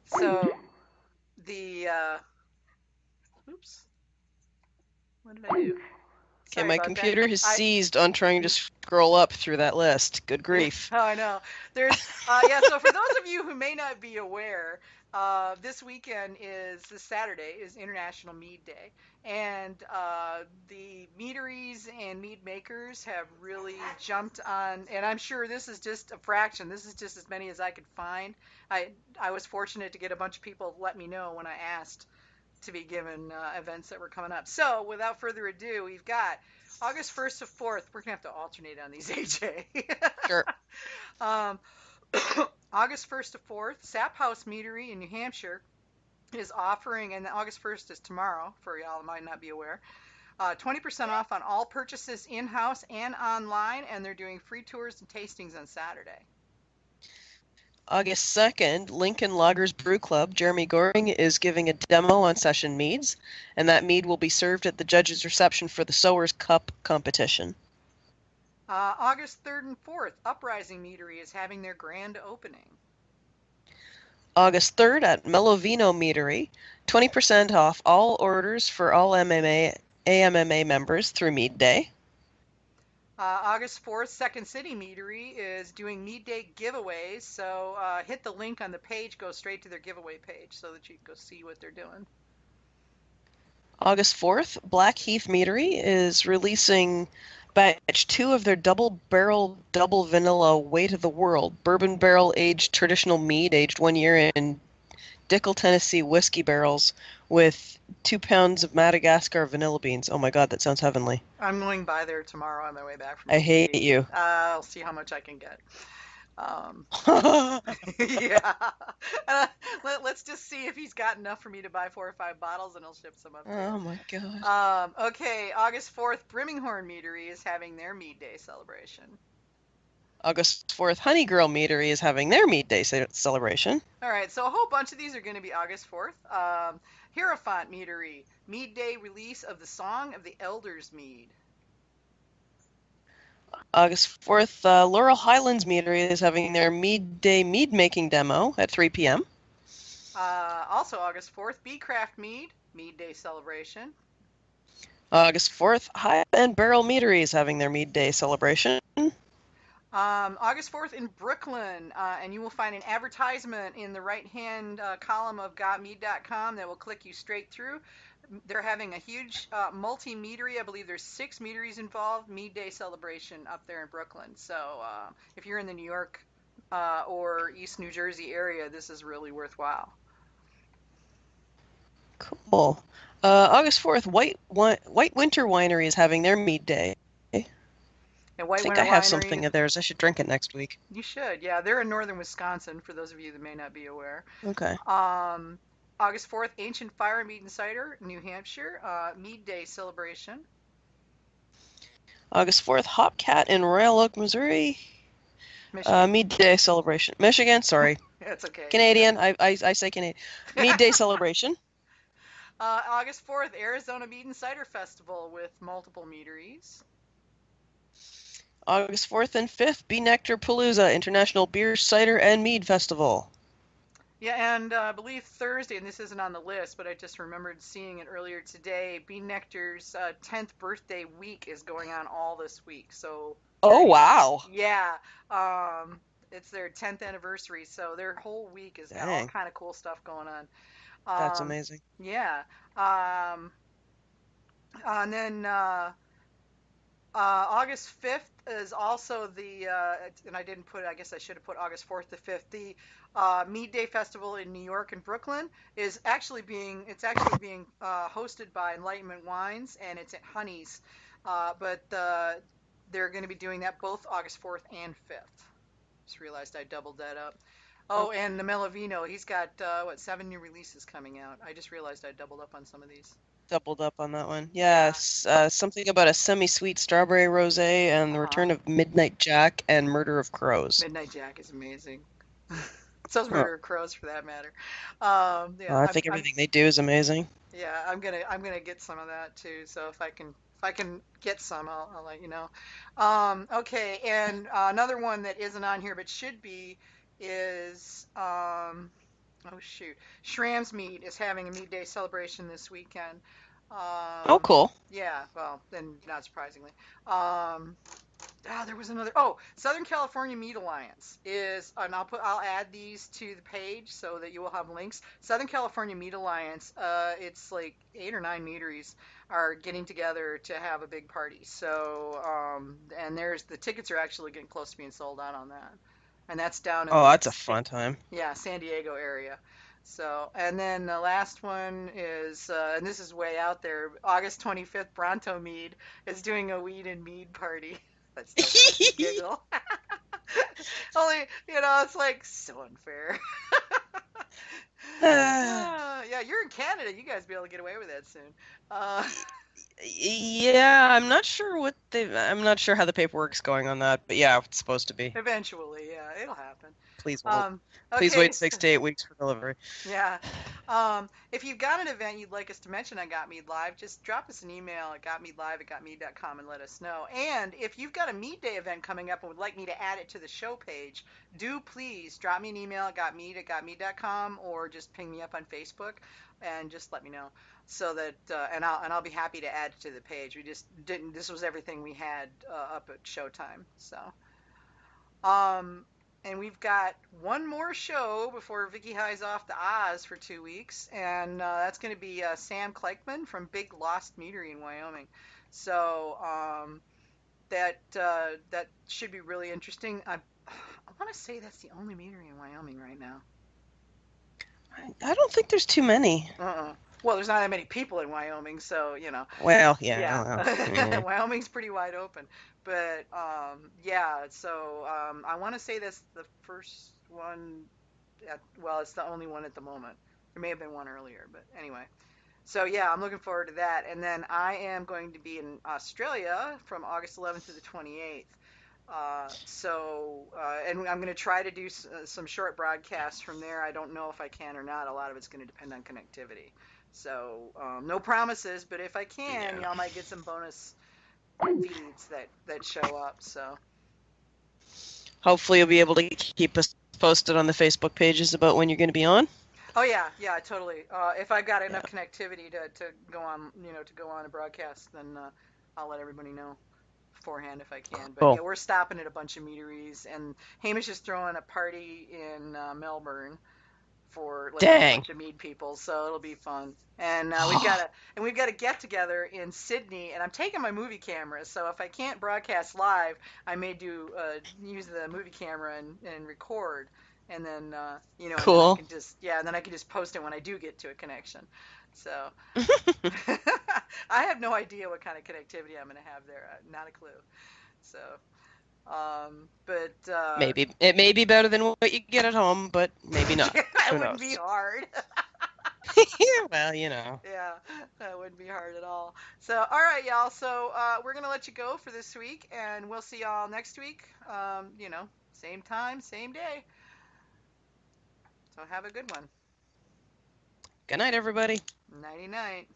So the oops, what did I do?
Okay, my computer has seized on trying to scroll up through that list. Good grief.
Oh, I know. There's so for those of you who may not be aware, this Saturday is International Mead Day, and the meaderies and mead makers have really jumped on, and I'm sure this is just a fraction. This is just as many as I could find. I was fortunate to get a bunch of people to let me know when I asked to be given events that were coming up. So without further ado, we've got August 1st to 4th. We're going to have to alternate on these, AJ.
Sure.
August 1st to 4th, Sap House Meadery in New Hampshire is offering, and August 1st is tomorrow, for y'all who might not be aware, 20% off on all purchases in-house and online, and they're doing free tours and tastings on Saturday.
August 2nd, Lincoln Loggers Brew Club, Jeremy Goring, is giving a demo on session meads, and that mead will be served at the judges' reception for the Sowers Cup competition.
August 3rd and 4th, Uprising Meadery is having their grand opening.
August 3rd at Melovino Meadery, 20% off all orders for all AMMA members through Mead Day.
August 4th, Second City Meadery is doing Mead Day giveaways. So hit the link on the page, go straight to their giveaway page so that you can go see what they're doing.
August 4th, Blackheath Meadery is releasing batch 2 of their double barrel, double vanilla Weight of the World bourbon barrel aged traditional mead aged 1 year in Dickel, Tennessee whiskey barrels with 2 pounds of Madagascar vanilla beans. Oh my God, that sounds heavenly.
I'm going by there tomorrow on my way back from
I hate
DC.
you.
I'll see how much I can get. Yeah. Let's just see if he's got enough for me to buy 4 or 5 bottles, and he'll ship some up there.
Oh my God.
Okay, August 4th, Briminghorn Meadery is having their Mead Day celebration.
August 4th, Honey Girl Meadery is having their Mead Day celebration.
All right, so a whole bunch of these are going to be August 4th. Hierophant Meadery, Mead Day release of the Song of the Elders Mead.
August 4th, Laurel Highlands Meadery is having their Mead Day mead making demo at 3 p.m.
Also August 4th, Beecraft Mead, Mead Day celebration.
August 4th, High End Barrel Meadery is having their Mead Day celebration.
August 4th in Brooklyn, and you will find an advertisement in the right-hand column of gotmead.com that will click you straight through. They're having a huge multi-meadery. I believe there's 6 meaderies involved, Mead Day celebration up there in Brooklyn. So if you're in the New York or East New Jersey area, this is really worthwhile.
Cool. August 4th, White Winter Winery is having their Mead Day.
And
I think I have something of theirs. I should drink it next week.
You should. Yeah, they're in northern Wisconsin, for those of you that may not be aware.
Okay.
August 4th, Ancient Fire Mead and Cider, New Hampshire, Mead Day celebration.
August 4th, Hopcat in Royal Oak, Missouri.
Michigan.
Mead Day celebration. Michigan, sorry.
That's okay.
Canadian. I say Canadian. Mead Day celebration.
August 4th, Arizona Mead and Cider Festival with multiple meaderies.
August 4th and 5th, Bee Nectar Palooza, International Beer, Cider, and Mead Festival.
Yeah, and I believe Thursday, and this isn't on the list, but I just remembered seeing it earlier today, Bee Nectar's 10th birthday week is going on all this week. So.
Oh, wow.
Yeah. It's their 10th anniversary, so their whole week has got all kind of cool stuff going on.
That's amazing.
Yeah. And then August 5th is also the, and I didn't put, I guess I should have put August 4th to 5th. The Mead Day Festival in New York and Brooklyn is actually being hosted by Enlightenment Wines, and it's at Honey's. But they're going to be doing that both August 4th and 5th. Just realized I doubled that up. Oh, and the Melavino, he's got, 7 new releases coming out. I just realized I doubled up on some of these.
Doubled up on that one. Yes. Something about a semi-sweet strawberry rosé and the return of Midnight Jack and Murder of Crows.
Midnight Jack is amazing. So's Murder of Crows, for that matter.
Yeah, I think everything they do is amazing.
Yeah, I'm gonna get some of that too. So if I can get some, I'll let you know. Okay, and another one that isn't on here but should be is Schramm's Mead is having a Mead Day celebration this weekend.
Oh, cool.
Yeah, well, then not surprisingly. There was another. Southern California Mead Alliance is, and I'll add these to the page so that you will have links. Southern California Mead Alliance, it's like 8 or 9 meaderies are getting together to have a big party. So, and the tickets are actually getting close to being sold out on that, and that's down in
that's a fun time.
Yeah, San Diego area. So, and then the last one is, and this is way out there, August 25th, Bronto Mead is doing a weed and mead party. That's still a giggle. Only, it's like so unfair. Yeah, you're in Canada. You guys be able to get away with that soon.
Yeah, I'm not sure how the paperwork's going on that, but yeah, it's supposed to be.
Eventually, yeah, it'll happen.
Please wait. Please wait 6 to 8 weeks for delivery.
Yeah. If you've got an event you'd like us to mention on Got Mead Live, just drop us an email at gotmeadlive@gotmead.com and let us know. And if you've got a Mead Day event coming up and would like me to add it to the show page, do please drop me an email at gotmead@gotmead.com or just ping me up on Facebook. and just let me know so that and I'll be happy to add to the page. We just didn't. This was everything we had up at showtime. So, and we've got one more show before Vicky hies off to Oz for 2 weeks, and that's going to be Sam Kleichman from Big Lost Meadery in Wyoming. So that should be really interesting. I want to say that's the only meadery in Wyoming right now.
I don't think there's too many.
Well, there's not that many people in Wyoming, so
Well, yeah.
Yeah. Wyoming's pretty wide open, but yeah. So I want to say that's the first one. Well, it's the only one at the moment. There may have been one earlier, but anyway. So yeah, I'm looking forward to that. And then I am going to be in Australia from August 11th to the 28th. And I'm going to try to do some short broadcasts from there. I don't know if I can or not. A lot of it's going to depend on connectivity. So no promises, but if I can, y'all might get some bonus feeds that show up. So
hopefully you'll be able to keep us posted on the Facebook pages about when you're going to be on.
Oh yeah, totally. If I've got enough connectivity to go on, to go on a broadcast, then I'll let everybody know beforehand if I can. But
cool.
Yeah, we're stopping at a bunch of meaderies, and Hamish is throwing a party in Melbourne for like a bunch of mead people, so it'll be fun. And we've got a get together in Sydney, and I'm taking my movie camera, so if I can't broadcast live, I may use the movie camera and record. And then
cool.
And then I can just post it when I do get to a connection. So I have no idea what kind of connectivity I'm going to have there. Not a clue. So but
maybe it may be better than what you get at home, but maybe not.
It wouldn't be hard.
Well,
Yeah, that wouldn't be hard at all. So, all right, y'all. So we're going to let you go for this week, and we'll see y'all next week. Same time, same day. So have a good one.
Good night, everybody.
Nighty-night.